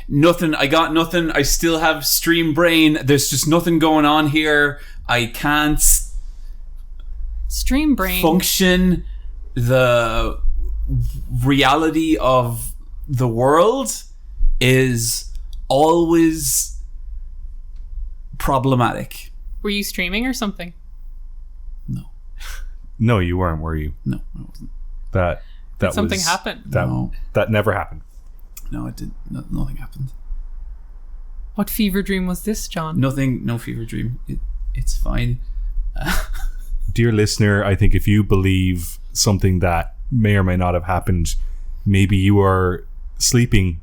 Nothing. I got nothing. I still have stream brain. There's just nothing going on here. I can't stream brain function the reality of the world is always problematic. Were you streaming or something? No. No, you weren't, were you? No, I wasn't. That something was, happened. That never happened. No, it didn't. Nothing happened. What fever dream was this, John? Nothing. No fever dream. It's fine. Dear listener, I think if you believe something that may or may not have happened, maybe you are sleeping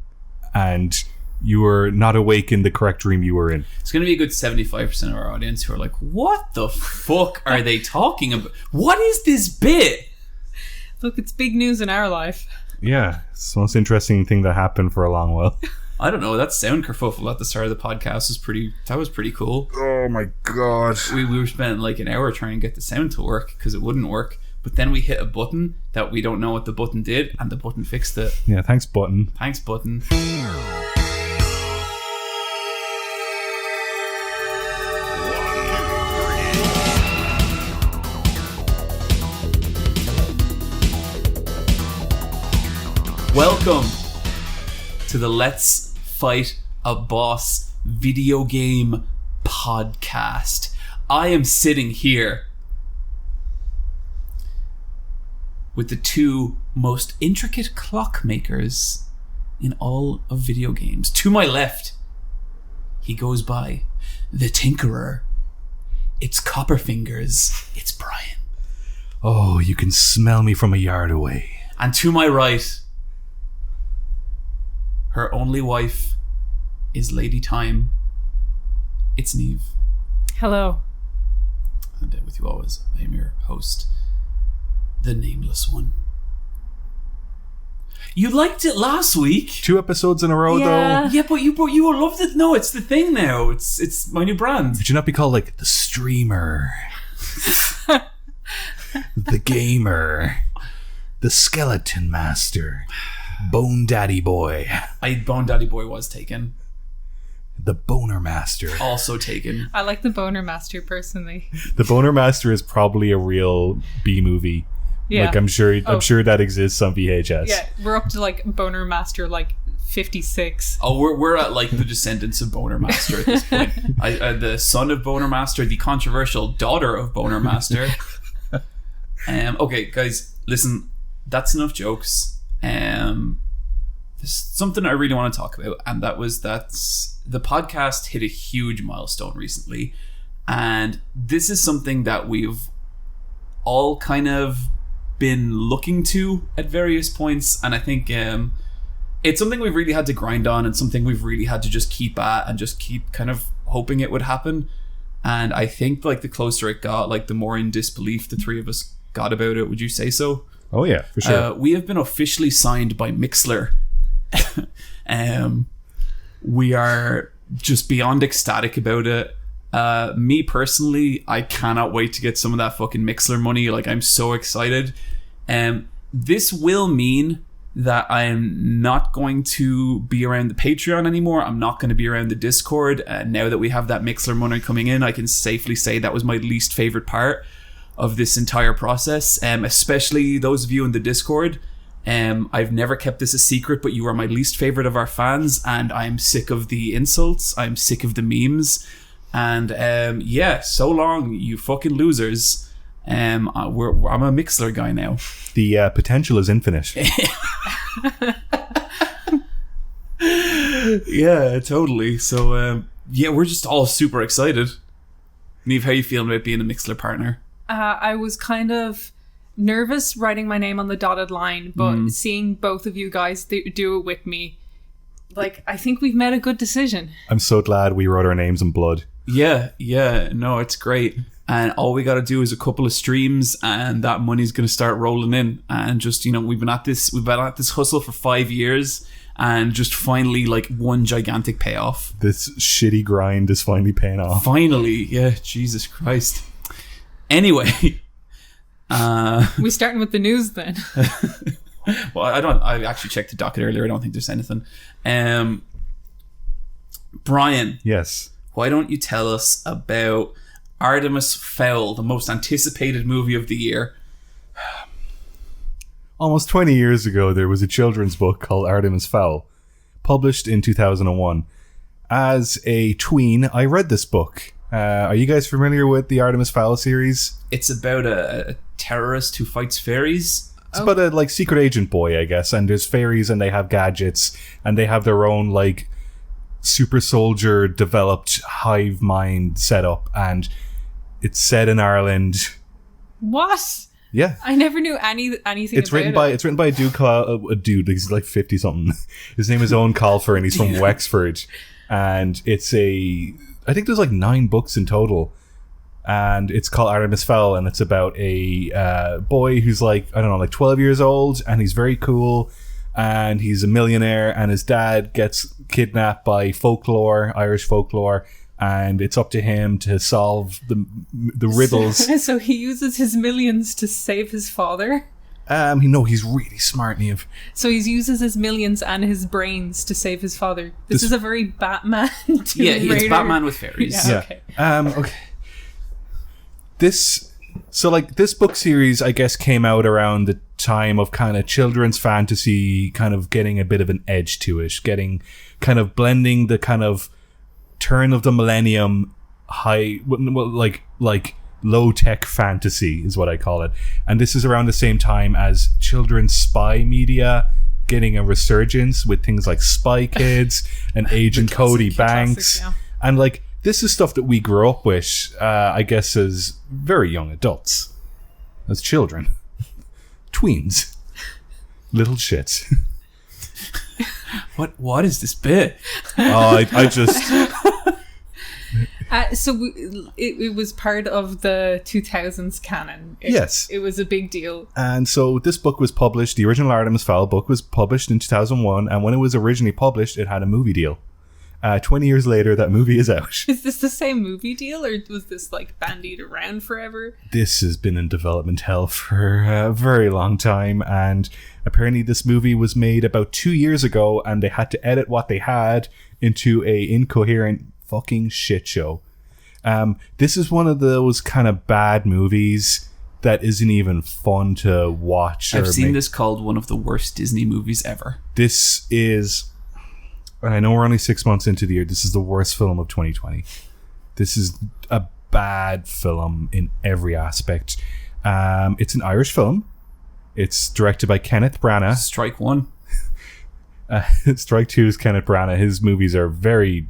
and you are not awake in the correct dream you were in. It's going to be a good 75% of our audience who are like, what the fuck are they talking about? What is this bit? Look, it's big news in our life. Yeah, it's the most interesting thing that happened for a long while. I don't know, that sound kerfuffle at the start of the podcast was pretty cool. Oh my god. We were spending like an hour trying to get the sound to work because it wouldn't work. But then we hit a button that we don't know what the button did, and the button fixed it. Yeah, thanks, button. Thanks, button. Welcome to the Let's Fight a Boss video game podcast. I am sitting here with the two most intricate clockmakers in all of video games. To my left, he goes by the Tinkerer. It's Copperfingers. It's Bryan. Oh, you can smell me from a yard away. And to my right, her only wife is Lady Time. It's Niamh. Hello. And with you always, I am your host, the Nameless One. You liked it last week. 2 episodes in a row, though. Yeah, but you all loved it. No, it's the thing now. It's my new brand. Would you not be called like the streamer, the gamer, the skeleton master, Bone Daddy Boy? Bone Daddy Boy was taken. The Boner Master. Also taken. I like the Boner Master personally. The Boner Master is probably a real B movie. Yeah. Like I'm sure that exists on VHS. Yeah, we're up to like Boner Master like 56. Oh, we're at like the descendants of Boner Master at this point. The son of Boner Master, the controversial daughter of Boner Master. Okay, guys, listen. That's enough jokes. There's something I really want to talk about, and that the podcast hit a huge milestone recently, and this is something that we've all kind of been looking to at various points, and I think it's something we've really had to grind on, and something we've really had to just keep at and just keep kind of hoping it would happen. And I think like the closer it got, like the more in disbelief the three of us got about it. Would you say so? Oh yeah, for sure. We have been officially signed by Mixlr. We are just beyond ecstatic about it. Me personally, I cannot wait to get some of that fucking Mixlr money. Like, I'm so excited. This will mean that I am not going to be around the Patreon anymore. I'm not going to be around the Discord. Now that we have that Mixlr money coming in, I can safely say that was my least favorite part of this entire process, especially those of you in the Discord. I've never kept this a secret, but you are my least favorite of our fans, and I'm sick of the insults. I'm sick of the memes, and so long, you fucking losers. I'm a Mixlr guy now. The potential is infinite. Yeah, totally. So we're just all super excited. Niamh, how you feeling about being a Mixlr partner? I was kind of nervous writing my name on the dotted line, but seeing both of you guys do it with me, like, I think we've made a good decision. I'm so glad we wrote our names in blood. Yeah, no, it's great. And all we got to do is a couple of streams, and that money's going to start rolling in. And just, we've been at this hustle for 5 years, and just finally, like, one gigantic payoff. This shitty grind is finally paying off. Finally, yeah, Jesus Christ. Anyway, we starting with the news then. Well, I actually checked the docket earlier. I don't think there's anything. Bryan, Yes. why don't you tell us about Artemis Fowl, the most anticipated movie of the year? Almost 20 years ago, there was a children's book called Artemis Fowl, published in 2001. As a tween, I read this book. Are you guys familiar with the Artemis Fowl series? It's about a terrorist who fights fairies. It's about a like secret agent boy, I guess, and there's fairies and they have gadgets and they have their own like super soldier developed hive mind setup, and it's set in Ireland. What? Yeah. I never knew anything It's written by a dude called a dude. He's like 50 something. His name is Owen Colfer and he's from Wexford. And it's I think there's like 9 books in total. And it's called Artemis Fowl, and it's about a boy who's like, I don't know, like 12 years old, and he's very cool, and he's a millionaire, and his dad gets kidnapped by Irish folklore, and it's up to him to solve the riddles. So he uses his millions to save his father? He's really smart, Niamh. So he uses his millions and his brains to save his father. This is a very Batman. It's Batman with fairies. Yeah, okay. Okay. This book series, I guess, came out around the time of kind of children's fantasy kind of getting a bit of an edge to it, getting kind of blending the kind of turn of the millennium like low-tech fantasy is what I call it. And this is around the same time as children's spy media getting a resurgence with things like Spy Kids and Agent Cody Banks. Classic, yeah. And like, this is stuff that we grew up with, I guess, as very young adults. As children. Tweens. Little shits. What is this bit? I just... It was part of the 2000s canon. Yes. It was a big deal. And so this book was published, the original Artemis Fowl book was published in 2001, and when it was originally published, it had a movie deal. 20 years later, that movie is out. Is this the same movie deal, or was this like bandied around forever? This has been in development hell for a very long time, and apparently this movie was made about 2 years ago, and they had to edit what they had into a incoherent fucking shit show. This is one of those kind of bad movies that isn't even fun to watch. I've seen this called one of the worst Disney movies ever. This is, and I know we're only 6 months into the year, this is the worst film of 2020. This is a bad film in every aspect. It's an Irish film. It's directed by Kenneth Branagh. Strike one. Strike two is Kenneth Branagh. His movies are very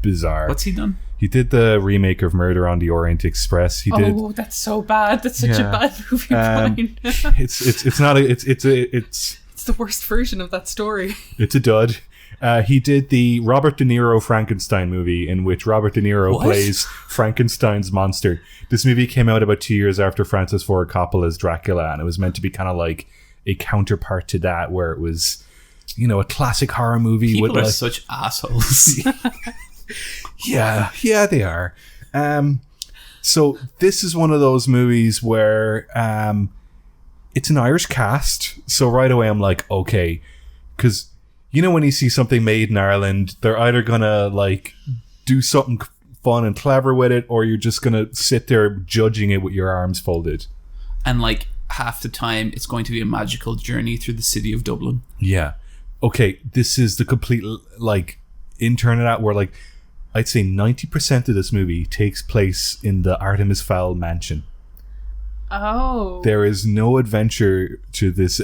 bizarre. What's he done? He did the remake of Murder on the Orient Express. Oh, that's so bad. That's such a bad movie, Bryan. It's not a it's the worst version of that story. It's a dud. He did the Robert De Niro Frankenstein movie, in which Robert De Niro plays Frankenstein's monster. This movie came out about 2 years after Francis Ford Coppola's Dracula, and it was meant to be kind of like a counterpart to that, where it was, you know, a classic horror movie. People with are such assholes. Yeah, they are. So this is one of those movies where it's an Irish cast. So right away I'm like, okay, because you know when you see something made in Ireland, they're either gonna like do something fun and clever with it, or you're just gonna sit there judging it with your arms folded. And like half the time, it's going to be a magical journey through the city of Dublin. Yeah. Okay, this is the complete like turn it out where like I'd say 90% of this movie takes place in the Artemis Fowl mansion. Oh. There is no adventure to this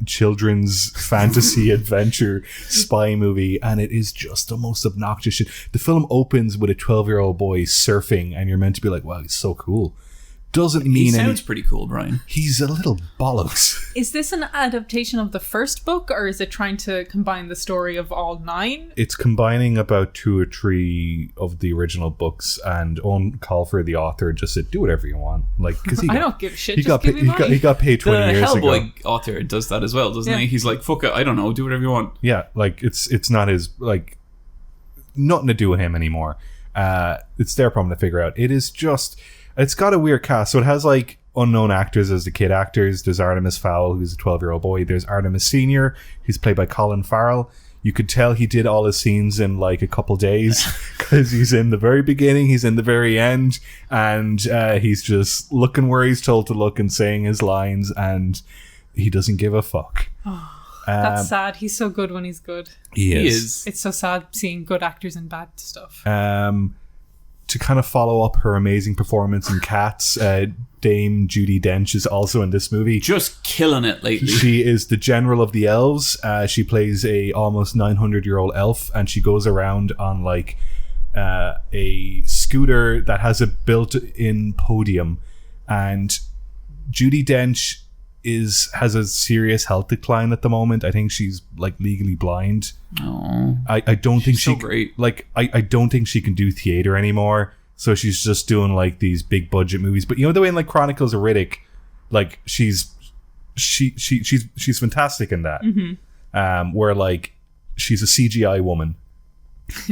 children's fantasy adventure spy movie, and it is just the most obnoxious shit. The film opens with a 12-year-old boy surfing, and you're meant to be like, wow, he's so cool. Doesn't mean he sounds pretty cool, Bryan. He's a little bollocks. Is this an adaptation of the first book, or is it trying to combine the story of all 9? It's combining about 2 or 3 of the original books, and Owen Colfer, the author, just said, do whatever you want. Like, because I don't give a shit. He got paid 20 the years ago. Hellboy author does that as well, doesn't he? He's like, fuck it, I don't know, do whatever you want. Yeah, like it's not his, like, nothing to do with him anymore. It's their problem to figure out. It is just, it's got a weird cast. So it has like unknown actors as the kid actors. There's Artemis Fowl, who's a 12-year-old boy. There's Artemis Senior, who's played by Colin Farrell. You could tell he did all his scenes in like a couple days because he's in the very beginning, he's in the very end, and he's just looking where he's told to look and saying his lines, and he doesn't give a fuck. That's sad. He's so good when he's good. He is. It's so sad seeing good actors in bad stuff. To kind of follow up her amazing performance in Cats, Dame Judi Dench is also in this movie. Just killing it lately. She is the general of the elves. She plays a almost 900-year-old elf, and she goes around on like a scooter that has a built-in podium. And Judi Dench has a serious health decline at the moment. I think she's like legally blind. Oh, I don't think so great. I don't think she can do theater anymore. So she's just doing like these big budget movies. But you know the way in like Chronicles of Riddick, like she's fantastic in that. Mm-hmm. Where like she's a CGI woman.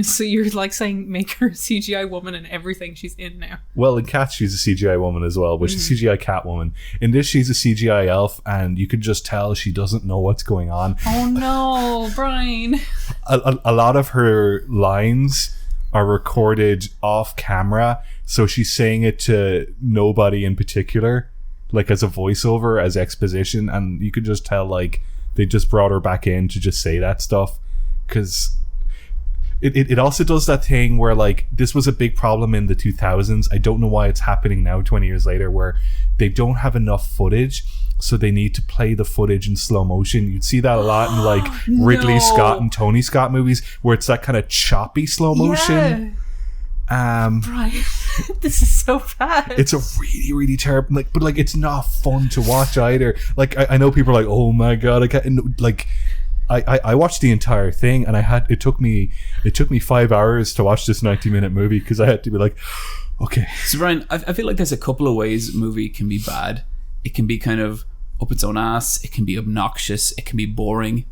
So you're like saying make her a CGI woman in everything she's in now. Well, in Cats she's a CGI woman as well, but she's a CGI Catwoman. In this she's a CGI elf, and you can just tell she doesn't know what's going on. Oh no, Bryan. A lot of her lines are recorded off camera, so she's saying it to nobody in particular, like as a voiceover, as exposition, and you could just tell like they just brought her back in to just say that stuff, because it also does that thing where like this was a big problem in the 2000s. I don't know why it's happening now 20 years later, where they don't have enough footage, so they need to play the footage in slow motion. You'd see that a lot in like Ridley Scott and Tony Scott movies, where it's that kind of choppy slow motion. Bryan, this is so bad. It's a really, really terrible, like, but like it's not fun to watch either. Like I know people are like, oh my god, I can't, like I watched the entire thing, and it took me 5 hours to watch this 90-minute movie, because I had to be like, okay. So Bryan, I feel like there's a couple of ways a movie can be bad. It can be kind of up its own ass. It can be obnoxious. It can be boring.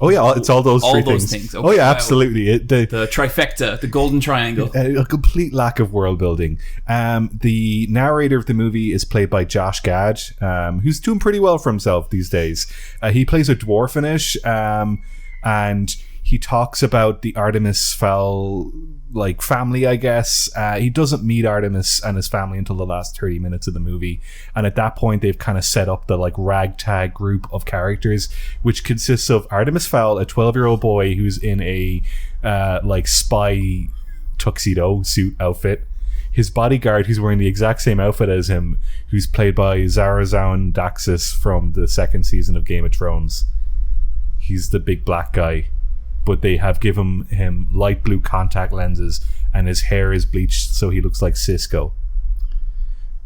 Oh yeah, it's all those three things. things. Okay, oh yeah, absolutely. The trifecta, the golden triangle. A complete lack of world building. The narrator of the movie is played by Josh Gad, who's doing pretty well for himself these days. He plays a dwarfinish, and he talks about the Artemis Fowl like family, I guess. He doesn't meet Artemis and his family until the last 30 minutes of the movie, and at that point they've kind of set up the like ragtag group of characters, which consists of Artemis Fowl, a 12-year-old boy who's in a like spy tuxedo suit outfit, his bodyguard who's wearing the exact same outfit as him, who's played by Zarazan Daxis from the second season of Game of Thrones. He's the big black guy, but they have given him light blue contact lenses, and his hair is bleached so he looks like Cisco.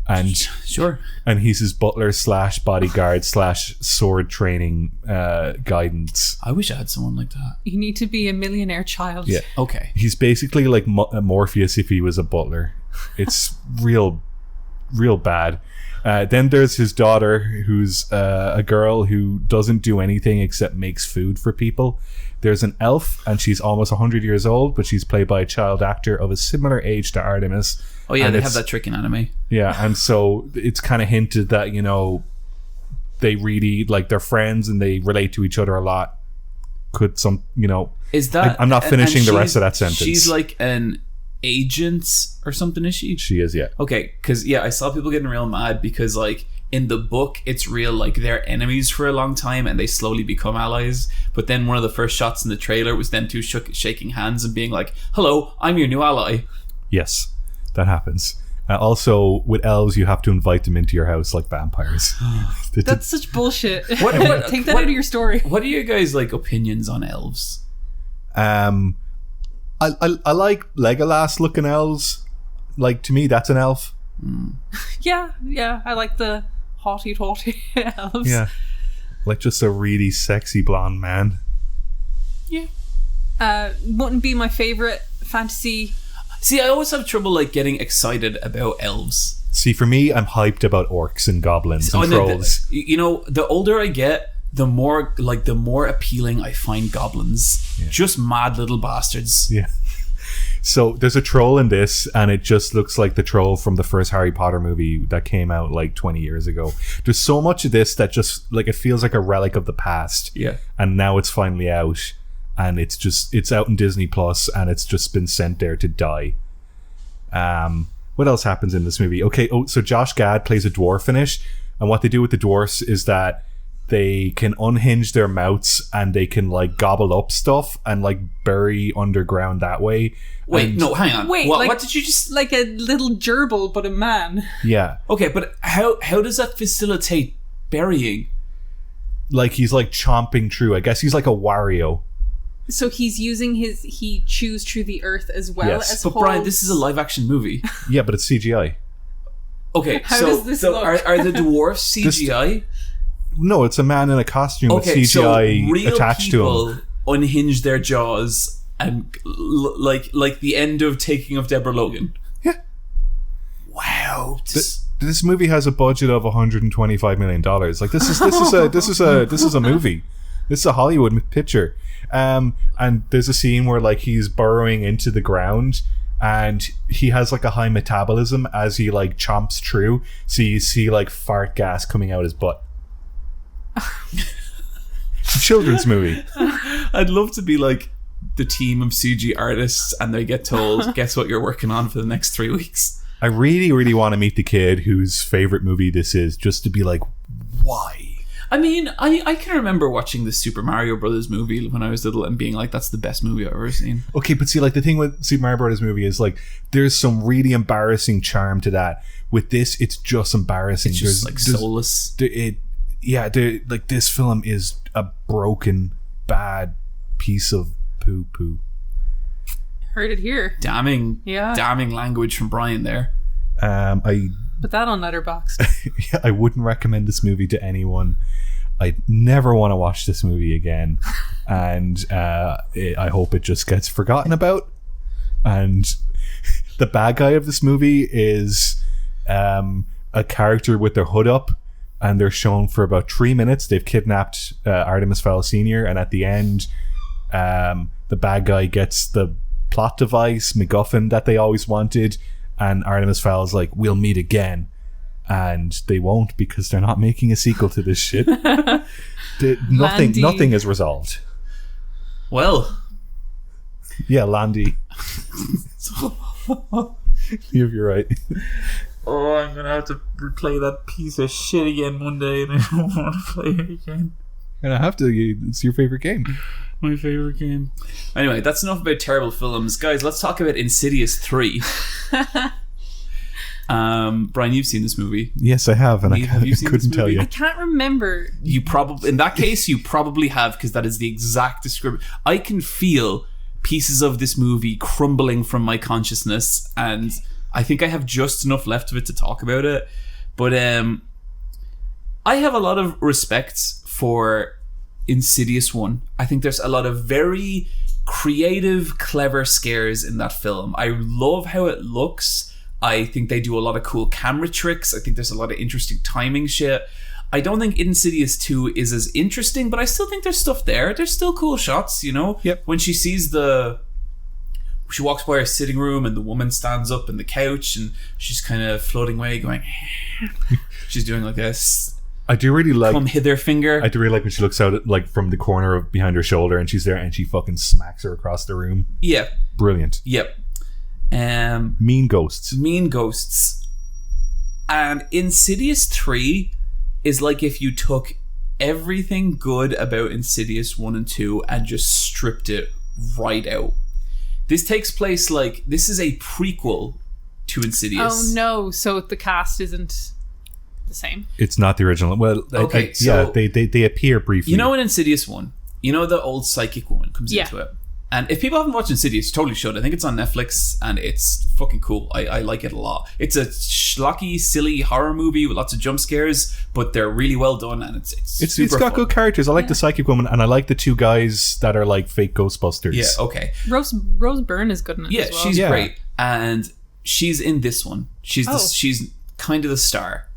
And sure. And he's his butler / bodyguard / sword training guidance. I wish I had someone like that. You need to be a millionaire child. Yeah. Okay. He's basically like Morpheus if he was a butler. It's real bad. Then there's his daughter, who's a girl who doesn't do anything except makes food for people. There's an elf, and she's almost 100 years old, but she's played by a child actor of a similar age to Artemis. Oh yeah, and they have that trick in anime. Yeah, and so it's kind of hinted that, you know, they really, like, they're friends and they relate to each other a lot. Could some, you know... Is that... I'm not finishing the rest of that sentence. She's like an agent or something, is she? She is, yeah. Okay, because, yeah, I saw people getting real mad because, like, in the book, it's real, like, they're enemies for a long time and they slowly become allies. But then one of the first shots in the trailer was them two shaking hands and being like, hello, I'm your new ally. Yes, that happens. Also, with elves, you have to invite them into your house like vampires. That's such bullshit. What- Take that out of your story. What are your guys' like opinions on elves? I like Legolas looking elves. Like, to me, that's an elf. Yeah, I like the haughty elves. Yeah. Like just a really sexy blonde man. Yeah. Wouldn't be my favorite fantasy. See, I always have trouble like getting excited about elves. See, for me, I'm hyped about orcs and goblins and no, trolls. you know, the older I get, the more appealing I find goblins. Yeah. Just mad little bastards. Yeah. So there's a troll in this, and it just looks like the troll from the first Harry Potter movie that came out like 20 years ago. There's so much of this that just like it feels like a relic of the past. Yeah. And now it's finally out. and it's out in Disney Plus, and it's just been sent there to die. What else happens in this movie? Okay, so Josh Gad plays a dwarf in it, and what they do with the dwarfs is that they can unhinge their mouths and they can like gobble up stuff and like bury underground that way. Wait, no, hang on. Wait, what did you just... like a little gerbil, but a man. Yeah. Okay, but how does that facilitate burying? Like he's like chomping through. I guess he's like a Wario. So he's using he chews through the earth as well Yes. as But Brian, this is a live action movie. Yeah, but it's CGI. Okay, How does this look? Are the dwarfs CGI? No, it's a man in a costume with Okay, so CGI real attached to people him. unhinge their jaws and like the end of Taking of Deborah Logan. Yeah. Wow. This movie has a budget of $125 million. Like this is a movie. This is a Hollywood picture. And there's a scene where like he's burrowing into the ground, and he has like a high metabolism as he like chomps through. So you see like fart gas coming out his butt. It's a children's movie. I'd love to be like the team of CG artists, and they get told, guess what you're working on for the next 3 weeks. I really, really want to meet the kid whose favorite movie this is, just to be like, why? I mean, I can remember watching the Super Mario Brothers movie when I was little and being like, that's the best movie I've ever seen. Okay, but see, like the thing with Super Mario Brothers movie is like there's some really embarrassing charm to that. With this, it's just embarrassing. It's just like soulless. Like this film is a broken, bad piece of poo. Heard it here. Damning language from Bryan there. Put that on Letterboxd. I wouldn't recommend this movie to anyone. I never want to watch this movie again, and I hope it just gets forgotten about. And the bad guy of this movie is a character with their hood up, and they're shown for about 3 minutes. They've kidnapped Artemis Fowl Sr., and at the end, the bad guy gets the plot device, MacGuffin, that they always wanted, and Artemis Fowl's like, we'll meet again. And they won't, because they're not making a sequel to this shit. Nothing is resolved. Well. Yeah, Landy. You're right. Oh, I'm going to have to replay that piece of shit again one day, and I don't want to play it again. And I have to. It's your favorite game. My favorite game. Anyway, that's enough about terrible films. Guys, let's talk about Insidious 3. Brian, you've seen this movie. Yes, I have, and I couldn't tell you. I can't remember. You probably, in that case, you probably have, because that is the exact description. I can feel pieces of this movie crumbling from my consciousness, and I think I have just enough left of it to talk about it. But I have a lot of respect for Insidious 1. I think there's a lot of very creative, clever scares in that film. I love how it looks. I think they do a lot of cool camera tricks. I think there's a lot of interesting timing shit. I don't think Insidious 2 is as interesting, but I still think there's stuff there. There's still cool shots, you know? Yep. When she sees she walks by her sitting room and the woman stands up on the couch and she's kind of floating away going, she's doing like this. I do really like come hither finger. I do really like when she looks out at, like from the corner of behind her shoulder, and she's there and she fucking smacks her across the room. Yeah. Brilliant. Yep. Mean ghosts. And Insidious 3 is like if you took everything good about Insidious 1 and 2 and just stripped it right out. This takes place this is a prequel to Insidious. Oh no, so the cast isn't the same. It's not the original. Well, okay, so they appear briefly. You know in Insidious 1, you know the old psychic woman comes into it. And if people haven't watched Insidious, you totally should. I think it's on Netflix and it's fucking cool. I like it a lot. It's a schlocky, silly horror movie with lots of jump scares, but they're really well done and it's super got fun. good characters. I like the psychic woman, and I like the two guys that are like fake Ghostbusters. Yeah, okay. Rose Byrne is good in it as well. She's great. And she's in this one. She's kind of the star.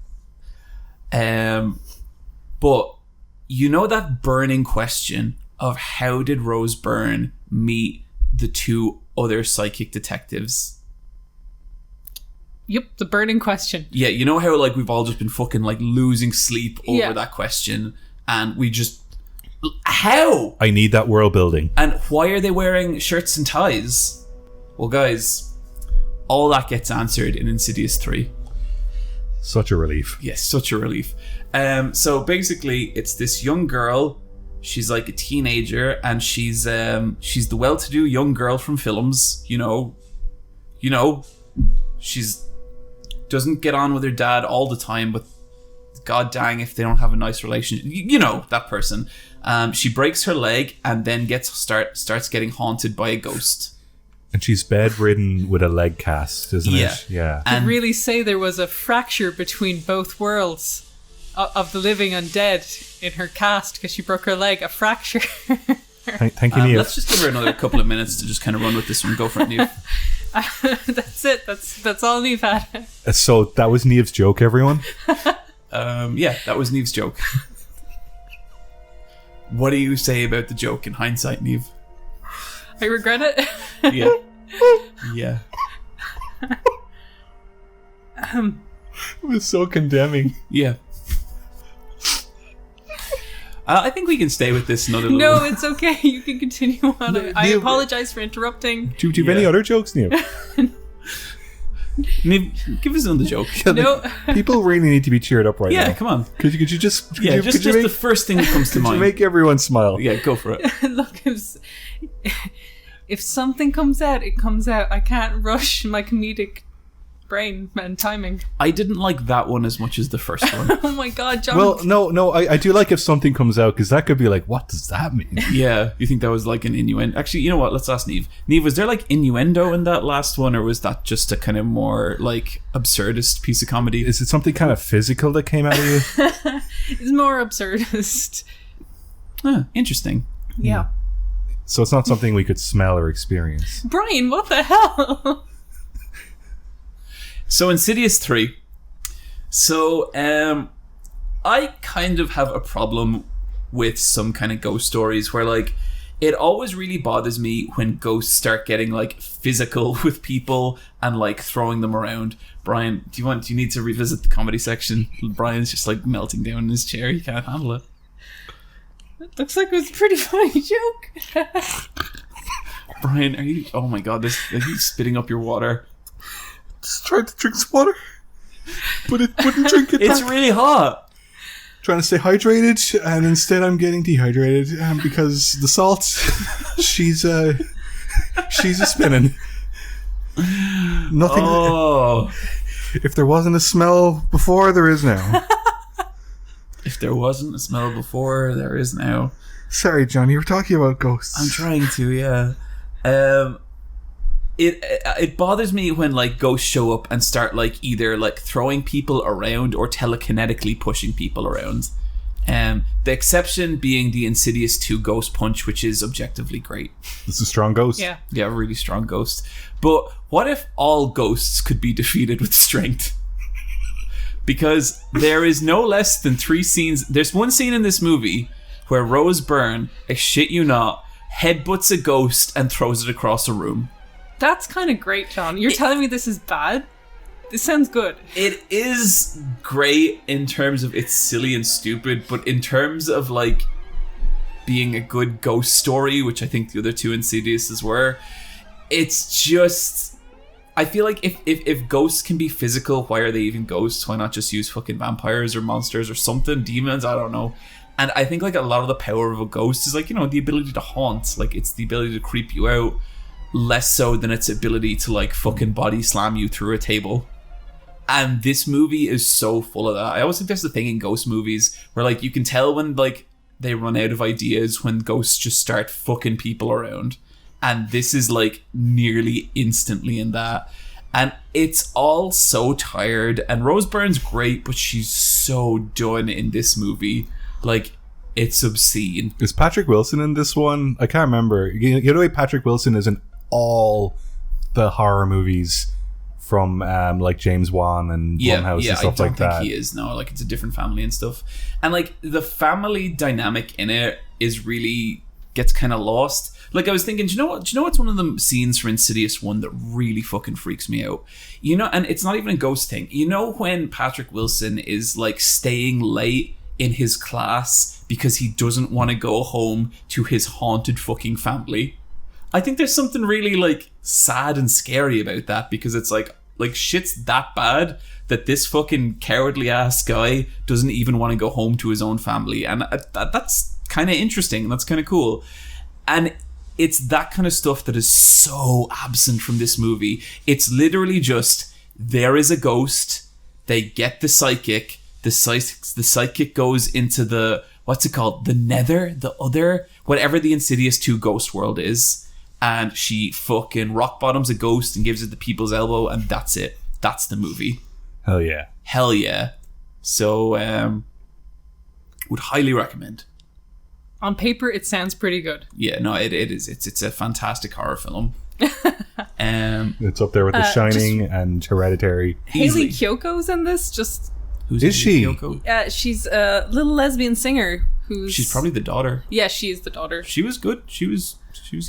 But you know that burning question of how did Rose Byrne meet the two other psychic detectives? Yep, the burning question. Yeah, you know how we've all just been fucking losing sleep over that question, and we just How? I need that world building. And why are they wearing shirts and ties? Well, guys, all that gets answered in Insidious 3. Such a relief. Yes, such a relief. So basically, it's this young girl. She's like a teenager, and she's the well-to-do young girl from films. You know, she's doesn't get on with her dad all the time, but god dang if they don't have a nice relationship. You know, that person. She breaks her leg and then starts getting haunted by a ghost. And she's bedridden with a leg cast, isn't Yeah. it? Yeah. I'd really say there was a fracture between both worlds of the living and dead in her cast because she broke her leg. A fracture. Thank you, Niamh. Let's just give her another couple of minutes to just kind of run with this one. Go for it, Niamh. That's it. That's all Niamh had. So that was Niamh's joke, everyone. Yeah, that was Niamh's joke. What do you say about the joke in hindsight, Niamh? I regret it. Yeah. Yeah. It was so condemning. Yeah. I think we can stay with this another little... No, it's okay. You can continue on. I Niamh- apologize for interrupting. Do you have any other jokes, Niamh? Niamh, give us another joke. No. People really need to be cheered up right now. Yeah, come on. Could you just... Just the first thing that comes to Could you mind. make everyone smile? Yeah, go for it. Look, if something comes out, it comes out. I can't rush my comedic brain and timing. I didn't like that one as much as the first one. Oh my god, John. Well, no, I do like if something comes out, because that could be like, what does that mean? Yeah, you think that was like an innuendo? Actually, you know what? Let's ask Niamh. Niamh, was there like innuendo in that last one, or was that just a kind of more like absurdist piece of comedy? Is it something kind of physical that came out of you? It's more absurdist. Interesting. Yeah. So it's not something we could smell or experience. Bryan, what the hell? So Insidious 3. So I kind of have a problem with some kind of ghost stories where like it always really bothers me when ghosts start getting like physical with people and like throwing them around. Bryan, do you need to revisit the comedy section? Bryan's just like melting down in his chair. He can't handle it. It looks like it was a pretty funny joke. Bryan, are you... Oh my god, are you spitting up your water? Just tried to drink some water, but it wouldn't drink it It's back. really hot. Trying to stay hydrated, and instead I'm getting dehydrated because the salt, she's a spinning. Nothing. Oh. If there wasn't a smell before, there is now. If there wasn't a smell before, there is now. Sorry, John, you were talking about ghosts. I'm trying to, yeah. It bothers me when like ghosts show up and start like either like throwing people around or telekinetically pushing people around. The exception being the Insidious 2 ghost punch, which is objectively great. It's a strong ghost. Yeah. Yeah, really strong ghost. But what if all ghosts could be defeated with strength? Because there is no less than 3 scenes. There's one scene in this movie where Rose Byrne, I shit you not, headbutts a ghost and throws it across a room. That's kind of great, John. You're telling me this is bad? This sounds good. It is great in terms of it's silly and stupid, but in terms of like being a good ghost story, which I think the other 2 Insidiouses were, it's just... I feel like if ghosts can be physical, why are they even ghosts? Why not just use fucking vampires or monsters or something? Demons? I don't know. And I think like a lot of the power of a ghost is like, you know, the ability to haunt. Like it's the ability to creep you out, less so than its ability to like fucking body slam you through a table. And this movie is so full of that. I always think there's the thing in ghost movies where like you can tell when like they run out of ideas when ghosts just start fucking people around. And this is like nearly instantly in that. And it's all so tired. And Rose Byrne's great, but she's so done in this movie. Like, it's obscene. Is Patrick Wilson in this one? I can't remember. You know the way Patrick Wilson is in all the horror movies from like James Wan and Blumhouse and stuff like that. I don't think he is. No, like it's a different family and stuff. And like the family dynamic in it is really gets kind of lost. Like I was thinking, do you know what's one of the scenes from Insidious 1 that really fucking freaks me out? You know, and it's not even a ghost thing. You know when Patrick Wilson is like staying late in his class because he doesn't want to go home to his haunted fucking family. I think there's something really like sad and scary about that, because it's like shit's that bad that this fucking cowardly ass guy doesn't even want to go home to his own family. And that's kind of interesting. That's kind of cool. And it's that kind of stuff that is so absent from this movie. It's literally just, there is a ghost, they get the psychic, the psychic goes into the, what's it called? The nether? The other? Whatever the Insidious 2 ghost world is. And she fucking rock bottoms a ghost and gives it the people's elbow, and that's it. That's the movie. Hell yeah. Hell yeah. So, would highly recommend. On paper, it sounds pretty good. Yeah, no, it is. It's a fantastic horror film. It's up there with The Shining and Hereditary. Haley Kyoko's in this. Who's is she? Kyoko? She's a little lesbian singer who's... She's probably the daughter. Yeah, she is the daughter. She was good. She was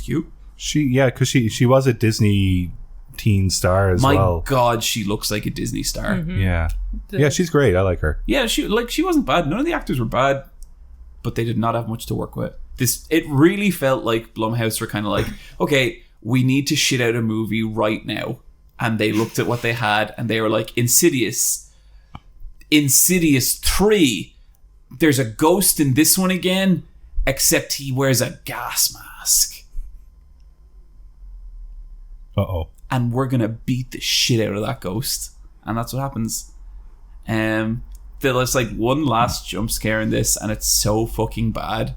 cute. Because she was a Disney teen star as well. My God, she looks like a Disney star. Mm-hmm. Yeah, she's great. I like her. Yeah, she wasn't bad. None of the actors were bad, but they did not have much to work with. It really felt like Blumhouse were kind of like, okay, we need to shit out a movie right now. And they looked at what they had and they were like, Insidious 3. There's a ghost in this one again, except he wears a gas mask. Uh-oh. And we're gonna beat the shit out of that ghost. And that's what happens. There's like one last jump scare in this, and it's so fucking bad.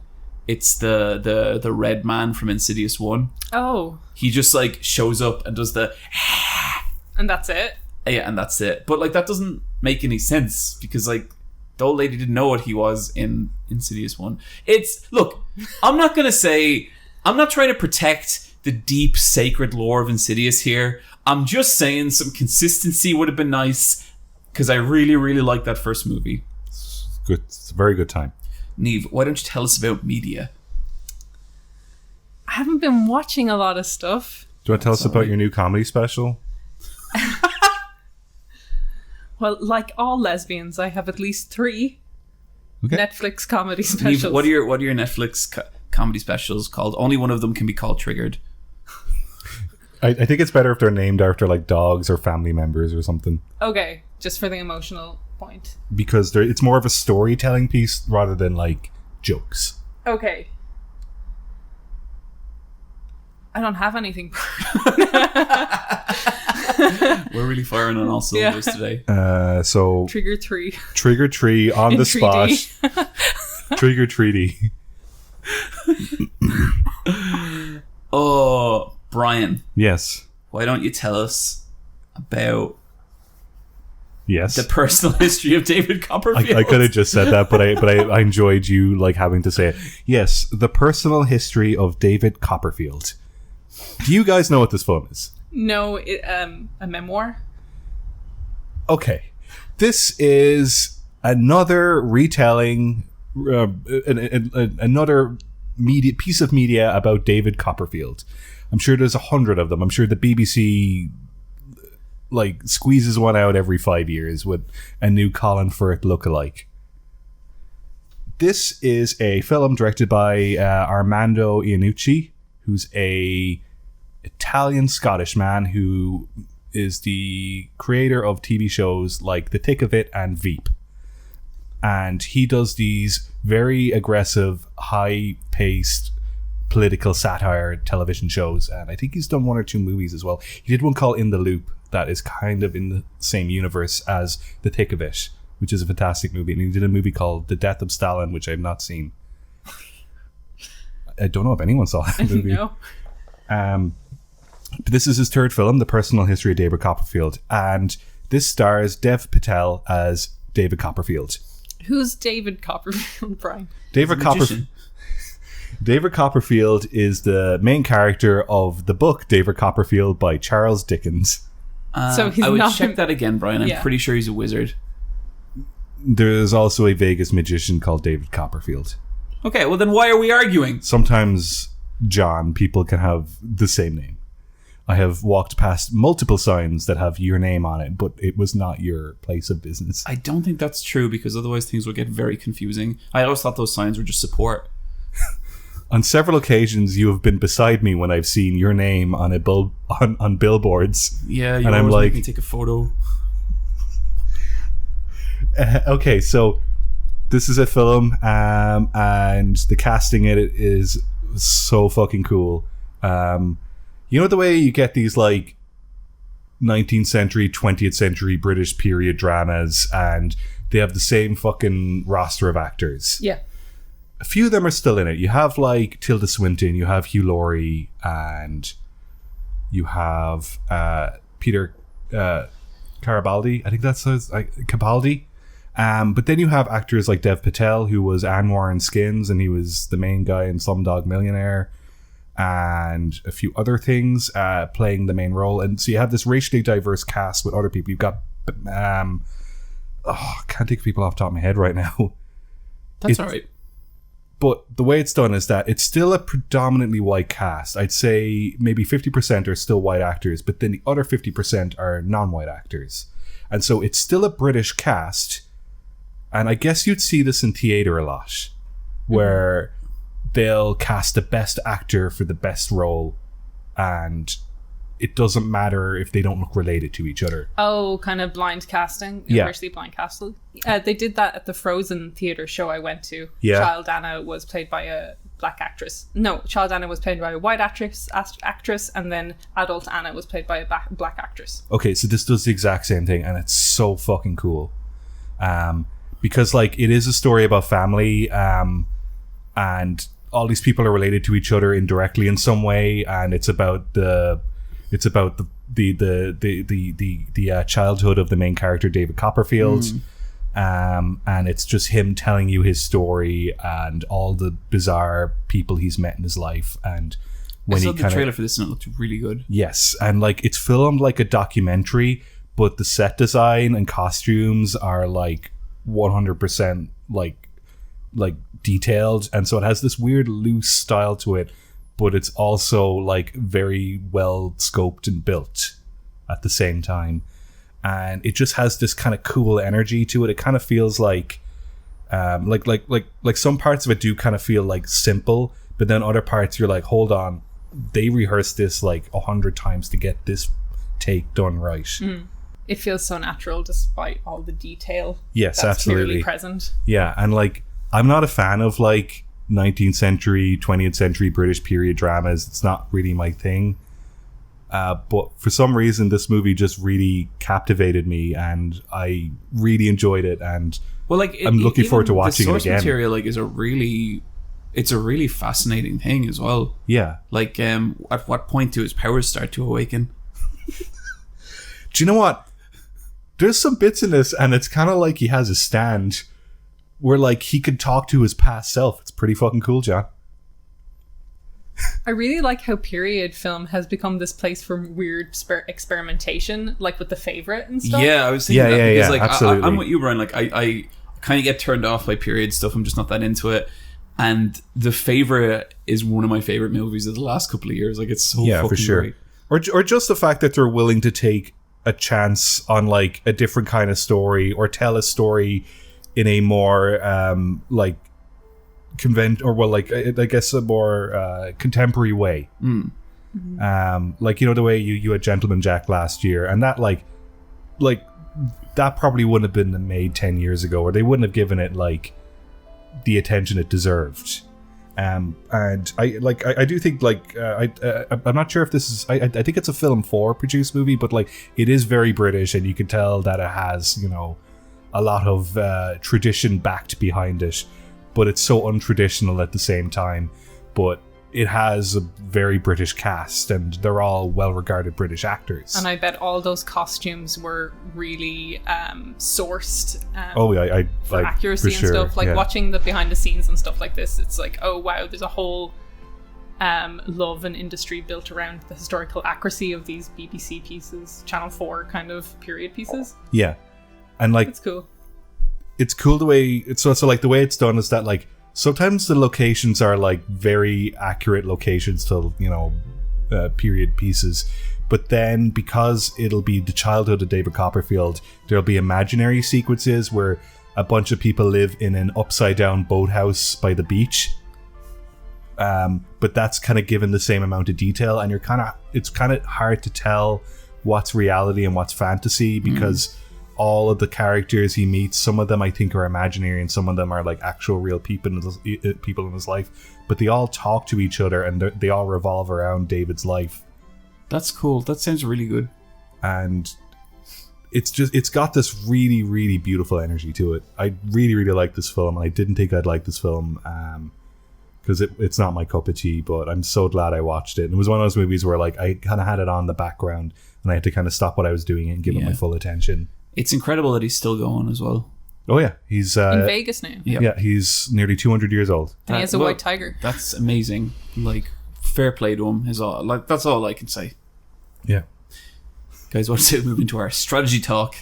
It's the red man from Insidious 1. Oh. He just like shows up and does the and that's it? Yeah, and that's it. But like that doesn't make any sense, because like the old lady didn't know what he was in Insidious 1. Look, I'm not trying to protect the deep sacred lore of Insidious here. I'm just saying some consistency would have been nice, because I really, really like that first movie. It's good. It's a very good time. Niamh, why don't you tell us about media? I haven't been watching a lot of stuff. Do you want to tell us about your new comedy special? Well, like all lesbians, I have at least 3 Netflix comedy Niamh, specials. what are your Netflix comedy specials called? Only one of them can be called Triggered. I think it's better if they're named after like dogs or family members or something. Okay, just for the emotional point. Because it's more of a storytelling piece rather than like jokes. Okay. I don't have anything. We're really firing on all cylinders today. So Trigger 3. Trigger 3 on the 3D. spot. Trigger 3D. Oh, Bryan. Yes. Why don't you tell us about Yes. the personal history of David Copperfield? I could have just said that, but I enjoyed you like having to say it. Yes, the personal history of David Copperfield. Do you guys know what this film is? No, a memoir. Okay, this is another retelling, another piece of media about David Copperfield. I'm sure there's 100 of them. I'm sure the BBC like squeezes one out every 5 years with a new Colin Firth lookalike. This is a film directed by Armando Iannucci, who's a Italian-Scottish man who is the creator of TV shows like The Thick of It and Veep. And he does these very aggressive, high-paced political satire television shows, and I think he's done 1 or 2 movies as well. He did one called In the Loop that is kind of in the same universe as The Thick of It, which is a fantastic movie. And he did a movie called The Death of Stalin, which I've not seen. I don't know if anyone saw that movie. No. But this is his 3rd film, The Personal History of David Copperfield, and this stars Dev Patel as David Copperfield. Who's David Copperfield, Bryan? David Copperfield is the main character of the book David Copperfield by Charles Dickens. So he's I would not check that again, Bryan. I'm pretty sure he's a wizard. There's also a Vegas magician called David Copperfield. Okay, well then why are we arguing? Sometimes, John, people can have the same name. I have walked past multiple signs that have your name on it, but it was not your place of business. I don't think that's true, because otherwise things would get very confusing. I always thought those signs were just support. On several occasions, you have been beside me when I've seen your name on on billboards. Yeah, you and always I'm like, make me take a photo. Okay, so this is a film, and the casting in it is so fucking cool. You know the way you get these like 19th century, 20th century British period dramas, and they have the same fucking roster of actors. Yeah. A few of them are still in it. You have like Tilda Swinton, you have Hugh Laurie, and you have Peter Carabaldi. I think that's Capaldi. But then you have actors like Dev Patel, who was Anwar in Skins, and he was the main guy in Slumdog Millionaire, and a few other things playing the main role. And so you have this racially diverse cast with other people. You've got I can't think of people off the top of my head right now. That's all right. But the way it's done is that it's still a predominantly white cast. I'd say maybe 50% are still white actors, but then the other 50% are non-white actors. And so it's still a British cast. And I guess you'd see this in theatre a lot, where they'll cast the best actor for the best role, and it doesn't matter if they don't look related to each other. Oh, kind of blind casting. Yeah. Inversely blind casting. They did that at the Frozen theatre show I went to. Yeah. Child Anna was played by a black actress. No, Child Anna was played by a white actress, and then Adult Anna was played by a black actress. Okay, so this does the exact same thing, and it's so fucking cool. Because like it is a story about family, and all these people are related to each other indirectly in some way, and it's about the childhood of the main character, David Copperfield. And it's just him telling you his story and all the bizarre people he's met in his life. And when I saw the trailer for this and it looked really good. Yes, and like it's filmed like a documentary, but the set design and costumes are like 100% like detailed, and so it has this weird loose style to it, but it's also like very well scoped and built at the same time, and it just has this kind of cool energy to it. It kind of feels like some parts of it do kind of feel like simple, but then other parts you're like, hold on, they rehearsed this like 100 times to get this take done right. It feels so natural despite all the detail. Yes, that's absolutely clearly present. Yeah, and like I'm not a fan of like 19th century, 20th century British period dramas. It's not really my thing. But for some reason, this movie just really captivated me, and I really enjoyed it. And I'm looking forward to watching it again. The source material like is a really fascinating thing as well. Yeah. Like, at what point do his powers start to awaken? Do you know what? There's some bits in this, and it's kind of like he has a stand where like he could talk to his past self. It's pretty fucking cool, John. I really like how period film has become this place for weird experimentation, like with The Favourite and stuff. Yeah, I was thinking that because like absolutely. I'm with you, Brian. Like I kind of get turned off by period stuff. I'm just not that into it. And The Favourite is one of my favorite movies of the last couple of years. Like it's so fucking for sure. great. Or just the fact that they're willing to take a chance on like a different kind of story, or tell a story in a more like I guess a more contemporary way. Like, you know, the way you had Gentleman Jack last year, and that like that probably wouldn't have been made 10 years ago, or they wouldn't have given it like the attention it deserved. And I do think like I'm not sure if this is I think it's a Film 4 produced movie, but like it is very British, and you can tell that it has, you know, a lot of tradition backed behind it, but it's so untraditional at the same time. But it has a very British cast, and they're all well-regarded British actors. And I bet all those costumes were really sourced for accuracy and stuff. Like watching the behind the scenes and stuff like this, it's like, oh wow, there's a whole love and industry built around the historical accuracy of these BBC pieces, Channel 4 kind of period pieces. Yeah. And like, it's cool. It's cool the way it's so like the way it's done is that like sometimes the locations are like very accurate locations to, you know, period pieces, But then, because it'll be the childhood of David Copperfield, there'll be imaginary sequences where a bunch of people live in an upside-down boathouse by the beach. But that's kind of given the same amount of detail, and it's kind of hard to tell what's reality and what's fantasy, because all of the characters he meets, some of them I think are imaginary and some of them are like actual real people in his life, but they all talk to each other and they all revolve around David's life. That's cool. That sounds really good. And it's got this really, really beautiful energy to it. I really, really like this film, and I didn't think I'd like this film because it's not my cup of tea, but I'm so glad I watched it. It was one of those movies where like I kind of had it on the background and I had to kind of stop what I was doing and give it my full attention. It's incredible that he's still going as well. Oh yeah, he's in Vegas now. Yeah, he's nearly 200 years old. And he has a white tiger. That's amazing. Like, fair play to him. That's all I can say. Yeah. Guys, what's it? Move into our strategy talk.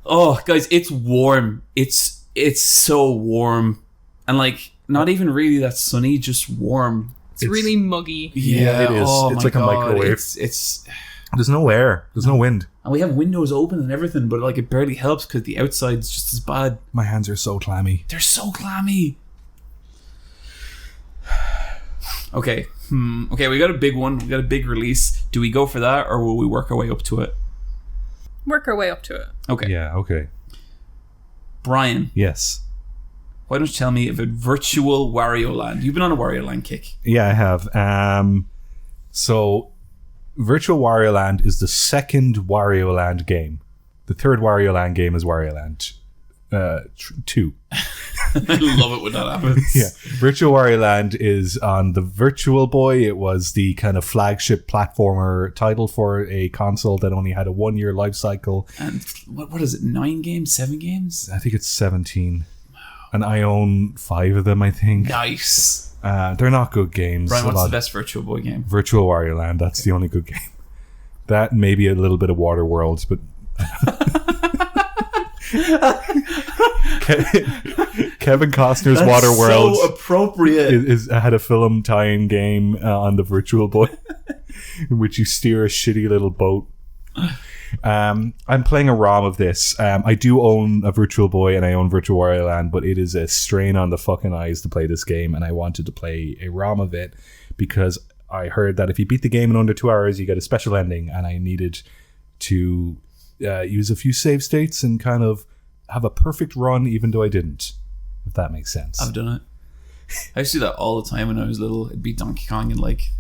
Oh, guys, it's warm. It's so warm, and like not even really that sunny, just warm. It's really muggy. Yeah, it is. Oh, it's like God. a microwave. It's there's no air. There's no wind. And we have windows open and everything, but like it barely helps because the outside's just as bad. My hands are so clammy. They're so clammy. Okay. Okay, we got a big one. We got a big release. Do we go for that, or will we work our way up to it? Work our way up to it. Okay. Yeah, okay. Brian. Yes. Why don't you tell me about virtual Wario Land? You've been on a Wario Land kick. Yeah, I have. So, virtual Wario Land is the second Wario Land game. The third Wario Land game is Wario Land 2. I love it when that happens. Yeah, Virtual Wario Land is on the Virtual Boy. It was the kind of flagship platformer title for a console that only had a 1-year life cycle. And what is it? 9 games? 7 games? I think it's 17. And I own 5 of them, I think. Nice. They're not good games. Brian, what's the best Virtual Boy game? Virtual Wario Land. That's the only good game. That, maybe a little bit of Water Worlds, but... Kevin Costner's Water Worlds. So appropriate. Had a film tie-in game on the Virtual Boy in which you steer a shitty little boat. I'm playing a ROM of this. I do own a Virtual Boy and I own Virtual Wario Land, but it is a strain on the fucking eyes to play this game, and I wanted to play a ROM of it because I heard that if you beat the game in under 2 hours, you get a special ending, and I needed to use a few save states and kind of have a perfect run, even though I didn't, if that makes sense. I've done it. I used to do that all the time when I was little. I'd beat Donkey Kong in like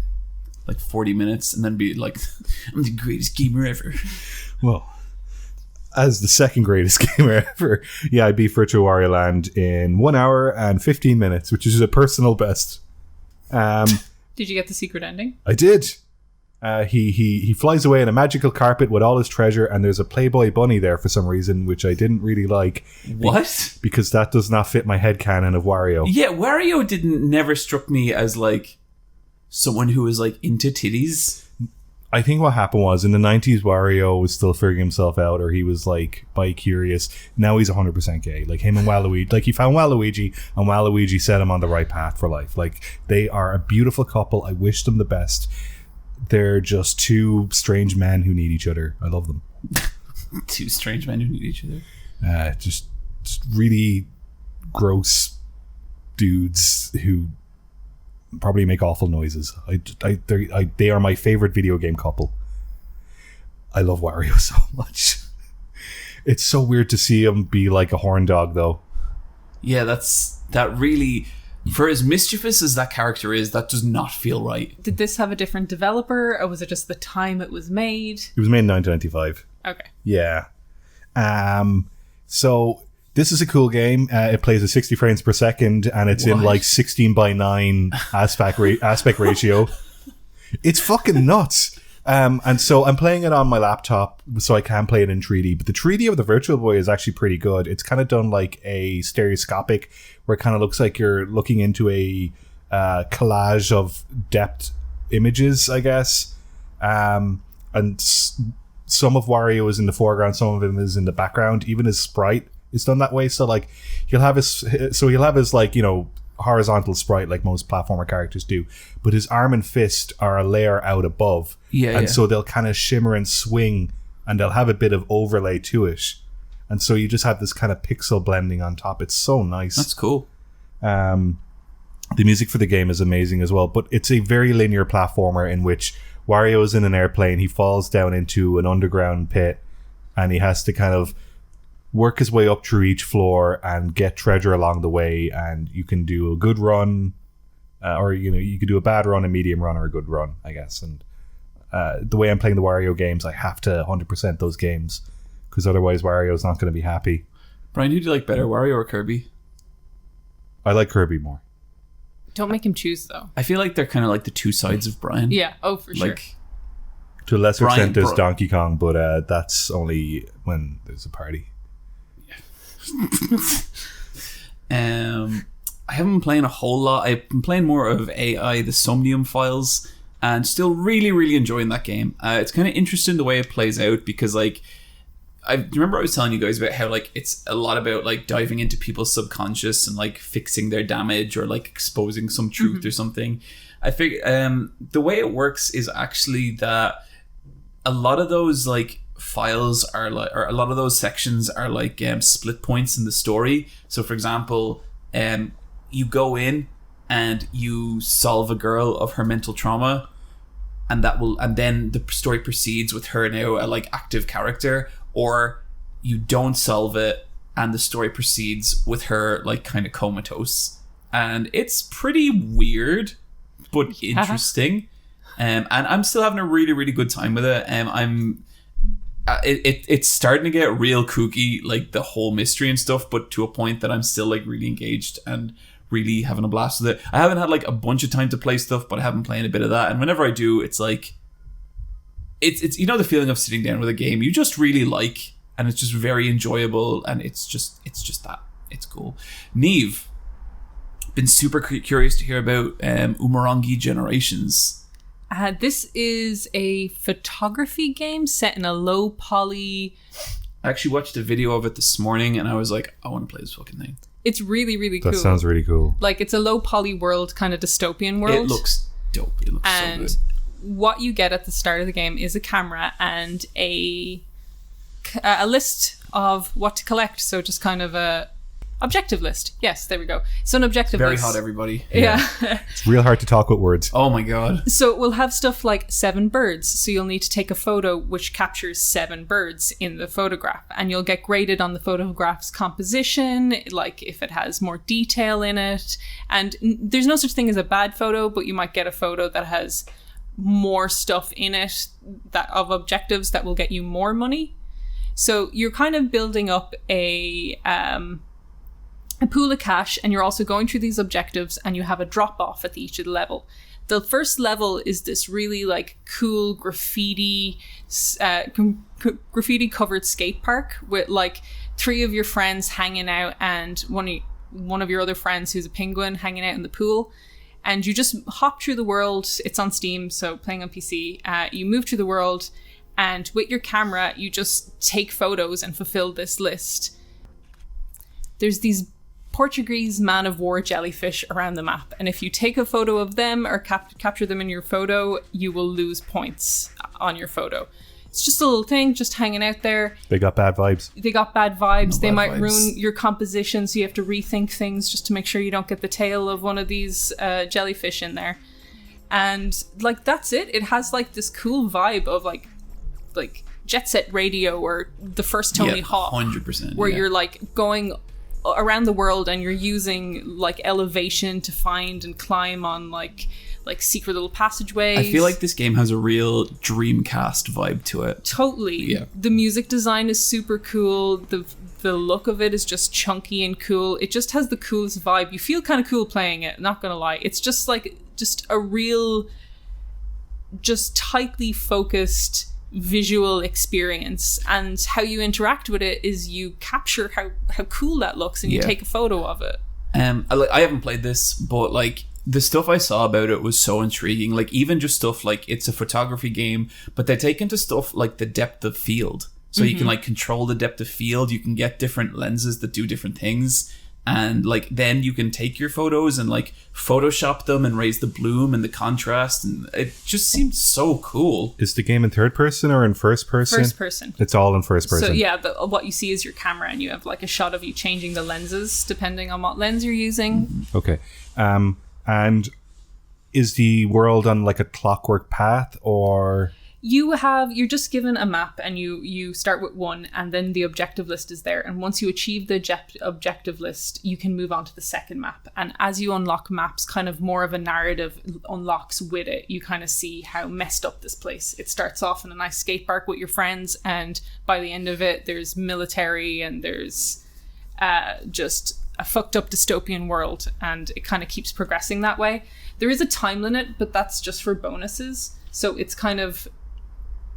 40 minutes and then be like, I'm the greatest gamer ever. Well, as the second greatest gamer ever, yeah, I beat Virtual Wario Land in 1 hour and 15 minutes, which is a personal best. Did you get the secret ending? I did. He flies away in a magical carpet with all his treasure, and there's a Playboy bunny there for some reason, which I didn't really like. What? Because that does not fit my headcanon of Wario. Yeah, Wario never struck me as like someone who was like into titties. I think what happened was in the 90s, Wario was still figuring himself out, or he was like bi-curious. Now he's 100% gay. Like him and Waluigi. Like he found Waluigi, and Waluigi set him on the right path for life. Like they are a beautiful couple. I wish them the best. They're just two strange men who need each other. I love them. Two strange men who need each other. Just really gross dudes who probably make awful noises. They are my favorite video game couple. I love Wario so much. It's so weird to see him be like a horn dog, though. Yeah, that really... For as mischievous as that character is, that does not feel right. Did this have a different developer, or was it just the time it was made? It was made in 1995. Okay. Yeah. So this is a cool game. It plays at 60 frames per second, and it's in like 16:9 aspect ratio. It's fucking nuts. And so I'm playing it on my laptop, so I can play it in 3D. But the 3D of the Virtual Boy is actually pretty good. It's kind of done like a stereoscopic, where it kind of looks like you're looking into a collage of depth images, I guess. And some of Wario is in the foreground, some of him is in the background. Even his sprite is done that way. So like he'll have his like, you know, horizontal sprite like most platformer characters do, but his arm and fist are a layer out above. So they'll kind of shimmer and swing, and they'll have a bit of overlay to it. And so you just have this kind of pixel blending on top. It's so nice. That's cool. The music for the game is amazing as well, but it's a very linear platformer in which Wario is in an airplane, he falls down into an underground pit, and he has to kind of work his way up through each floor and get treasure along the way. And you can do a good run, or you know, you could do a bad run, a medium run, or a good run, I guess. And the way I'm playing the Wario games, I have to 100% those games, because otherwise Wario's not going to be happy. Bryan, who do you like better, Wario or Kirby? I like Kirby more. Don't make him choose, though. I feel like they're kind of like the two sides of Bryan. Yeah, for sure. To a lesser extent, there's Donkey Kong, but that's only when there's a party. I haven't been playing a whole lot. I've been playing more of AI, the Somnium files, and still really, really enjoying that game. It's kind of interesting the way it plays out, because like, remember I was telling you guys about how like it's a lot about like diving into people's subconscious and like fixing their damage or like exposing some truth or something. I figure the way it works is actually that a lot of those like files are like, or a lot of those sections are like split points in the story. So for example, you go in and you solve a girl of her mental trauma, and then the story proceeds with her now a like active character. Or you don't solve it and the story proceeds with her like kind of comatose. And it's pretty weird, but interesting. And I'm still having a really, really good time with it. It's starting to get real kooky, like the whole mystery and stuff, but to a point that I'm still like really engaged and really having a blast with it. I haven't had like a bunch of time to play stuff, but I have been playing a bit of that. And whenever I do, it's like, it's you know, the feeling of sitting down with a game you just really like, and it's just very enjoyable, and it's just that it's cool. Niamh, been super curious to hear about Umurangi Generations. This is a photography game set in a low poly. I actually watched a video of it this morning, and I was like, I want to play this fucking thing. It's really, really cool. That sounds really cool. Like, it's a low poly world, kind of dystopian world. It looks dope. It looks so good. What you get at the start of the game is a camera and a list of what to collect. So just kind of a objective list. Yes, there we go. So an objective list. Very hot, everybody. Yeah. It's real hard to talk with words. Oh my god. So we'll have stuff like 7 birds. So you'll need to take a photo which captures 7 birds in the photograph. And you'll get graded on the photograph's composition, like if it has more detail in it. And there's no such thing as a bad photo, but you might get a photo that has more stuff in it that of objectives that will get you more money. So you're kind of building up a pool of cash, and you're also going through these objectives, and you have a drop off at each of the level. The first level is this really like cool graffiti covered skate park with like 3 of your friends hanging out, and one of your other friends who's a penguin hanging out in the pool. And you just hop through the world. It's on Steam, so playing on PC. You move through the world, and with your camera, you just take photos and fulfill this list. There's these Portuguese man-of-war jellyfish around the map, and if you take a photo of them or capture them in your photo, you will lose points on your photo. It's just a little thing, just hanging out there. They got bad vibes. They might ruin your composition, so you have to rethink things just to make sure you don't get the tail of one of these jellyfish in there. And like, that's it. It has like this cool vibe of like Jet Set Radio or the first Tony Hawk. 100%. Where you're like going around the world and you're using like elevation to find and climb on like secret little passageways. I feel like this game has a real Dreamcast vibe to it. Totally. Yeah. The music design is super cool. The look of it is just chunky and cool. It just has the coolest vibe. You feel kind of cool playing it, not gonna lie. It's just like a real, just tightly focused visual experience, and how you interact with it is you capture how cool that looks and you take a photo of it. I haven't played this, but like the stuff I saw about it was so intriguing. Like, even just stuff like it's a photography game, but they take into stuff like the depth of field. So you can like control the depth of field. You can get different lenses that do different things. And like then you can take your photos and like Photoshop them and raise the bloom and the contrast, and it just seems so cool. Is the game in third person or in first person? First person. It's all in first person. So yeah, what you see is your camera, and you have like a shot of you changing the lenses depending on what lens you're using. Okay. And is the world on like a clockwork path, or? You're just given a map, and you start with 1, and then the objective list is there. And once you achieve the objective list, you can move on to the second map. And as you unlock maps, kind of more of a narrative unlocks with it. You kind of see how messed up this place. It starts off in a nice skate park with your friends, and by the end of it, there's military, and there's just a fucked up dystopian world, and it kind of keeps progressing that way. There is a time limit, but that's just for bonuses. So it's kind of...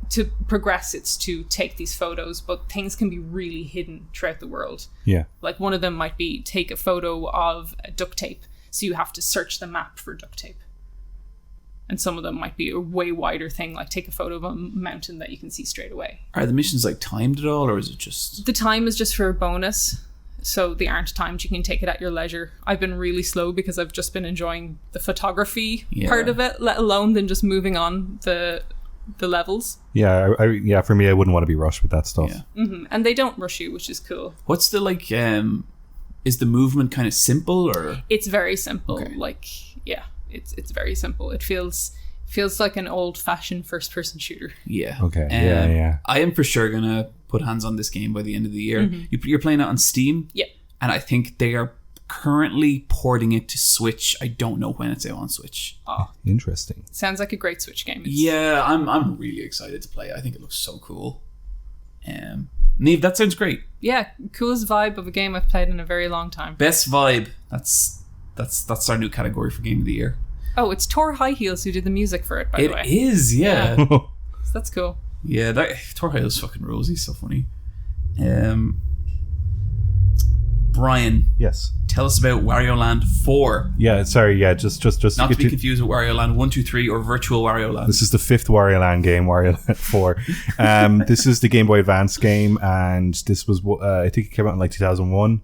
to progress, it's to take these photos, but things can be really hidden throughout the world. Yeah. Like one of them might be take a photo of duct tape, so you have to search the map for duct tape. And some of them might be a way wider thing, like take a photo of a mountain that you can see straight away. Are the missions like timed at all, or is it just... The time is just for a bonus, so they aren't timed. You can take it at your leisure. I've been really slow because I've just been enjoying the photography part of it, let alone than just moving on the levels. Yeah, yeah. For me, I wouldn't want to be rushed with that stuff. Yeah. Mm-hmm. And they don't rush you, which is cool. What's the like? Is the movement kind of simple, or? It's very simple. Okay. Like, yeah, it's very simple. It feels like an old-fashioned first-person shooter. Yeah. Okay. Yeah. I am for sure gonna put hands on this game by the end of the year. Mm-hmm. You're playing it on Steam. Yeah. And I think they are currently porting it to Switch. I don't know when it's out on Switch. Interesting. Sounds like a great Switch game. Yeah, I'm really excited to play it. I think it looks so cool. Niamh, that sounds great. Yeah, coolest vibe of a game I've played in a very long time. Best vibe. That's our new category for Game of the Year. Oh, it's Tor High Heels who did the music for it, by the way. It is, yeah. So that's cool. Yeah, Tor High Heels fucking rules. He's so funny. Brian. Yes. Tell us about Wario Land 4. Yeah, sorry, yeah, just not to be confused with Wario Land 1, 2, 3 or Virtual Wario Land. This is the 5th Wario Land game, Wario Land 4. This is the Game Boy Advance game, and this was, I think it came out in like 2001.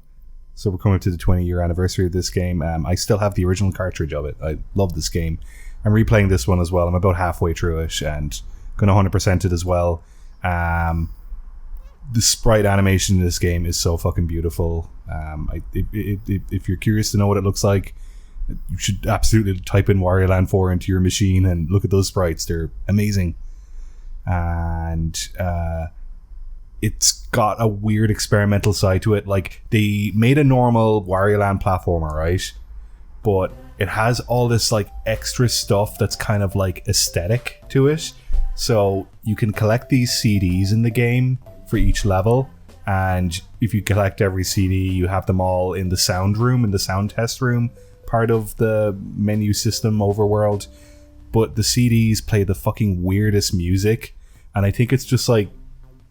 So we're coming up to the 20-year anniversary of this game. I still have the original cartridge of it. I love this game. I'm replaying this one as well. I'm about halfway through it and going to 100% it as well. The sprite animation in this game is so fucking beautiful. If you're curious to know what it looks like, you should absolutely type in Wario Land 4 into your machine and look at those sprites. They're amazing. And it's got a weird experimental side to it. Like, they made a normal Wario Land platformer, right? But it has all this like extra stuff that's kind of like aesthetic to it. So you can collect these CDs in the game for each level, and if you collect every CD, you have them all in the sound room, in the sound test room part of the menu system overworld. But the CDs play the fucking weirdest music, and I think it's just like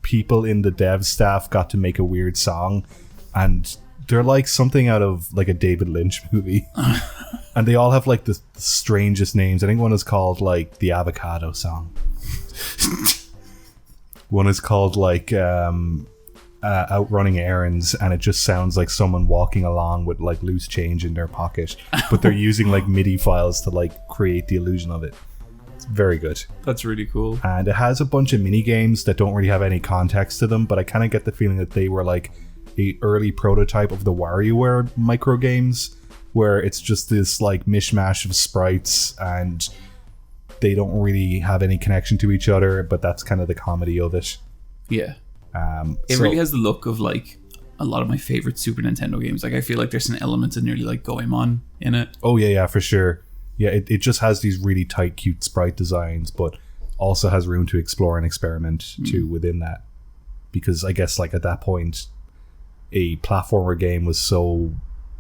people in the dev staff got to make a weird song, and they're like something out of like a David Lynch movie. And they all have like the strangest names. I think one is called like the Avocado Song. One is called like Out Running Errands, and it just sounds like someone walking along with like loose change in their pocket, but they're using like MIDI files to like create the illusion of it. It's very good. That's really cool. And it has a bunch of mini games that don't really have any context to them, but I kind of get the feeling that they were like a early prototype of the WarioWare micro games, where it's just this like mishmash of sprites and they don't really have any connection to each other, but that's kind of the comedy of it. Yeah. It really has the look of like a lot of my favorite Super Nintendo games. Like, I feel like there's an element of nearly like Goemon in it. Oh yeah, for sure. Yeah, it just has these really tight, cute sprite designs, but also has room to explore and experiment too within that. Because I guess like at that point, a platformer game was so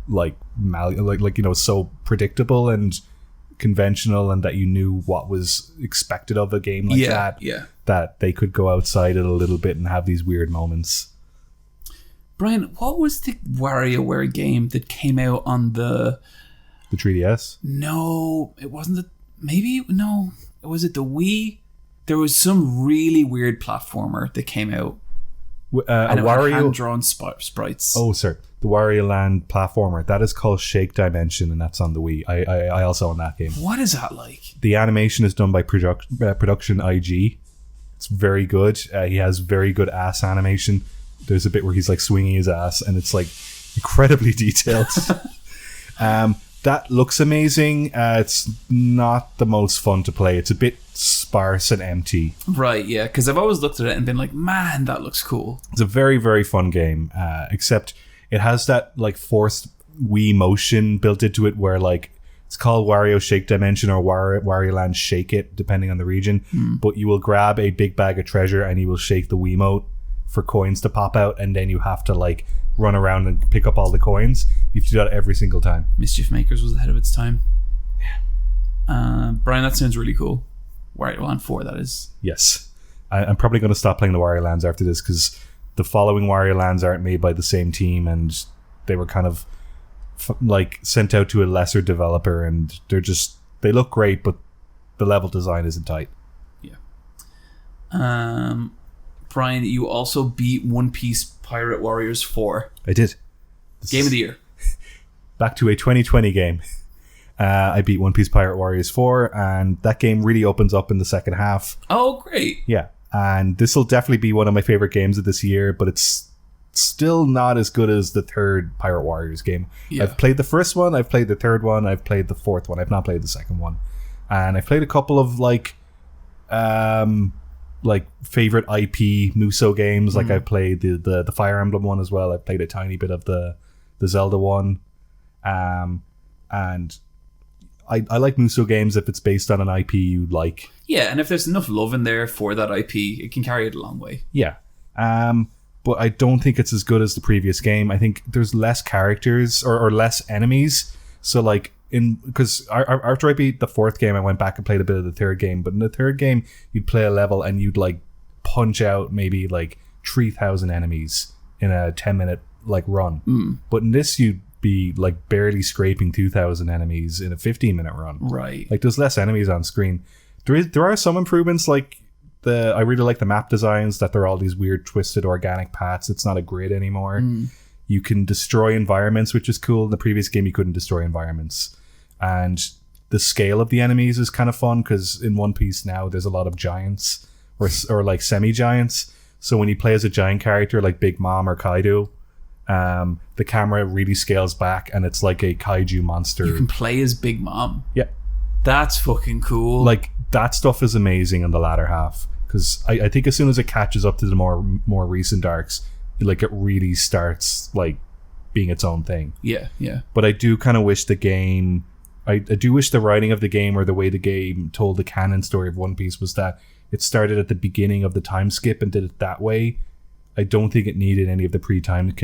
like you know, so predictable and conventional, and that you knew what was expected of a game like that. Yeah. That they could go outside it a little bit and have these weird moments. Brian, what was the WarioWare game that came out on the The 3DS? No, it wasn't. Was it the Wii? There was some really weird platformer that came out. A Wario hand-drawn sprites. Oh, sir. The Wario Land platformer. That is called Shake Dimension, and that's on the Wii. I also own that game. What is that like? The animation is done by Production IG. It's very good. He has very good ass animation. There's a bit where he's like swinging his ass, and it's like incredibly detailed. That looks amazing. It's not the most fun to play. It's a bit sparse and empty. Right, yeah, because I've always looked at it and been like, man, that looks cool. It's a very, very fun game, except it has that like forced Wii motion built into it where like it's called Wario Shake Dimension or Wario Land Shake It, depending on the region. But you will grab a big bag of treasure and you will shake the Wiimote for coins to pop out, and then you have to like run around and pick up all the coins. You have to do that every single time. Mischief Makers was ahead of its time. Yeah. Bryan, that sounds really cool. Wario Land 4, that is. Yes. I'm probably going to stop playing the Wario Lands after this because the following Wario Lands aren't made by the same team, and they were kind of like sent out to a lesser developer, and they look great, but the level design isn't tight. Yeah. Bryan, you also beat One Piece Pirate Warriors 4. I did. Game of the year. Back to a 2020 game. I beat One Piece Pirate Warriors 4, and that game really opens up in the second half. Oh, great. Yeah, and this will definitely be one of my favorite games of this year, but it's still not as good as the third Pirate Warriors game. Yeah. I've played the first one, I've played the third one, I've played the fourth one. I've not played the second one. And I've played a couple of like favorite IP Muso games. Like I've played the Fire Emblem one as well. I've played a tiny bit of the Zelda one. And I like Muso games if it's based on an IP you like. Yeah, and if there's enough love in there for that IP, it can carry it a long way. Yeah. But I don't think it's as good as the previous game. I think there's less characters or less enemies. So like because after I beat the fourth game, I went back and played a bit of the third game. But in the third game, you'd play a level and you'd like punch out maybe like 3,000 enemies in a 10-minute like run. But in this, you'd be like barely scraping 2,000 enemies in a 15-minute run. Right. Like there's less enemies on screen. There are some improvements, like I really like the map designs, that they're all these weird twisted organic paths. It's not a grid anymore. You can destroy environments, which is cool. In the previous game, you couldn't destroy environments. And the scale of the enemies is kind of fun because in One Piece now there's a lot of giants or like semi-giants. So when you play as a giant character like Big Mom or Kaido, the camera really scales back and it's like a kaiju monster. You can play as Big Mom. Yeah. That's fucking cool. Like that stuff is amazing in the latter half because I think as soon as it catches up to the more recent arcs, like it really starts like being its own thing. Yeah. But I do kind of wish the game... I do wish the writing of the game or the way the game told the canon story of One Piece was that it started at the beginning of the time skip and did it that way. I don't think it needed any of the pre-time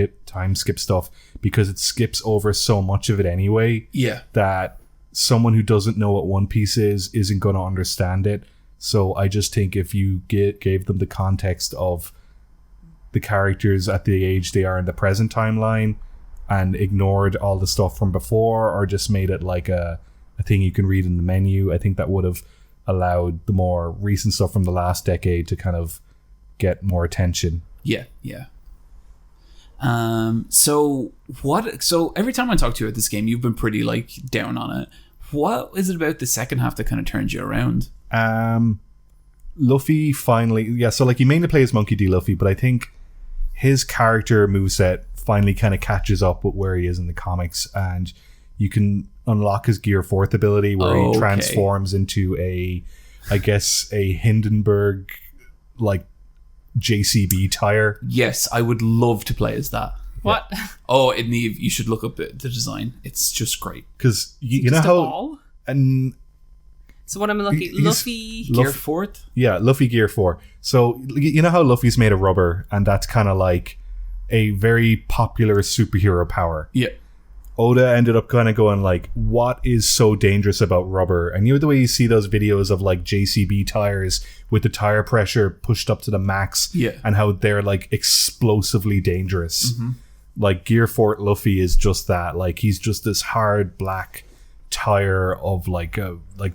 skip stuff because it skips over so much of it anyway. Yeah. That someone who doesn't know what One Piece isn't going to understand it. So I just think if you gave them the context of the characters at the age they are in the present timeline and ignored all the stuff from before or just made it like a thing you can read in the menu, I think that would have allowed the more recent stuff from the last decade to kind of get more attention. Yeah. So every time I talk to you at this game, you've been pretty like down on it. What is it about the second half that kind of turns you around? Luffy finally, so like you mainly play as Monkey D. Luffy, but I think his character moveset finally kind of catches up with where he is in the comics, and you can unlock his Gear 4th ability where he transforms into a Hindenburg like JCB tire. Yes, I would love to play as that. What? Yeah. Oh, Niamh, you should look up the design. It's just great. Because you know how... Ball? And so what I'm looking... Luffy... Gear 4th? Yeah, Luffy Gear 4. So you know how Luffy's made of rubber, and that's kind of like a very popular superhero power. Yeah. Oda ended up kind of going like, what is so dangerous about rubber? And you know the way you see those videos of like JCB tires with the tire pressure pushed up to the max, and how they're like explosively dangerous. Like Gear 4 Luffy is just that. Like he's just this hard black tire of like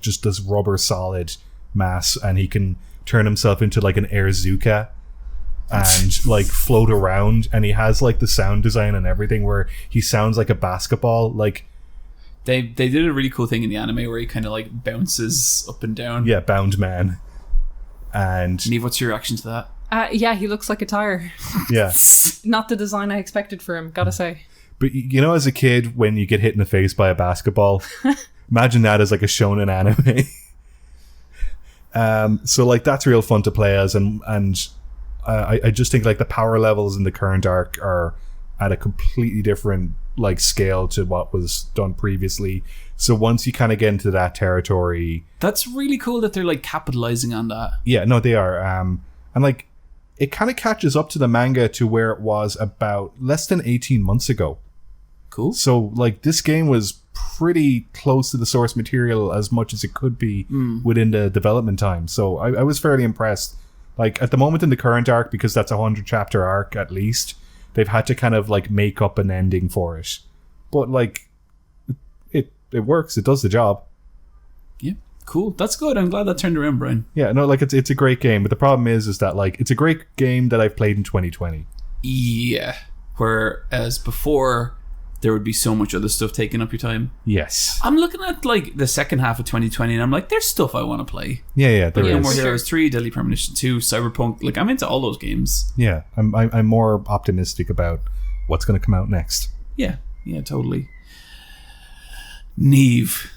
just this rubber solid mass, and he can turn himself into like an airzuka and like float around, and he has like the sound design and everything where he sounds like a basketball. Like they did a really cool thing in the anime where he kind of like bounces up and down. Yeah, Bound Man. And Niamh, what's your reaction to that? Yeah, he looks like a tire. Yeah. Not the design I expected for him, gotta say. But you know, as a kid, when you get hit in the face by a basketball, imagine that as like a shonen anime. So like that's real fun to play as, and I just think like the power levels in the current arc are at a completely different like scale to what was done previously. So once you kind of get into that territory, that's really cool that they're like capitalizing on that. Yeah, no, they are. And like it kind of catches up to the manga to where it was about less than 18 months ago. Cool. So like this game was pretty close to the source material as much as it could be within the development time. So I was fairly impressed. Like at the moment in the current arc, because that's a 100 chapter arc at least, they've had to kind of like make up an ending for it. But like it works. It does the job. Yeah. Cool. That's good. I'm glad that turned around, Bryan. Yeah, no, like it's a great game, but the problem is that like it's a great game that I've played in 2020. Yeah. Whereas before there would be so much other stuff taking up your time. Yes. I'm looking at like the second half of 2020 and I'm like, there's stuff I want to play. Yeah, there is. No More Heroes 3, Deadly Premonition 2, Cyberpunk. Like I'm into all those games. Yeah, I'm more optimistic about what's going to come out next. Yeah, totally. Niamh.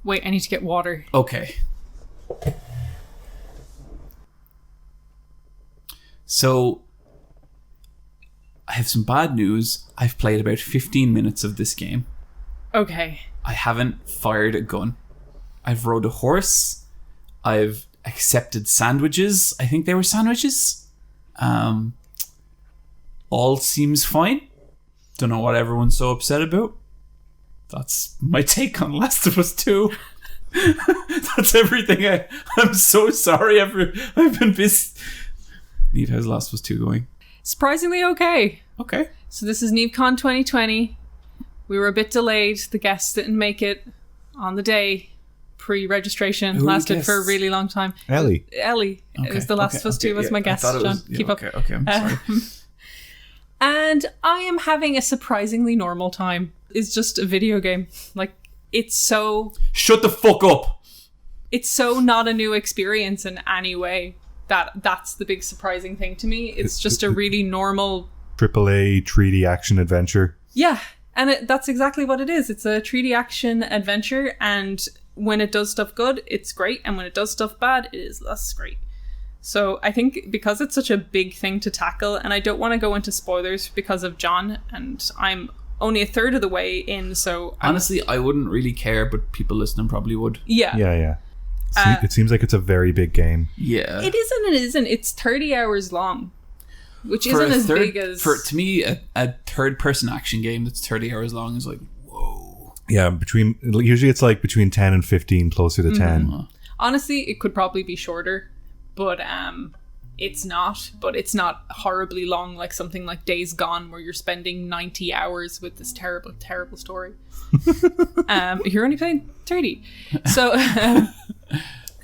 Wait, I need to get water. Okay. So I have some bad news. I've played about 15 minutes of this game. Okay. I haven't fired a gun. I've rode a horse. I've accepted sandwiches. I think they were sandwiches. All seems fine. Don't know what everyone's so upset about. That's my take on Last of Us 2. That's everything. I'm so sorry. I've been busy. Niamh, how's Last of Us 2 going? Surprisingly okay. Okay. So this is NiamhCon 2020. We were a bit delayed. The guests didn't make it on the day. Pre-registration lasted for a really long time. Ellie. Okay. It was the Last of Us 2 was my guest, John. Keep up. Okay, I'm sorry. And I am having a surprisingly normal time. It's just a video game. Like, it's so... Shut the fuck up! It's so not a new experience in any way. That's the big surprising thing to me. It's just a really normal... AAA 3D action adventure. Yeah, and that's exactly what it is. It's a 3D action adventure, and when it does stuff good, it's great, and when it does stuff bad, it is less great. So I think because it's such a big thing to tackle, and I don't want to go into spoilers because of John, and I'm only a third of the way in, so... Honestly, I wouldn't really care, but people listening probably would. Yeah. It seems like it's a very big game. Yeah. It isn't. It's 30 hours long, which isn't as big as... To me, a third-person action game that's 30 hours long is like, whoa. Yeah, usually it's like between 10 and 15, closer to 10. Honestly, it could probably be shorter, but it's not. But it's not horribly long like something like Days Gone, where you're spending 90 hours with this terrible, terrible story. You're only playing 30.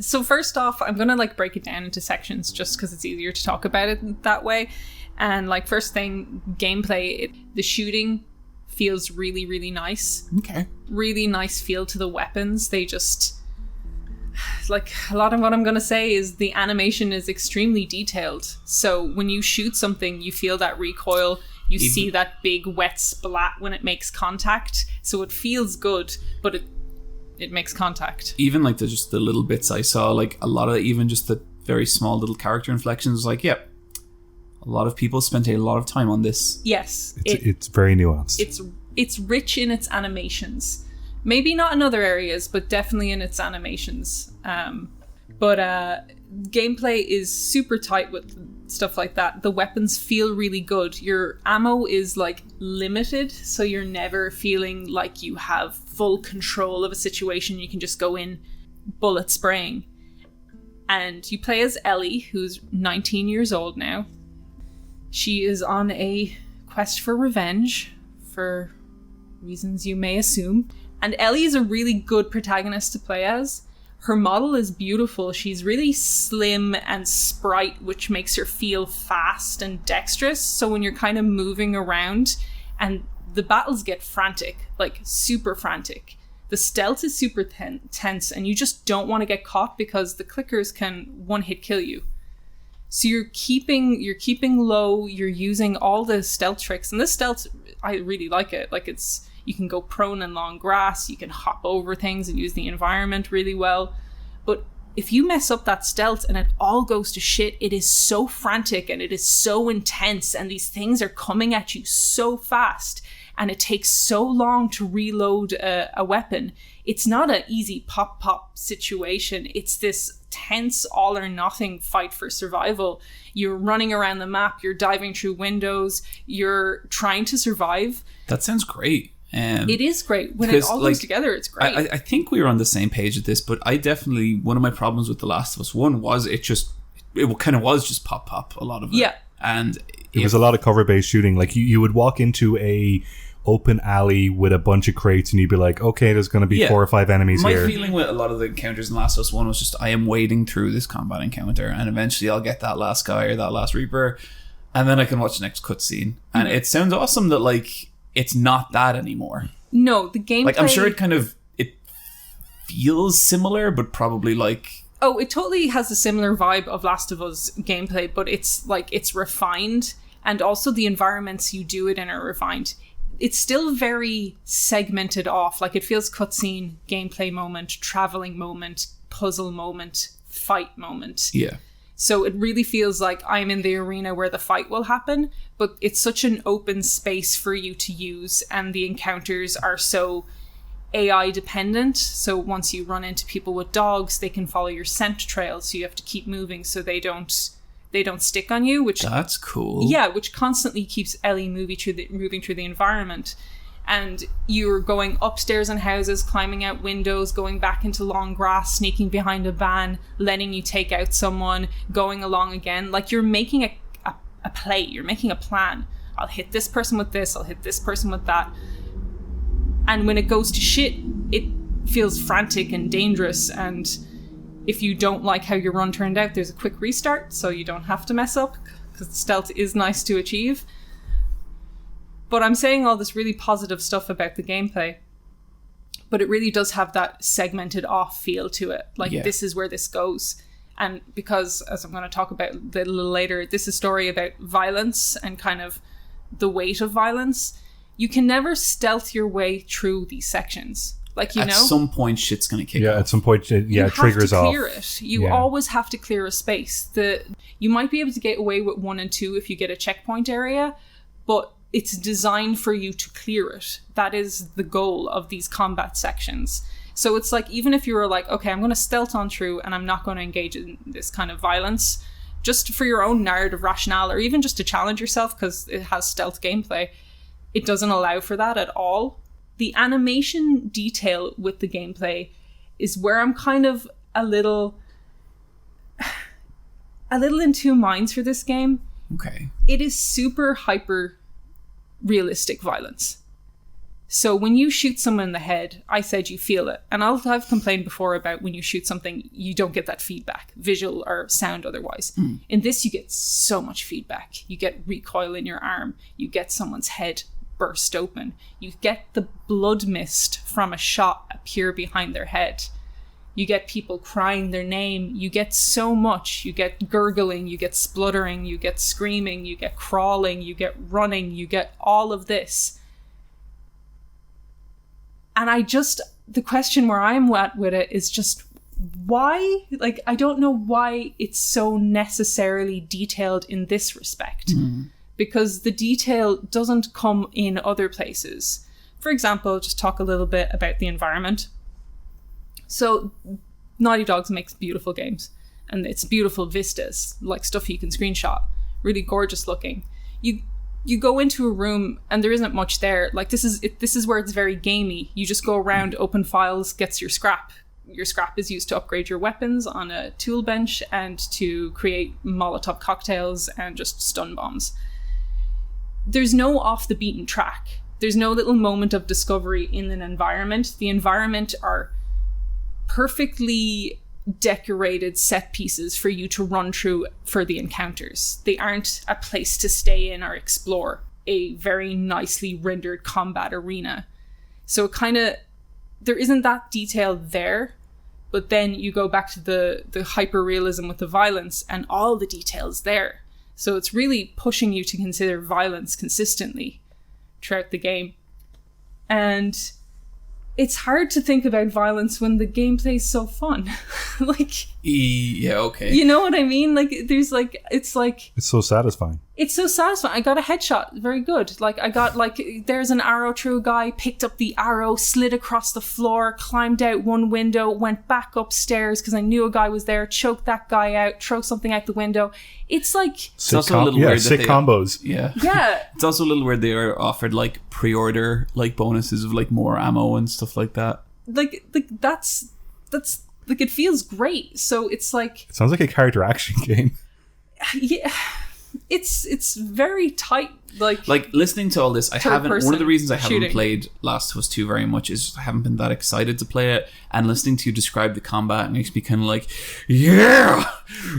So first off, I'm gonna like break it down into sections just because it's easier to talk about it that way. And like first thing, gameplay, the shooting feels really, really nice. Okay. Really nice feel to the weapons. They just... Like, a lot of what I'm going to say is the animation is extremely detailed. So when you shoot something, you feel that recoil. You see that big wet splat when it makes contact. So it feels good, but it makes contact. Even like the little bits I saw, like a lot of even just the very small little character inflections, like, yep. A lot of people spent a lot of time on this. Yes. It's very nuanced. It's rich in its animations. Maybe not in other areas, but definitely in its animations. But gameplay is super tight with stuff like that. The weapons feel really good. Your ammo is like limited, so you're never feeling like you have full control of a situation. You can just go in bullet spraying. And you play as Ellie, who's 19 years old now. She is on a quest for revenge, for reasons you may assume. And Ellie is a really good protagonist to play as. Her model is beautiful. She's really slim and sprite, which makes her feel fast and dexterous. So when you're kind of moving around and the battles get frantic, like super frantic, the stealth is super tense and you just don't want to get caught because the clickers can one-hit kill you. So you're keeping low, you're using all the stealth tricks. And this stealth, I really like it. Like you can go prone in long grass, you can hop over things and use the environment really well. But if you mess up that stealth and it all goes to shit, it is so frantic and it is so intense and these things are coming at you so fast and it takes so long to reload a weapon. It's not an easy pop situation. It's this tense all or nothing fight for survival. You're running around the map, you're diving through windows, you're trying to survive. That sounds great. It is great. When it all goes together, it's great. I think we were on the same page at this, but I definitely, one of my problems with The Last of Us 1 was it kind of was just pop, a lot of it. Yeah. And it was a lot of cover-based shooting. Like you would walk into a open alley with a bunch of crates and you'd be like, okay, there's going to be 4 or 5 enemies here. My feeling with a lot of the encounters in Last of Us 1 was just I am wading through this combat encounter and eventually I'll get that last guy or that last Reaper and then I can watch the next cutscene. And it sounds awesome that like it's not that anymore. No, the gameplay... Like I'm sure it feels similar, but probably like... Oh, it totally has a similar vibe of Last of Us gameplay, but it's refined and also the environments you do it in are refined. It's still very segmented off. Like it feels cutscene, gameplay moment, traveling moment, puzzle moment, fight moment. Yeah. So it really feels like I'm in the arena where the fight will happen, but it's such an open space for you to use and the encounters are so AI dependent. So once you run into people with dogs, they can follow your scent trail. So you have to keep moving so they don't stick on you, which that's cool. Yeah, which constantly keeps Ellie moving through the environment. And you're going upstairs in houses, climbing out windows, going back into long grass, sneaking behind a van, letting you take out someone, going along again. Like you're making a play, you're making a plan. I'll hit this person with this, I'll hit this person with that. And when it goes to shit, it feels frantic and dangerous. And if you don't like how your run turned out, there's a quick restart, so you don't have to mess up, because stealth is nice to achieve. But I'm saying all this really positive stuff about the gameplay, but it really does have that segmented off feel to it. Like, This is where this goes. And because, as I'm going to talk about a little later, this is a story about violence and kind of the weight of violence. You can never stealth your way through these sections. Like, you know, at some point shit's going to kick off. At some point, it triggers off. You have to clear it. You always have to clear a space. You might be able to get away with 1 and 2 if you get a checkpoint area, but it's designed for you to clear it. That is the goal of these combat sections. So it's like, even if you were like, okay, I'm going to stealth on through and I'm not going to engage in this kind of violence, just for your own narrative rationale, or even just to challenge yourself because it has stealth gameplay, it doesn't allow for that at all. The animation detail with the gameplay is where I'm kind of a little in 2 minds for this game. Okay. It is super hyper realistic violence. So when you shoot someone in the head, I said you feel it. And I've complained before about when you shoot something, you don't get that feedback, visual or sound otherwise. In this, you get so much feedback. You get recoil in your arm. You get someone's head burst open. You get the blood mist from a shot appear behind their head. You get people crying their name. You get so much. You get gurgling, you get spluttering, you get screaming, you get crawling, you get running, you get all of this. And the question where I'm at with it is just why? Like, I don't know why it's so necessarily detailed in this respect. Because the detail doesn't come in other places. For example, just talk a little bit about the environment. So Naughty Dog makes beautiful games, and it's beautiful vistas, like stuff you can screenshot, really gorgeous looking. You go into a room and there isn't much there. Like, this is where it's very gamey. You just go around, open files, gets your scrap. Your scrap is used to upgrade your weapons on a tool bench and to create Molotov cocktails and just stun bombs. There's no off the beaten track. There's no little moment of discovery in an environment. The environment are perfectly decorated set pieces for you to run through for the encounters. They aren't a place to stay in or explore. A very nicely rendered combat arena. So it kind of, there isn't that detail there, but then you go back to the hyper-realism with the violence and all the details there. So it's really pushing you to consider violence consistently throughout the game. And it's hard to think about violence when the gameplay is so fun. Like, yeah, okay. You know what I mean? Like, there's like, it's so satisfying. It's so satisfying. I got a headshot. Very good. Like, I got, like, there's an arrow through a guy, picked up the arrow, slid across the floor, climbed out one window, went back upstairs because I knew a guy was there, choked that guy out, throw something out the window. It's like... It's also a little weird sick combos. Yeah. Yeah. It's also a little weird they are offered, like, pre-order, like, bonuses of, like, more ammo and stuff like that. Like that's like, it feels great. So it's like... It sounds like a character action game. Yeah. It's very tight. Like listening to all this, I haven't. One of the reasons I haven't shooting. played Last of Us 2 very much is I haven't been that excited to play it. And listening to you describe the combat makes me kind of like, yeah,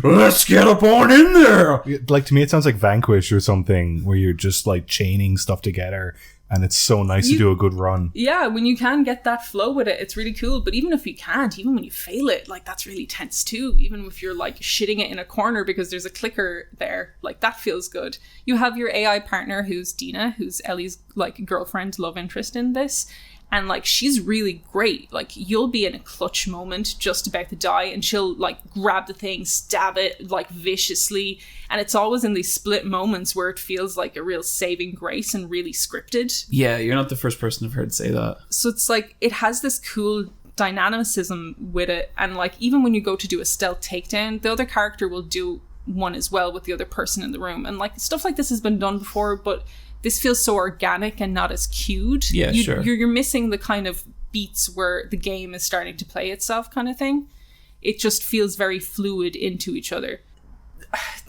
let's get up on in there. Like, to me, it sounds like Vanquish or something, where you're just like chaining stuff together. And it's so nice to do a good run. Yeah, when you can get that flow with it, it's really cool. But even if you can't, even when you fail it, like, that's really tense too. Even if you're like shitting it in a corner because there's a clicker there, like, that feels good. You have your AI partner who's Dina, who's Ellie's like girlfriend, love interest in this. And like, she's really great. Like, you'll be in a clutch moment just about to die and she'll like grab the thing, stab it like viciously. And it's always in these split moments where it feels like a real saving grace and really scripted. Yeah, you're not the first person I've heard say that. So it's like, it has this cool dynamicism with it. And like, even when you go to do a stealth takedown, the other character will do one as well with the other person in the room. And like, stuff like this has been done before, but this feels so organic and not as cued. Yeah, sure. You're missing the kind of beats where the game is starting to play itself kind of thing. It just feels very fluid into each other.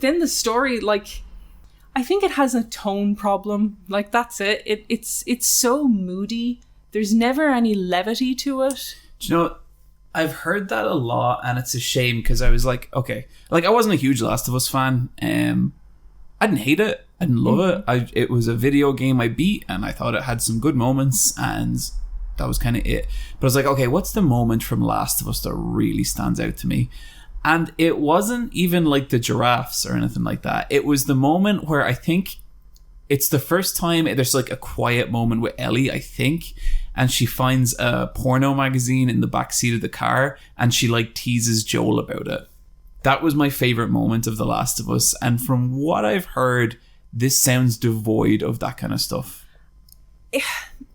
Then the story, like, I think it has a tone problem. Like, that's it. It's so moody. There's never any levity to it. Do you know, I've heard that a lot, and it's a shame because I was like, okay, like, I wasn't a huge Last of Us fan. I didn't hate it. I didn't love it. It was a video game I beat, and I thought it had some good moments, and that was kind of it. But I was like, okay, what's the moment from Last of Us that really stands out to me? And it wasn't even like the giraffes or anything like that. It was the moment where I think it's the first time there's like a quiet moment with Ellie, I think, and she finds a porno magazine in the backseat of the car, and she like teases Joel about it. That was my favorite moment of The Last of Us. And from what I've heard, this sounds devoid of that kind of stuff.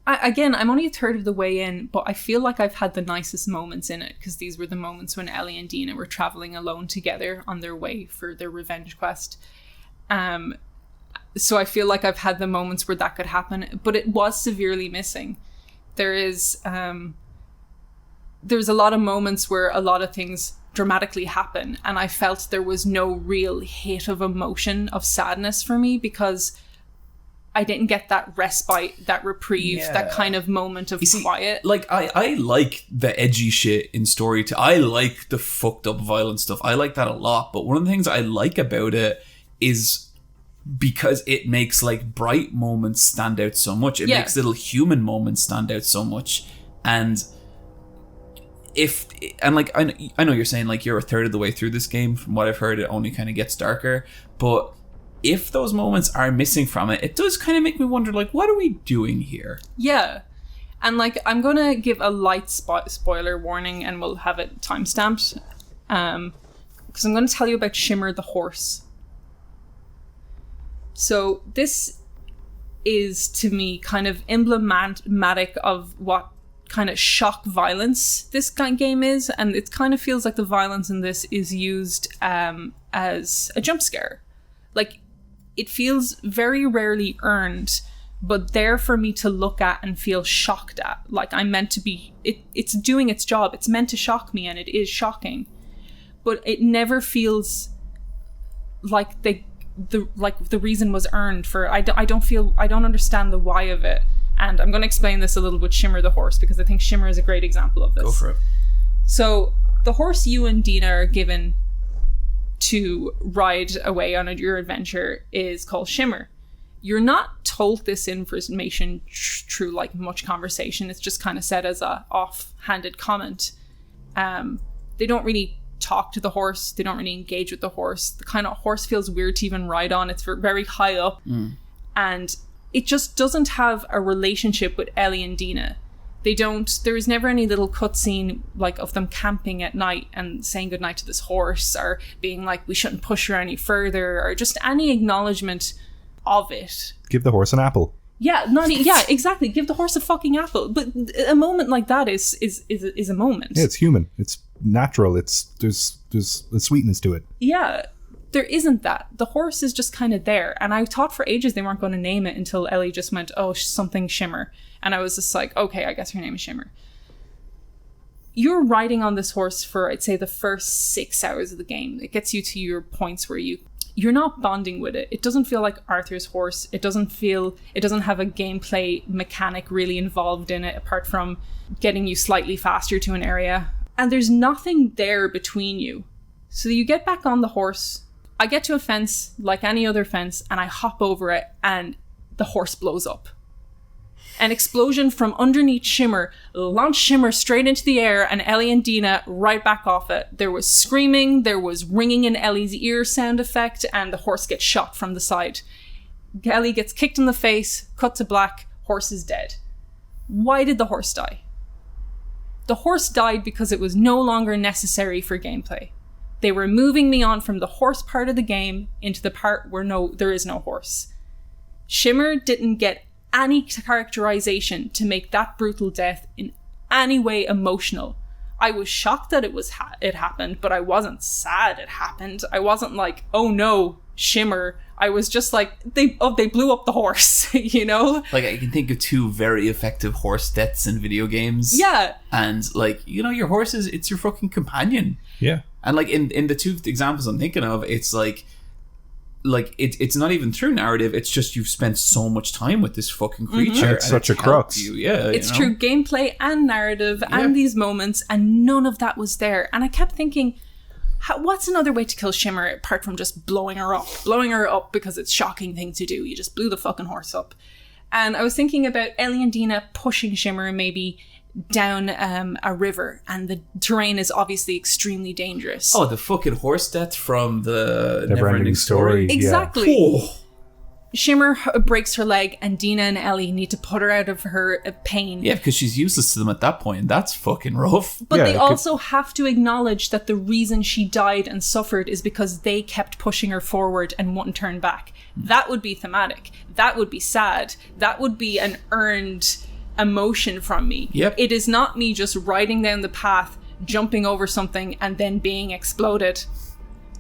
Again, I'm only a third of the way in, but I feel like I've had the nicest moments in it because these were the moments when Ellie and Dina were traveling alone together on their way for their revenge quest. So I feel like I've had the moments where that could happen, but it was severely missing. There's a lot of moments where a lot of things dramatically happen, and I felt there was no real hit of emotion, of sadness for me, because I didn't get that respite, that reprieve, that kind of moment of quiet. Like, I like the edgy shit in story. I like the fucked up violent stuff. I like that a lot. But one of the things I like about it is because it makes like bright moments stand out so much. It makes little human moments stand out so much. And I know you're saying like you're a third of the way through this game. From what I've heard, it only kind of gets darker. But if those moments are missing from it, it does kind of make me wonder, like, what are we doing here? Yeah. And like, I'm going to give a light spoiler warning, and we'll have it timestamped. Because I'm going to tell you about Shimmer the horse. So this is, to me, kind of emblematic of what kind of shock violence this kind of game is. And it kind of feels like the violence in this is used as a jump scare. Like, it feels very rarely earned, but there for me to look at and feel shocked at. Like, I'm meant to be... It's doing its job. It's meant to shock me, and it is shocking. But it never feels like the reason was earned for... I don't understand the why of it. And I'm going to explain this a little with Shimmer the horse, because I think Shimmer is a great example of this. Go for it. So the horse you and Dina are given to ride away on your adventure is called Shimmer. You're not told this information through like much conversation. It's just kind of said as a offhanded comment. They don't really talk to the horse. They don't really engage with the horse. The kind of horse feels weird to even ride on. It's very high up. And it just doesn't have a relationship with Ellie and Dina. There is never any little cutscene like of them camping at night and saying goodnight to this horse, or being like, we shouldn't push her any further, or just any acknowledgement of it. Give the horse an apple. Yeah, exactly. Give the horse a fucking apple. But a moment like that is a moment. Yeah, it's human. It's natural. There's a sweetness to it. Yeah, there isn't that. The horse is just kind of there. And I thought for ages they weren't going to name it until Ellie just went, oh, something Shimmer. And I was just like, okay, I guess her name is Shimmer. You're riding on this horse for, I'd say, the first 6 hours of the game. It gets you to your points where you're not bonding with it. It doesn't feel like Arthur's horse. It doesn't have a gameplay mechanic really involved in it, apart from getting you slightly faster to an area. And there's nothing there between you. So you get back on the horse. I get to a fence, like any other fence, and I hop over it, and the horse blows up. An explosion from underneath Shimmer launched Shimmer straight into the air, and Ellie and Dina right back off it. There was screaming, there was ringing in Ellie's ear sound effect, and the horse gets shot from the side. Ellie gets kicked in the face, cut to black, horse is dead. Why did the horse die? The horse died because it was no longer necessary for gameplay. They were moving me on from the horse part of the game into the part where there is no horse. Shimmer didn't get any characterization to make that brutal death in any way emotional. I was shocked that it happened, but I wasn't sad it happened. I wasn't like, oh no, Shimmer. I was just like, they blew up the horse, you know? Like, I can think of 2 very effective horse deaths in video games. Yeah. And like, you know, your horse it's your fucking companion. Yeah. And like in the 2 examples I'm thinking of, it's like it's not even through narrative, it's just you've spent so much time with this fucking creature. It's such a crux. It's true gameplay and narrative and these moments, and none of that was there. And I kept thinking, what's another way to kill Shimmer apart from just blowing her up because it's a shocking thing to do. You just blew the fucking horse up. And I was thinking about Ellie and Dina pushing Shimmer maybe down a river, and the terrain is obviously extremely dangerous. Oh, the fucking horse death from the Neverending Story. Exactly. Yeah. Oh. Shimmer breaks her leg, and Dina and Ellie need to put her out of her pain. Yeah, because she's useless to them at that point. That's fucking rough. But they also have to acknowledge that the reason she died and suffered is because they kept pushing her forward and wouldn't turn back. That would be thematic. That would be sad. That would be an earned emotion from me. Yep. It is not me just riding down the path, jumping over something, and then being exploded.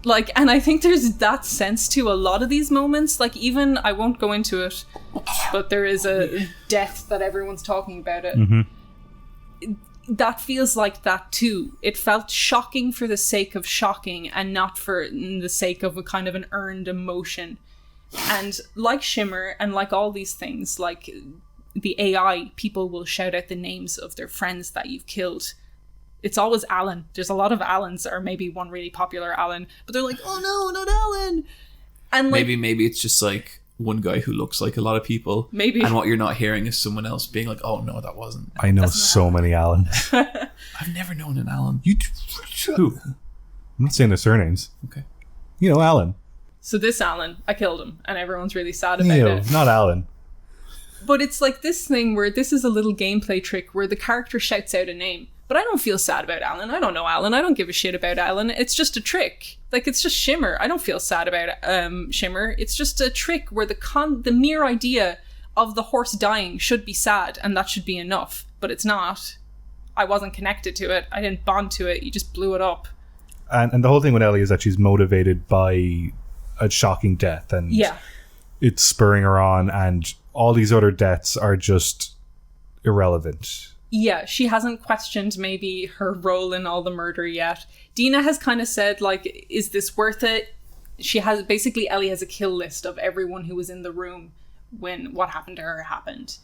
Like, and I think there's that sense to a lot of these moments. Like, even, I won't go into it, but there is a death that everyone's talking about it. Mm-hmm. That feels like that too. It felt shocking for the sake of shocking, and not for the sake of a kind of an earned emotion. And like Shimmer, and like all these things, like the AI, people will shout out the names of their friends that you've killed. It's always Alan. There's a lot of Alans, or maybe one really popular Alan, but they're like, oh no, not Alan. And like, maybe it's just like one guy who looks like a lot of people. Maybe. And what you're not hearing is someone else being like, oh no, that wasn't. I know so many Alans. I've never known an Alan. Who? I'm not saying their surnames. Okay. You know, Alan. So this Alan, I killed him, and everyone's really sad about it. Not Alan. But it's like this thing where this is a little gameplay trick where the character shouts out a name. But I don't feel sad about Alan. I don't know Alan. I don't give a shit about Alan. It's just a trick. Like, it's just Shimmer. I don't feel sad about Shimmer. It's just a trick where the mere idea of the horse dying should be sad, and that should be enough. But it's not. I wasn't connected to it. I didn't bond to it. You just blew it up. And the whole thing with Ellie is that she's motivated by a shocking death, and it's spurring her on, and all these other deaths are just irrelevant. Yeah, she hasn't questioned maybe her role in all the murder yet. Dina has kind of said, like, is this worth it? Basically, Ellie has a kill list of everyone who was in the room when what happened to her happened.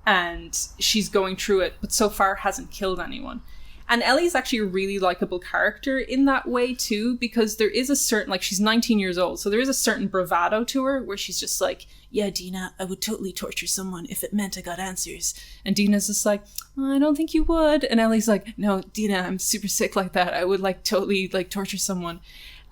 and she's going through it, but so far hasn't killed anyone. And Ellie's actually a really likable character in that way too, because there is a certain, like, she's 19 years old, so there is a certain bravado to her where she's just like, yeah, Dina, I would totally torture someone if it meant I got answers. And Dina's just like, oh, I don't think you would. And Ellie's like, no, Dina, I'm super sick like that. I would like totally like torture someone.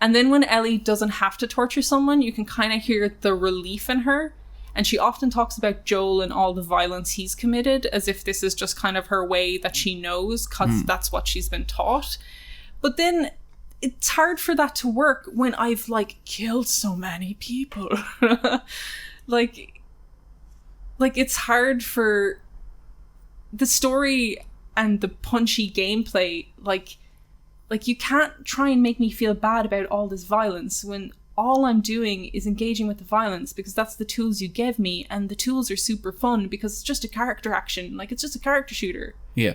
And then when Ellie doesn't have to torture someone, you can kind of hear the relief in her. And she often talks about Joel and all the violence he's committed as if this is just kind of her way that she knows because that's what she's been taught. But then it's hard for that to work when I've like killed so many people. like it's hard for the story and the punchy gameplay. Like you can't try and make me feel bad about all this violence when all I'm doing is engaging with the violence because that's the tools you give me, and the tools are super fun because it's just a character action. Like, it's just a character shooter. Yeah.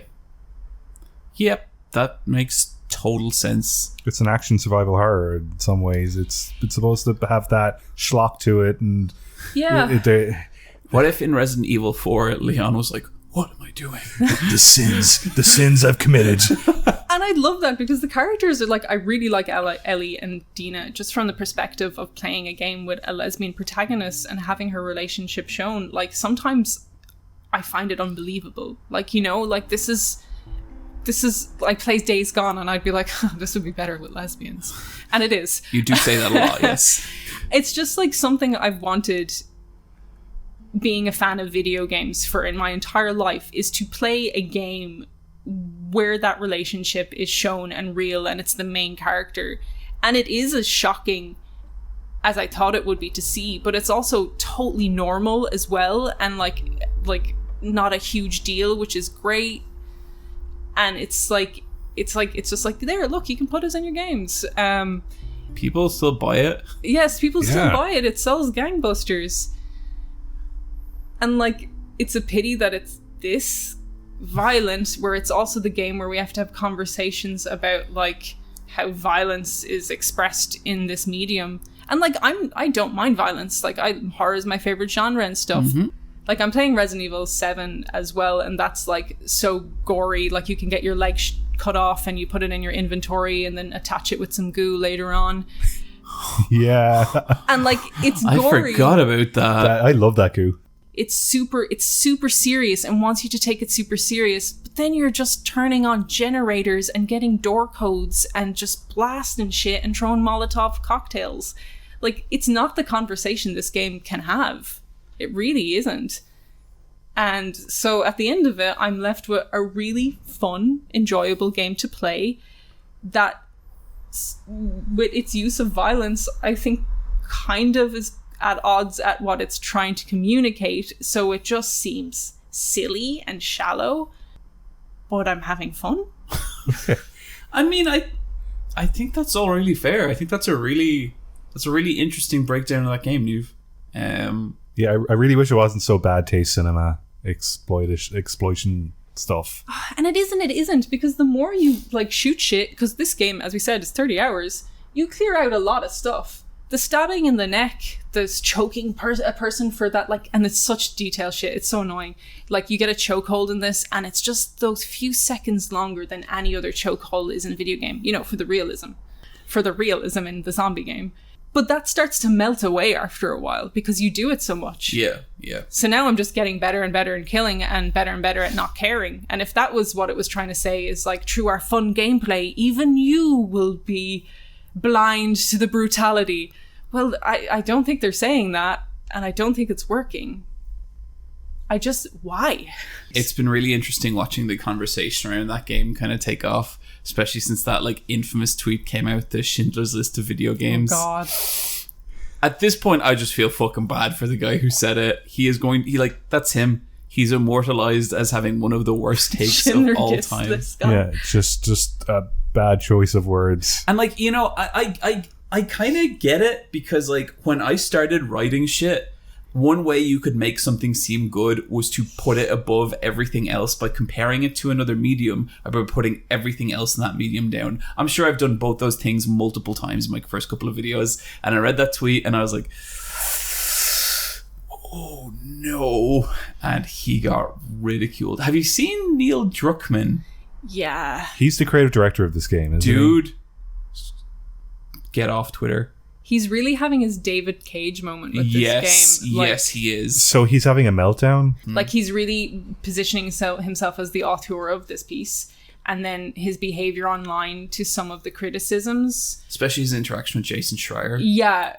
Yep, that makes total sense. It's an action survival horror in some ways. It's supposed to have that schlock to it, and yeah. What if in Resident Evil 4, Leon was like, what am I doing? the sins I've committed. And I love that because the characters are like, I really like Ellie and Dina just from the perspective of playing a game with a lesbian protagonist and having her relationship shown. Like, sometimes I find it unbelievable. Like, you know, like this is like plays Days Gone and I'd be like, oh, this would be better with lesbians. And it is. You do say that a lot, yes. It's just like something I've wanted being a fan of video games for in my entire life, is to play a game where that relationship is shown and real and it's the main character. And it is as shocking as I thought it would be to see, but it's also totally normal as well, and like not a huge deal, which is great. And it's just like, there, look, you can put us in your games. People still buy it. Yes, people still buy it. It sells gangbusters. And like, it's a pity that it's this violent, where it's also the game where we have to have conversations about like how violence is expressed in this medium. And like, I don't mind violence. Like, horror is my favorite genre and stuff. Mm-hmm. Like, I'm playing Resident Evil 7 as well, and that's like so gory. Like, you can get your leg cut off and you put it in your inventory and then attach it with some goo later on. Yeah. And like, it's gory. I forgot about that. I love that goo. It's super serious and wants you to take it super serious, but then you're just turning on generators and getting door codes and just blasting shit and throwing Molotov cocktails. Like, it's not the conversation this game can have. It really isn't. And so at the end of it, I'm left with a really fun, enjoyable game to play that, with its use of violence, I think kind of is at odds at what it's trying to communicate. So it just seems silly and shallow, but I'm having fun. I mean, I think that's all really fair. I think that's a really interesting breakdown of that game, Niamh. Yeah, I really wish it wasn't so bad taste cinema exploitation stuff. And it isn't, because the more you like shoot shit, because this game, as we said, is 30 hours, you clear out a lot of stuff. The stabbing in the neck, there's choking a person for that, like, and it's such detail shit. It's so annoying. Like, you get a chokehold in this, and it's just those few seconds longer than any other chokehold is in a video game. You know, for the realism in the zombie game. But that starts to melt away after a while because you do it so much. Yeah. So now I'm just getting better and better at killing and better at not caring. And if that was what it was trying to say, is like, through our fun gameplay, even you will be blind to the brutality. Well, I don't think they're saying that, and I don't think it's working. Why? It's been really interesting watching the conversation around that game kind of take off, especially since that like infamous tweet came out, the Schindler's List of video games. Oh God. At this point, I just feel fucking bad for the guy who said it. That's him. He's immortalized as having one of the worst takes of all time. Yeah, just a bad choice of words. And like, you know, I kind of get it, because like when I started writing shit, one way you could make something seem good was to put it above everything else by comparing it to another medium, or by putting everything else in that medium down. I'm sure I've done both those things multiple times in my first couple of videos, and I read that tweet and I was like, oh no, and he got ridiculed. Have you seen Neil Druckmann? Yeah. He's the creative director of this game, isn't he? Dude, get off Twitter. He's really having his David Cage moment with this game. Yes, he is. So he's having a meltdown? Like, he's really positioning himself as the author of this piece. And then his behavior online to some of the criticisms. Especially his interaction with Jason Schreier. Yeah.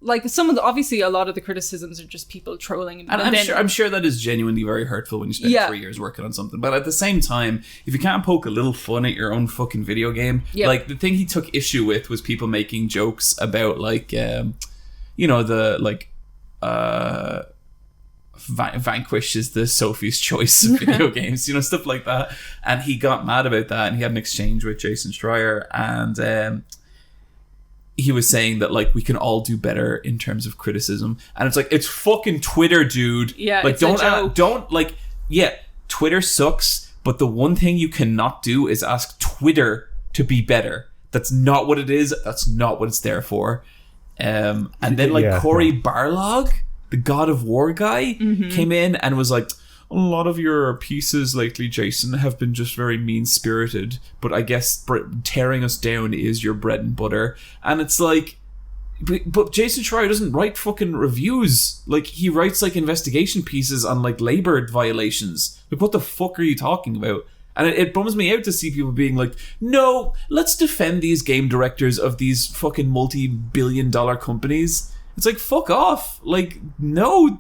Like, obviously a lot of the criticisms are just people trolling him. And I'm sure that is genuinely very hurtful when you spend 3 years working on something. But at the same time, if you can't poke a little fun at your own fucking video game, like, the thing he took issue with was people making jokes about, like, Vanquish is the Sophie's choice of video games, stuff like that. And he got mad about that, and he had an exchange with Jason Schreier, and he was saying that, like, we can all do better in terms of criticism. And it's like, it's fucking Twitter, dude. Yeah, like, it's a joke. Twitter sucks, but the one thing you cannot do is ask Twitter to be better. That's not what it is. That's not what it's there for. And then, Cory Barlog, the God of War guy, came in and was like, a lot of your pieces lately, Jason, have been just very mean-spirited, but I guess tearing us down is your bread and butter. And it's like, but Jason Schreier doesn't write fucking reviews. Like, he writes, like, investigation pieces on, like, labor violations. Like, what the fuck are you talking about? And it bums me out to see people being like, no, let's defend these game directors of these fucking multi-billion-dollar companies. It's like, fuck off. Like, no,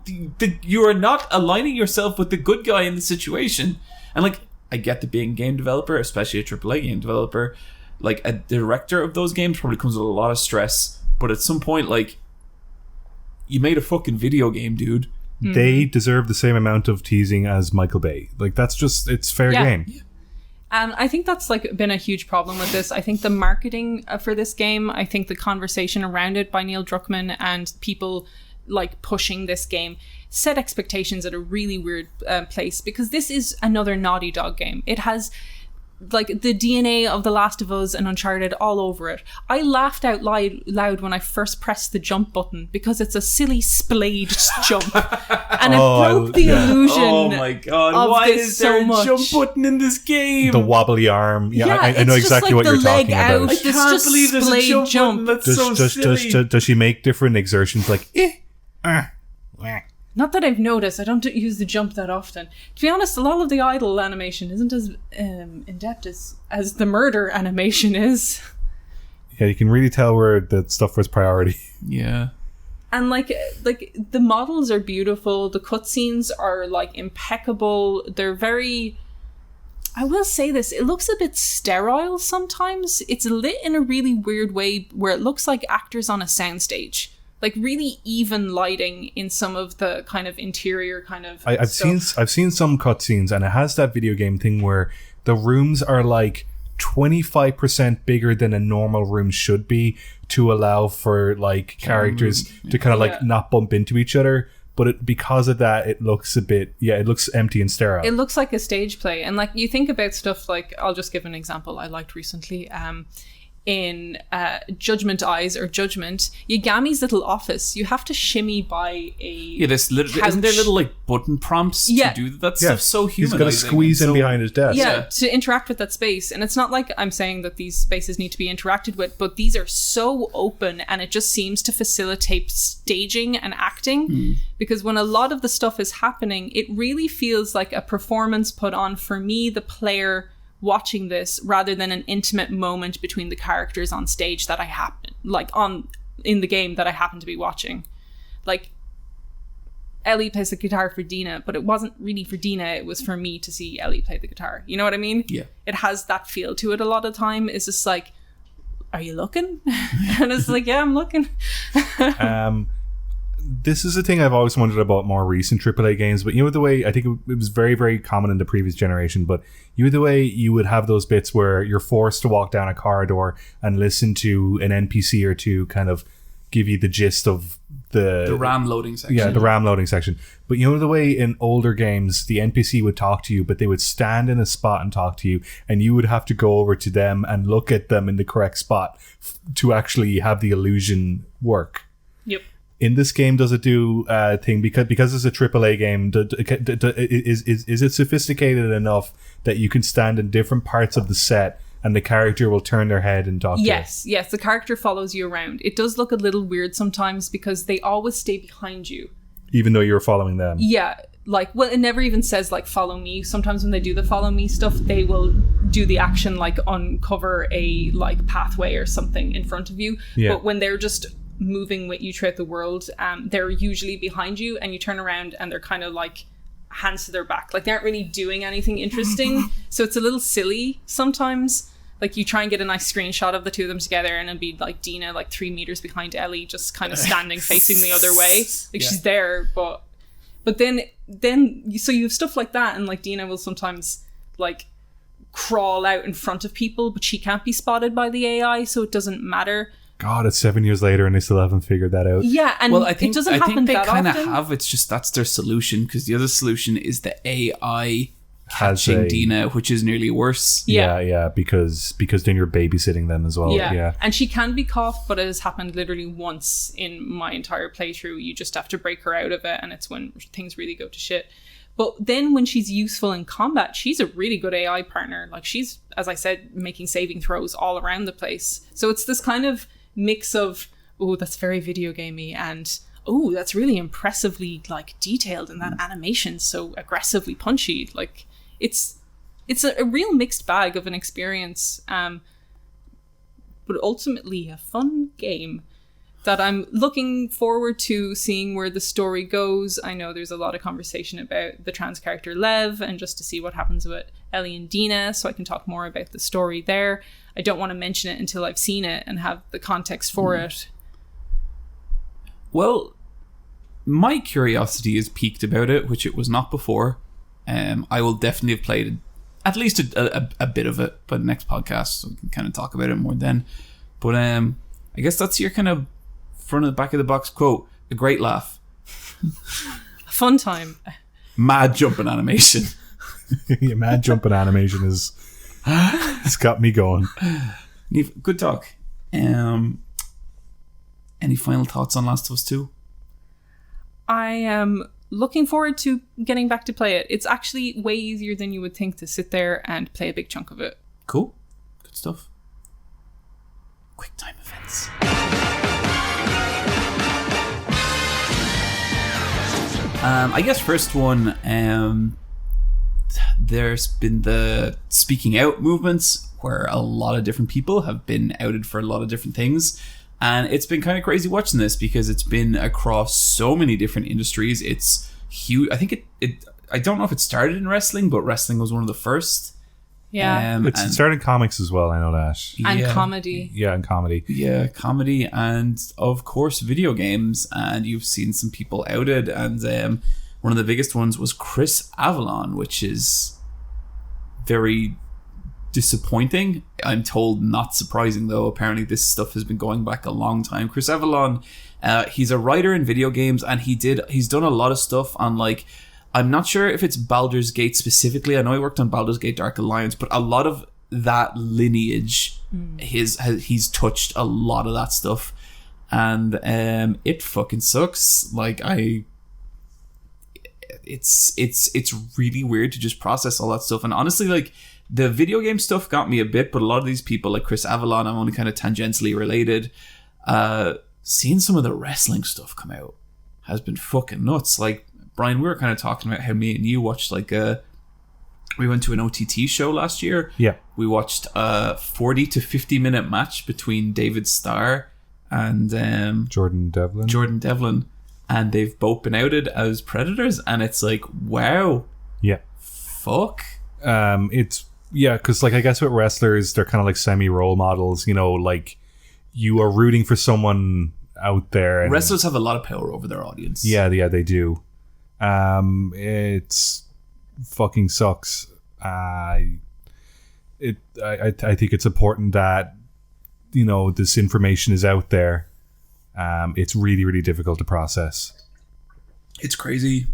you are not aligning yourself with the good guy in the situation. And, like, I get that being a game developer, especially a AAA game developer, like, a director of those games probably comes with a lot of stress. But at some point, like, you made a fucking video game, dude. They deserve the same amount of teasing as Michael Bay. Like, that's just, it's fair game. Yeah. And I think that's, like, been a huge problem with this. I think the marketing for this game, I think the conversation around it by Neil Druckmann and people, like, pushing this game set expectations at a really weird place, because this is another Naughty Dog game. It has, like, the DNA of The Last of Us and Uncharted all over it. I laughed out loud when I first pressed the jump button, because it's a silly splayed jump, and it broke the illusion. Oh my god! Why is there a jump button in this game? The wobbly arm. Yeah, I know exactly what you're talking about. I can't believe there's a jump button. That's so silly. Does she make different exertions? Like, Not that I've noticed. I don't use the jump that often. To be honest, a lot of the idle animation isn't as in-depth as the murder animation is. Yeah, you can really tell where the stuff was priority. Yeah. And, like the models are beautiful. The cutscenes are, like, impeccable. They're very... I will say this, it looks a bit sterile sometimes. It's lit in a really weird way where it looks like actors on a soundstage. Like, really even lighting in some of the kind of interior kind of I've seen some cutscenes, and it has that video game thing where the rooms are like 25% bigger than a normal room should be to allow for, like, characters to kind of like not bump into each other. But because of that, it looks a bit, it looks empty and sterile. It looks like a stage play. And, like, you think about stuff like, I'll just give an example I liked recently. In Judgment Eyes or Judgment, Yagami's little office, you have to shimmy by a isn't there little, like, button prompts to do that stuff's so humanizing. He's got to squeeze in behind his desk. To interact with that space. And it's not like I'm saying that these spaces need to be interacted with, but these are so open, and it just seems to facilitate staging and acting, because when a lot of the stuff is happening, it really feels like a performance put on for me, the player, watching this, rather than an intimate moment between the characters on stage that I happen, like, in the game that I happen to be watching. Like, Ellie plays the guitar for Dina, but it wasn't really for Dina, it was for me to see Ellie play the guitar. You know what I mean? Yeah. It has that feel to it a lot of time. It's just like, are you looking? And it's like, yeah, I'm looking. This is a thing I've always wondered about more recent AAA games, but you know the way, I think it was very, very common in the previous generation, but you know the way you would have those bits where you're forced to walk down a corridor and listen to an NPC or two kind of give you the gist of the RAM loading section. Yeah, the RAM loading section. But you know the way in older games the NPC would talk to you, but they would stand in a spot and talk to you, and you would have to go over to them and look at them in the correct spot to actually have the illusion work. Yep. in this game, does it do a thing because it's a AAA game? Is it sophisticated enough that you can stand in different parts of the set and the character will turn their head and talk? Yes, the character follows you around. It does look a little weird sometimes because they always stay behind you, even though you're following them. Yeah, like, well, it never even says like follow me. Sometimes when they do the follow me stuff, they will do the action like uncover a like pathway or something in front of you. Yeah. But when they're just moving with you throughout the world, they're usually behind you, and you turn around and they're kind of like hands to their back, like they aren't really doing anything interesting. So it's a little silly sometimes. Like you try and get a nice screenshot of the two of them together, and it'd be like Dina like 3 meters behind Ellie, just kind of standing facing the other way, like she's there, but then so you have stuff like that, and like Dina will sometimes like crawl out in front of people, but she can't be spotted by the AI, so it doesn't matter. God, it's 7 years later and they still haven't figured that out. Yeah, and well, I think they kind of have. It's just that's their solution, because the other solution is the AI catching Dina, which is nearly worse. Yeah, because then you're babysitting them as well. Yeah, and she can be caught, but it has happened literally once in my entire playthrough. You just have to break her out of it, and it's when things really go to shit. But then when she's useful in combat, she's a really good AI partner. Like she's, as I said, making saving throws all around the place. So it's this kind of mix of, oh, that's very video gamey, and oh, that's really impressively like detailed, and that animation's so aggressively punchy. Like it's a real mixed bag of an experience, but ultimately a fun game that I'm looking forward to seeing where the story goes. I know there's a lot of conversation about the trans character Lev, and just to see what happens with Ellie and Dina, so I can talk more about the story there. I don't want to mention it until I've seen it and have the context for it. Well, my curiosity is piqued about it, which it was not before. I will definitely have played at least a bit of it by the next podcast, so we can kind of talk about it more then. But I guess that's your kind of front of the back of the box quote. A great laugh. A fun time. Mad jumping animation. Yeah, mad jumping animation is... It's got me going. Niamh, good talk. Any final thoughts on Last of Us 2? I am looking forward to getting back to play it. It's actually way easier than you would think to sit there and play a big chunk of it. Cool. Good stuff. Quicktime Events. I guess first one, there's been the speaking out movements where a lot of different people have been outed for a lot of different things, and it's been kind of crazy watching this because it's been across so many different industries. It's huge. I think it I don't know if it started in wrestling, but wrestling was one of the first. Yeah. It started in comics as well, I know that. And comedy. Yeah, and comedy. Yeah, comedy, and of course video games, and you've seen some people outed, and one of the biggest ones was Chris Avalon, which is very disappointing. I'm told not surprising, though. Apparently this stuff has been going back a long time. Chris Avalon, he's a writer in video games, and he's done a lot of stuff on, like, I'm not sure if it's Baldur's Gate specifically. I know he worked on Baldur's Gate Dark Alliance, but a lot of that lineage, he's touched a lot of that stuff, and it fucking sucks. Like, it's really weird to just process all that stuff. And honestly, like, the video game stuff got me a bit, but a lot of these people, like Chris Avalon, I'm only kind of tangentially related. Seeing some of the wrestling stuff come out has been fucking nuts. Like, Bryan, we were kind of talking about how me and you watched, like, we went to an OTT show last year. Yeah. We watched a 40 to 50 minute match between David Starr and Jordan Devlin. And they've both been outed as predators, and it's like, wow. Yeah. Fuck. It's, yeah, because, like, I guess with wrestlers, they're kind of like semi-role models, you know, like, you are rooting for someone out there. And wrestlers have a lot of power over their audience. Yeah, they do. It's fucking sucks. I think it's important that, you know, this information is out there. It's really, really difficult to process. It's crazy.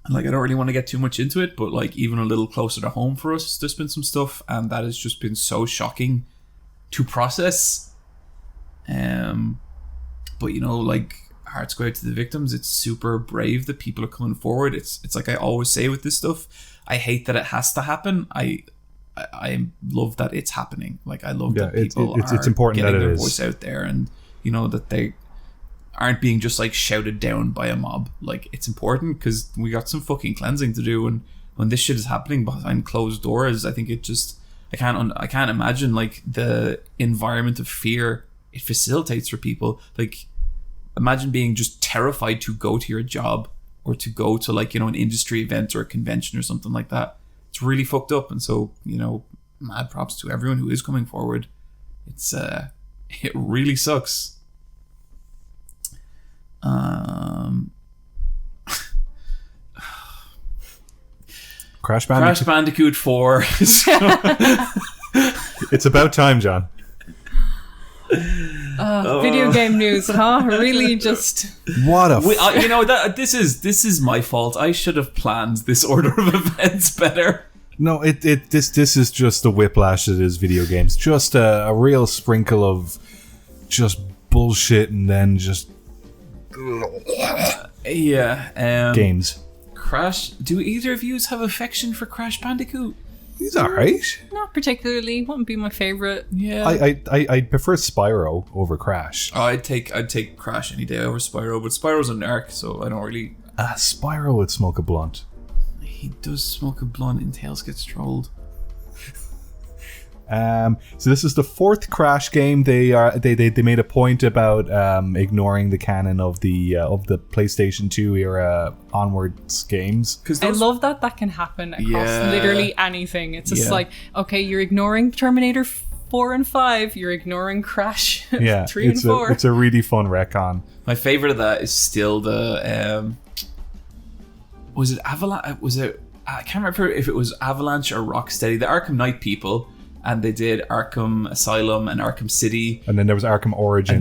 Like, I don't really want to get too much into it, but, like, even a little closer to home for us, there's been some stuff, and that has just been so shocking to process. But, you know, like, hearts go out to the victims. It's super brave that people are coming forward. It's like I always say with this stuff, I hate that it has to happen. I love that it's happening. Like I love that people it's important getting that their it voice is out there, and you know that they aren't being just like shouted down by a mob. Like it's important because we got some fucking cleansing to do, and when this shit is happening behind closed doors, I think it just I can't imagine like the environment of fear it facilitates for people. Like imagine being just terrified to go to your job or to go to like, you know, an industry event or a convention or something like that. It's really fucked up. And so, you know, mad props to everyone who is coming forward. It's it really sucks. Crash Bandicoot 4. It's about time, John. Video game news, huh? Really, just what a you know that this is my fault. I should have planned this order of events better. No, this is just the whiplash that is video games. Just a real sprinkle of just bullshit, and then just games. Crash. Do either of you have affection for Crash Bandicoot? He's alright. Not particularly. Wouldn't be my favorite. Yeah. I prefer Spyro over Crash. Oh, I'd take Crash any day over Spyro, but Spyro's a narc, so I don't really. Spyro would smoke a blunt. He does smoke a blunt, and Tails gets trolled. So this is the fourth Crash game. They made a point about ignoring the canon of the PlayStation 2 era onwards games. I love that can happen across literally anything. It's just like, okay, you're ignoring Terminator 4 and 5, you're ignoring Crash 3 and 4. It's a really fun retcon. My favorite of that is still the was it Avalanche? Was it? I can't remember if it was Avalanche or Rocksteady. The Arkham Knight people. And they did Arkham Asylum and Arkham City. And then there was Arkham Origins.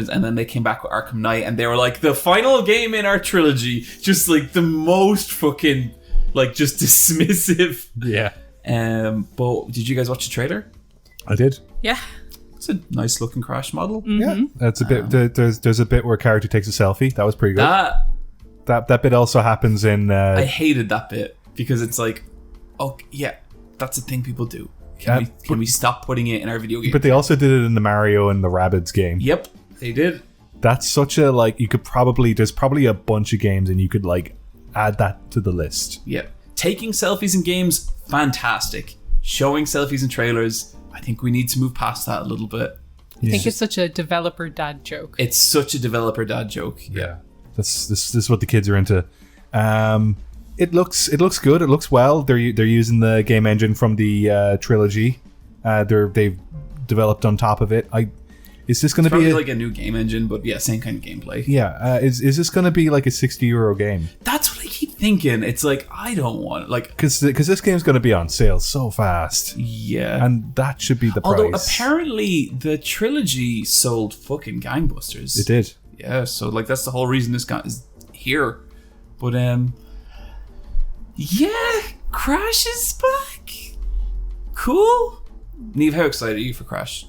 And then they came back with Arkham Knight. And they were like, the final game in our trilogy. Just like the most fucking, like, just dismissive. Yeah. But did you guys watch the trailer? I did. Yeah. It's a nice looking Crash model. Mm-hmm. Yeah. That's a bit. There's a bit where a character takes a selfie. That was pretty good. That bit also happens in... I hated that bit. Because it's like, oh, yeah, that's a thing people do. Can we stop putting it in our video game? But they also did it in the Mario and the Rabbids game. Yep, they did. That's such a, like, there's probably a bunch of games and you could, like, add that to the list. Yep. Taking selfies in games, fantastic. Showing selfies in trailers, I think we need to move past that a little bit. I think it's such a developer dad joke. It's such a developer dad joke. Yeah. This is what the kids are into. It looks good. It looks well. They're using the game engine from the trilogy. They've developed on top of it. Is this going to be like a new game engine? But yeah, same kind of gameplay. Yeah. Is this going to be like a €60 game? That's what I keep thinking. It's like I don't want because this game's going to be on sale so fast. Yeah, and that should be the price. Although apparently the trilogy sold fucking gangbusters. It did. Yeah. So like that's the whole reason this guy is here. But yeah, Crash is back. Cool. Niamh, how excited are you for Crash?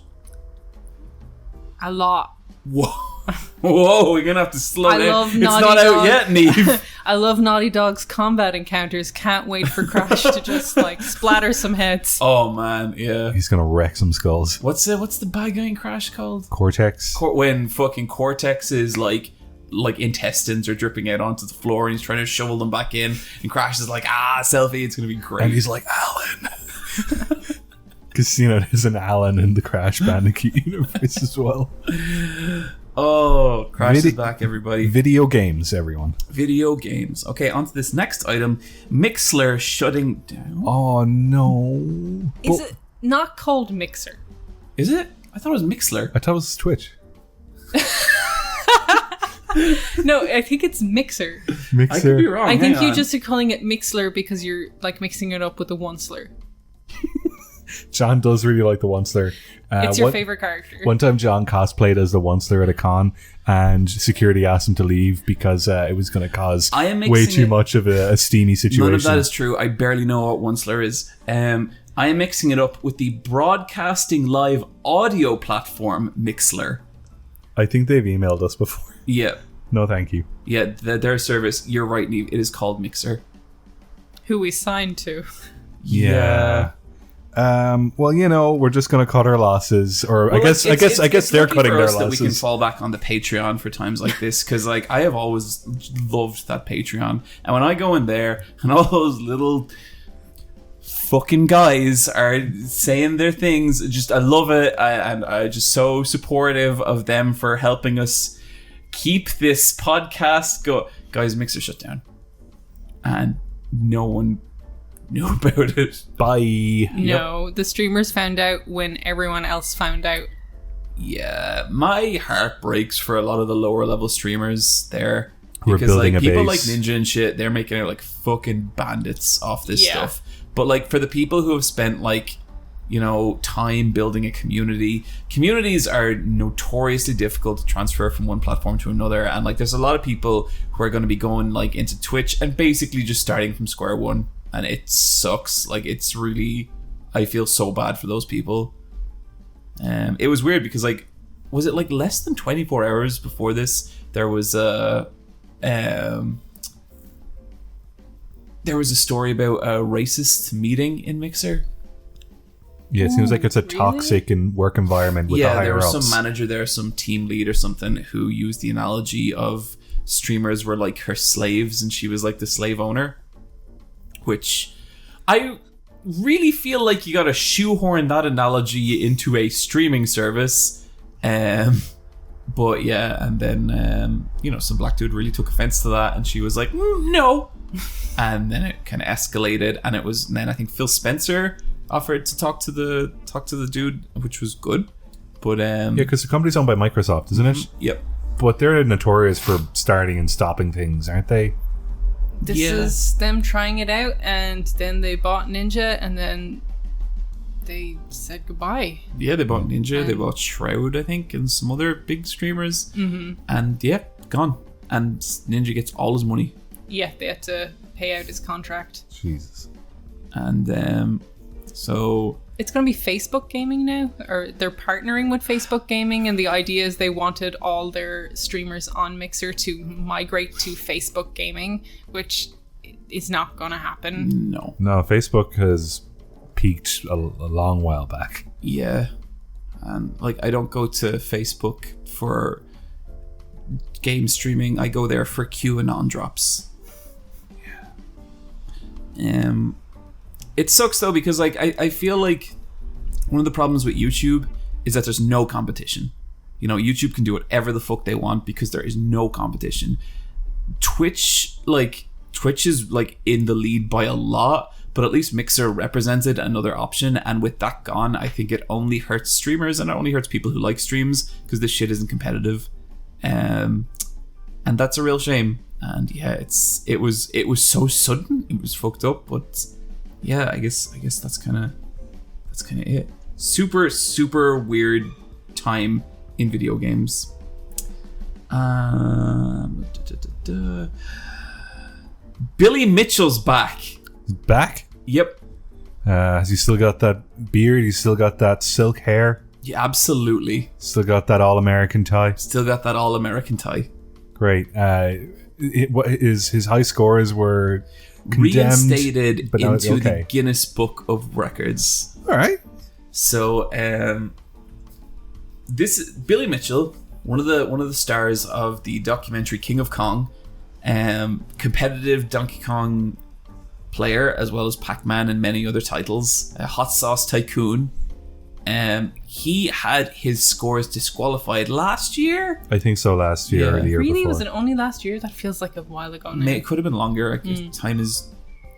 A lot. Whoa, we're gonna have to slow down. Love it's not out yet, Niamh. I love Naughty Dog's combat encounters. Can't wait for Crash to just like splatter some heads. Oh man, yeah. He's gonna wreck some skulls. What's the bad guy in Crash called? Cortex. When fucking Cortex is like intestines are dripping out onto the floor and he's trying to shovel them back in and Crash is like selfie, it's gonna be great. And he's like, Alan. Because there's an Alan in the Crash Bandicoot universe as well. Oh, Crash is back, everybody. Video games, everyone. Video games. Okay, on to this next item. Mixler shutting down. Oh no. Is it not called Mixer? Is it? I thought it was Mixler. I thought it was Twitch. No, I think it's Mixer. Mixer. I could be wrong. I think you just are calling it Mixler because you're like mixing it up with the one slur. John does really like the one slur. It's your favorite character. One time John cosplayed as the one slur at a con and security asked him to leave because it was going to cause way too much of a steamy situation. None of that is true. I barely know what one slur is. I am mixing it up with the broadcasting live audio platform Mixler. I think they've emailed us before. Yeah. No, thank you. Yeah, their service, you're right, Niamh, it is called Mixer. Who we signed to. Yeah. Well, we're just going to cut our losses, or I guess they're cutting their losses. That we can fall back on the Patreon for times like this, because like I have always loved that Patreon, and when I go in there and all those little fucking guys are saying their things, just I love it, and I'm just so supportive of them for helping us keep this podcast go. Guys, Mixer shut down, and no one knew about it. Bye. No, the streamers found out when everyone else found out. Yeah, my heart breaks for a lot of the lower level streamers there, who because like people base. like Ninja and shit, they're making it like fucking bandits off this stuff. But like for the people who have spent like, time building a community, communities are notoriously difficult to transfer from one platform to another, and like there's a lot of people who are going to be going like into Twitch and basically just starting from square one. And it sucks. Like, it's really... I feel so bad for those people. It was weird because, like... Was it, like, less than 24 hours before this? There was a... there was a story about a racist meeting in Mixer. Yeah, it seems like it's a toxic work environment with the higher-ups. Yeah, there was some manager there, some team lead or something, who used the analogy of streamers were, like, her slaves, and she was, like, the slave owner. Which I really feel like you gotta shoehorn that analogy into a streaming service. But yeah, and then, some black dude really took offense to that, and she was like, no. And then it kind of escalated, and then I think Phil Spencer offered to talk to the dude, which was good. But yeah, because the company's owned by Microsoft, isn't it? Yep. But they're notorious for starting and stopping things, aren't they? This is them trying it out, and then they bought Ninja, and then they said goodbye. Yeah, they bought Ninja, they bought Shroud, I think, and some other big streamers. Mm-hmm. And yeah, gone. And Ninja gets all his money. Yeah, they had to pay out his contract. Jesus. And so... It's going to be Facebook Gaming now, or they're partnering with Facebook Gaming, and the idea is they wanted all their streamers on Mixer to migrate to Facebook Gaming, which is not going to happen. No, Facebook has peaked a long while back. Yeah, and like I don't go to Facebook for game streaming. I go there for QAnon drops. Yeah. It sucks though, because like I feel like one of the problems with YouTube is that there's no competition. YouTube can do whatever the fuck they want because there is no competition. Twitch is like in the lead by a lot, but at least Mixer represented another option, and with that gone, I think it only hurts streamers, and it only hurts people who like streams, because this shit isn't competitive. And that's a real shame. And yeah, it was so sudden, it was fucked up, but yeah, I guess that's kind of it. Super, super weird time in video games. Billy Mitchell's back. He's back? Yep. Has he still got that beard? He's still got that silk hair? Yeah, absolutely. Still got that all-American tie? Still got that all-American tie. Great. His high scores were reinstated into the Guinness Book of Records. All right. So, this Billy Mitchell, one of the stars of the documentary King of Kong, competitive Donkey Kong player, as well as Pac-Man and many other titles, a hot sauce tycoon. He had his scores disqualified last year. I think so, last year or the year before. Really? Was it only last year? That feels like a while ago now. It could have been longer. Time is...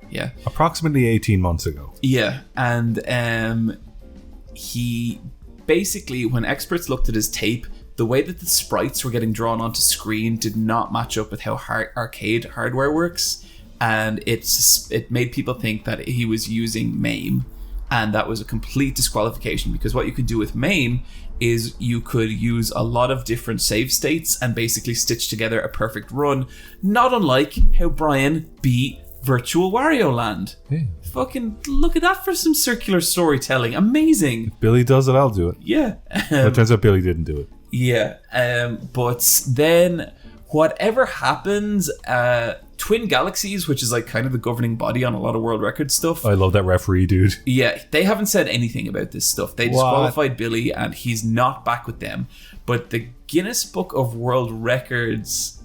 Yeah. Approximately 18 months ago. Yeah. And he... Basically, when experts looked at his tape, the way that the sprites were getting drawn onto screen did not match up with how arcade hardware works. And it made people think that he was using MAME. And that was a complete disqualification, because what you could do with MAME is you could use a lot of different save states and basically stitch together a perfect run, not unlike how Bryan beat Virtual Wario Land. Yeah. Fucking look at that for some circular storytelling. Amazing. If Billy does it, I'll do it. Yeah. It turns out Billy didn't do it. Yeah, but then whatever happens, Twin Galaxies, which is like kind of the governing body on a lot of world record stuff. I love that referee, dude. Yeah, they haven't said anything about this stuff. They disqualified Billy and he's not back with them. But the Guinness Book of World Records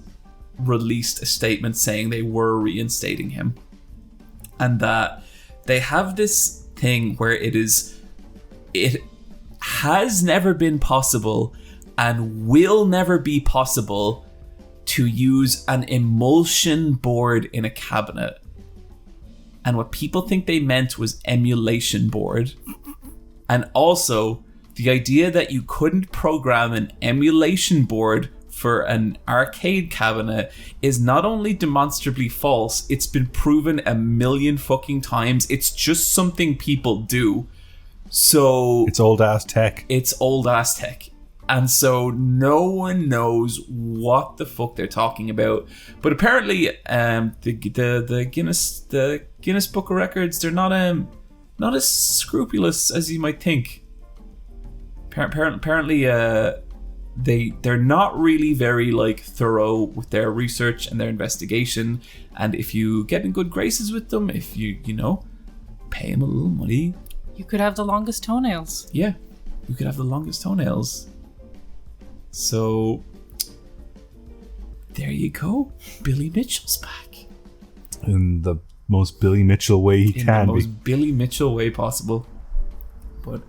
released a statement saying they were reinstating him. And that they have this thing where it has never been possible and will never be possible to use an emulsion board in a cabinet. And what people think they meant was emulation board. And also the idea that you couldn't program an emulation board for an arcade cabinet is not only demonstrably false, it's been proven a million fucking times. It's just something people do. So it's old ass tech. It's old ass tech. And so no one knows what the fuck they're talking about. But apparently, the Guinness Book of Records, they're not as scrupulous as you might think. Apparently, they're not really very like thorough with their research and their investigation. And if you get in good graces with them, if you pay them a little money, you could have the longest toenails. Yeah, you could have the longest toenails. So, there you go. Billy Mitchell's back. In the most Billy Mitchell way he can be. In the most Billy Mitchell way possible. But,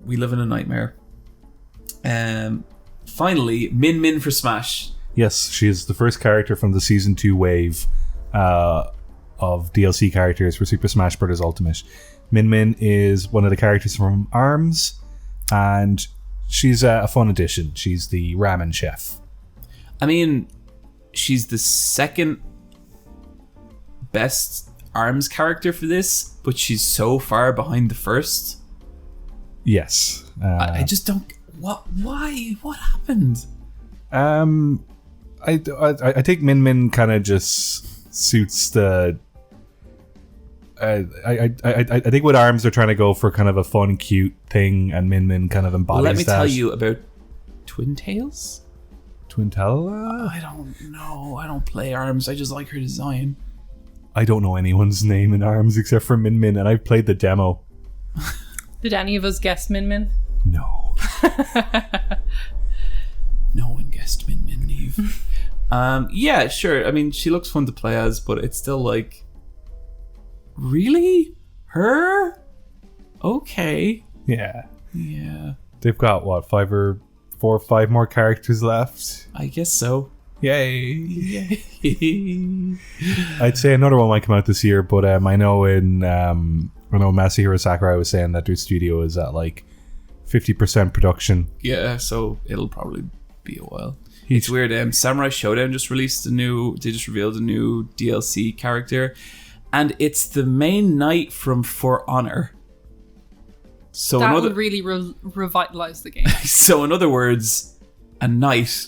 we live in a nightmare. Finally, Min Min for Smash. Yes, she is the first character from the Season 2 wave of DLC characters for Super Smash Bros. Ultimate. Min Min is one of the characters from ARMS, and she's a fun addition. She's the ramen chef. I mean, she's the second best ARMS character for this, but she's so far behind the first. Yes. I just don't... Why? What happened? I think Min Min kind of just suits the... I think with ARMS they're trying to go for kind of a fun, cute thing, and Min Min kind of embodies that. Let me tell you about Twin Tails. Twin Tails? I don't know. I don't play ARMS. I just like her design. I don't know anyone's name in ARMS except for Min Min, and I've played the demo. Did any of us guess Min Min? No. No one guessed Min Min, Niamh. Yeah, sure. I mean, she looks fun to play as, but it's still like... Really? Her? Okay. Yeah. Yeah. They've got, what, 4 or 5 more characters left? I guess so. Yay. Yay. I'd say another one might come out this year, but I know Masahiro Sakurai was saying that their studio is at like 50% production. Yeah, so it'll probably be a while. It's weird. Samurai Shodown just revealed a new DLC character. And it's the main knight from For Honor. So that would really revitalize the game. So in other words, a knight.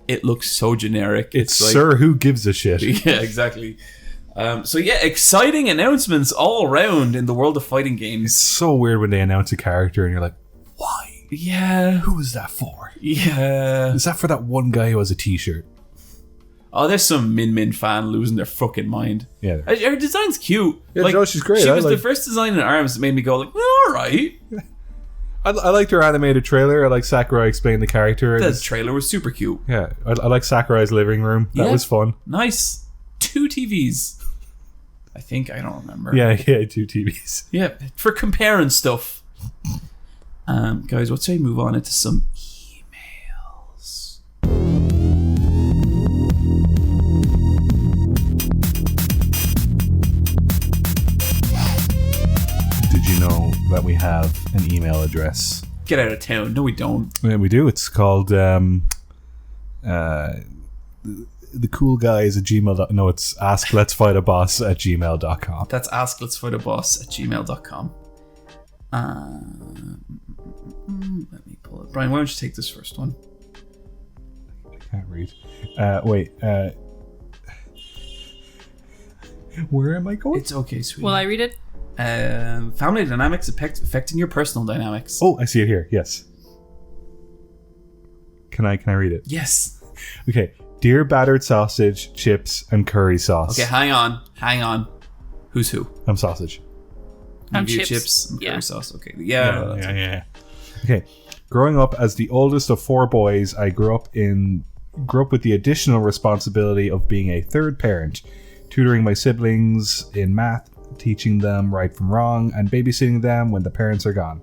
It looks so generic. It's like, sir, who gives a shit? Yeah, exactly. So yeah, exciting announcements all around in the world of fighting games. It's so weird when they announce a character and you're like, why? Yeah. Who is that for? Yeah. Is that for that one guy who has a t-shirt? Oh, there's some Min Min fan losing their fucking mind. Yeah. Her design's cute. Yeah, like, she's great. She was the first design in ARMS that made me go like, well, alright. I liked her animated trailer. I like Sakurai explaining the character. The trailer was super cute. Yeah. I like Sakurai's living room. That was fun. Nice. 2 TVs. I think. I don't remember. Yeah, 2 TVs. Yeah, for comparing stuff. Guys, let's say move on into some emails. Did you know that we have an email address? Get out of town. No, we don't. Yeah, we do. It's called the cool guys at gmail. No, it's askletsfightaboss@gmail.com. That's askletsfightaboss@gmail.com. Let me pull it. Bryan, why don't you take this first one? I can't read. Wait. Where am I going? It's okay, sweetie. Will I read it? Family dynamics affecting your personal dynamics. Oh, I see it here. Yes. Can I read it? Yes. Okay. Dear battered sausage, chips, and curry sauce. Okay, hang on. Who's who? I'm sausage. I'm chips and curry sauce. Okay. Yeah. Okay. Growing up as the oldest of 4 boys, I grew up with the additional responsibility of being a third parent, tutoring my siblings in math, teaching them right from wrong, and babysitting them when the parents are gone.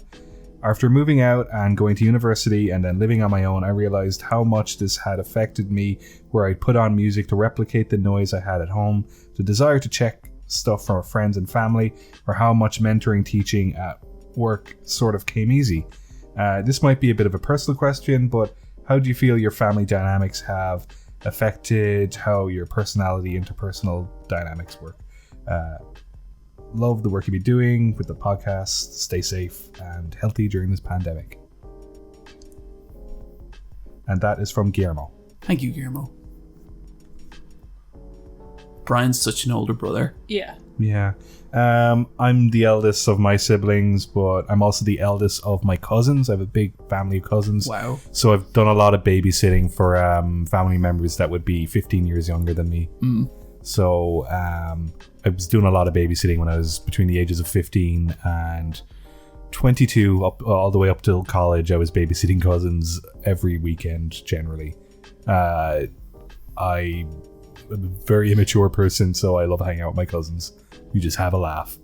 After moving out and going to university and then living on my own, I realized how much this had affected me, where I'd put on music to replicate the noise I had at home, the desire to check stuff from friends and family, or how much mentoring teaching at work sort of came easy. This might be a bit of a personal question, but how do you feel your family dynamics have affected how your personality interpersonal dynamics work? Love the work you'll be doing with the podcast. Stay safe and healthy during this pandemic. And that is from Guillermo. Thank you, Guillermo. Brian's such an older brother. Yeah. I'm the eldest of my siblings, but I'm also the eldest of my cousins. I have a big family of cousins. Wow. So I've done a lot of babysitting for family members that would be 15 years younger than me. So I was doing a lot of babysitting when I was between the ages of 15 and 22, all the way up till college. I was babysitting cousins every weekend, generally. I'm a very immature person, so I love hanging out with my cousins. We just have a laugh.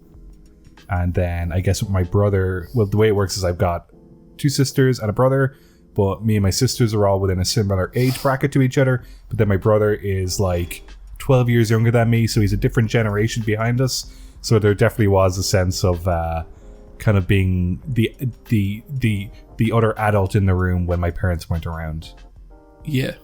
And then I guess with my brother, well, the way it works is I've got 2 sisters and a brother, but me and my sisters are all within a similar age bracket to each other. But then my brother is like 12 years younger than me, so he's a different generation behind us. So there definitely was a sense of kind of being the other adult in the room when my parents weren't around. Yeah.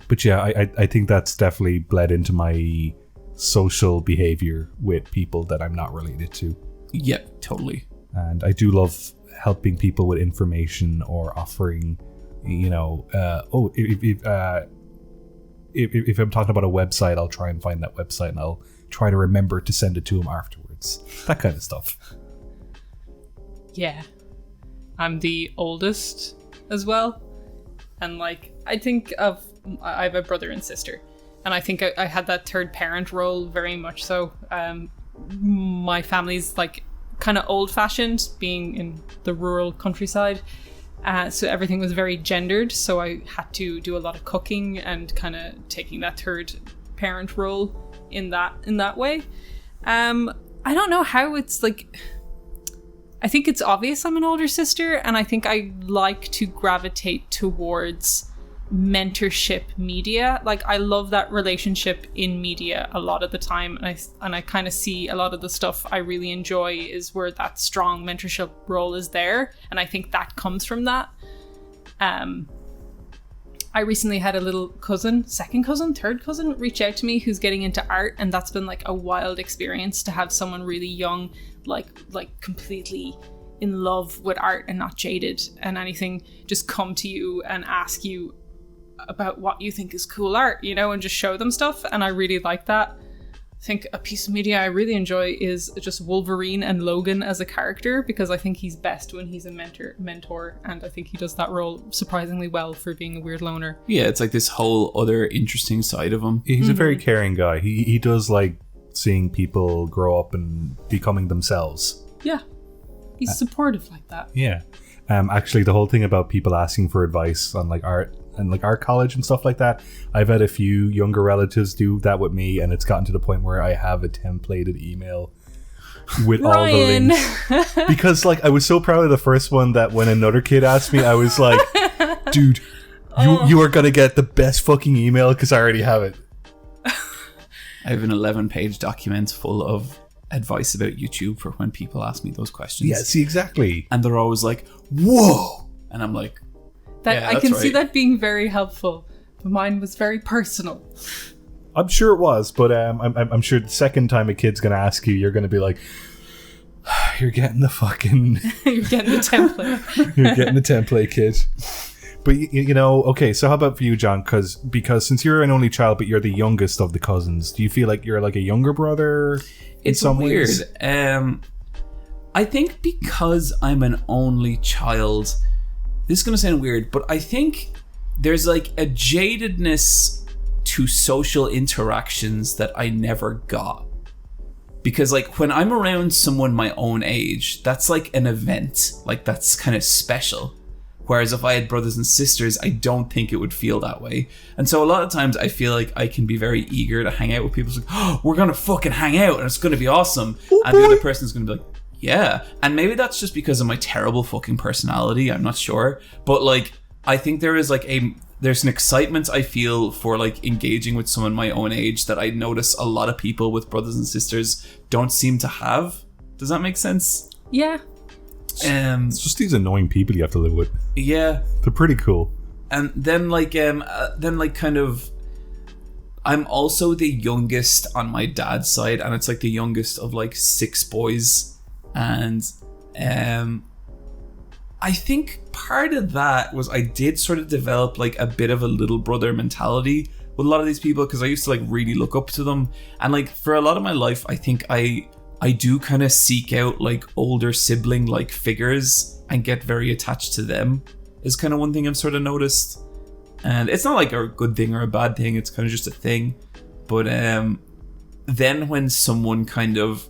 But yeah, I think that's definitely bled into my social behavior with people that I'm not related to. Yeah, totally. And I do love helping people with information or offering, if I'm talking about a website, I'll try and find that website and I'll try to remember to send it to them afterwards. That kind of stuff. Yeah. I'm the oldest as well. And I think I have a brother and sister. And I think I had that third parent role very much so. My family's kind of old fashioned, being in the rural countryside. So everything was very gendered. So I had to do a lot of cooking and kind of taking that third parent role in that way. I don't know how it's I think it's obvious I'm an older sister, and I think I like to gravitate towards mentorship media. I love that relationship in media a lot of the time, and I kind of see a lot of the stuff I really enjoy is where that strong mentorship role is there, and I think that comes from that. I recently had a little third cousin reach out to me who's getting into art, and that's been a wild experience to have someone really young, completely in love with art and not jaded and anything, just come to you and ask you about what you think is cool art, and just show them stuff. And I really like that. I think a piece of media I really enjoy is just Wolverine and Logan as a character, because I think he's best when he's a mentor, and I think he does that role surprisingly well for being a weird loner. Yeah, it's this whole other interesting side of him. He's a very caring guy. He does seeing people grow up and becoming themselves. Yeah, he's supportive like that. Yeah. Actually, the whole thing about people asking for advice on art and art college and stuff like that, I've had a few younger relatives do that with me, and it's gotten to the point where I have a templated email with all the links. Because I was so proud of the first one that when another kid asked me, I was like, dude, you are gonna get the best fucking email because I already have it. I have an 11-page document full of advice about YouTube for when people ask me those questions. Yeah, see, exactly. And they're always like, whoa! And I'm like, yeah, I can see that being very helpful. But mine was very personal. I'm sure it was, but I'm sure the second time a kid's going to ask you, you're going to be like, you're getting the fucking... You're getting the template. You're getting the template, kid. But, okay, so how about for you, John? Because since you're an only child, but you're the youngest of the cousins, do you feel like you're a younger brother? It's some weird. ways. I think because I'm an only child, this is going to sound weird, but I think there's like a jadedness to social interactions that I never got. Because like when I'm around someone my own age, that's like an event. Like that's kind of special. Whereas if I had brothers and sisters, I don't think it would feel that way. And so a lot of times I feel like I can be very eager to hang out with people. It's like, oh, we're going to fucking hang out and it's going to be awesome. And the other person's going to be like, yeah. And maybe that's just because of my terrible fucking personality. I'm not sure. But like, I think there's an excitement I feel for like engaging with someone my own age that I notice a lot of people with brothers and sisters don't seem to have. Does that make sense? Yeah. It's just these annoying people you have to live with. Yeah. They're pretty cool. And then kind of I'm also the youngest on my dad's side, and it's like the youngest of like 6 boys. And I think part of that was I did sort of develop like a bit of a little brother mentality with a lot of these people, because I used to like really look up to them. And like for a lot of my life, I think I do kind of seek out like older sibling like figures and get very attached to them, is kind of one thing I've sort of noticed. And it's not like a good thing or a bad thing, it's kind of just a thing. But then when someone kind of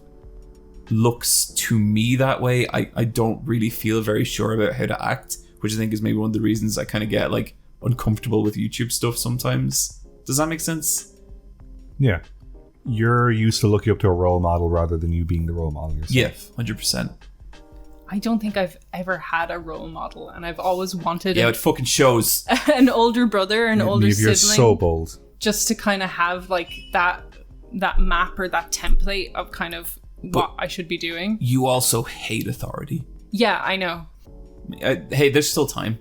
looks to me that way, I don't really feel very sure about how to act, which I think is maybe one of the reasons I kind of get like uncomfortable with YouTube stuff sometimes. Does that make sense? Yeah. You're used to looking up to a role model rather than you being the role model yourself. Yeah, 100%. I don't think I've ever had a role model, and I've always wanted it fucking shows. an older brother, an older sibling. You're so bold. Just to kind of have like that map or that template of kind of what I should be doing. You also hate authority. Yeah, I know. Hey, there's still time.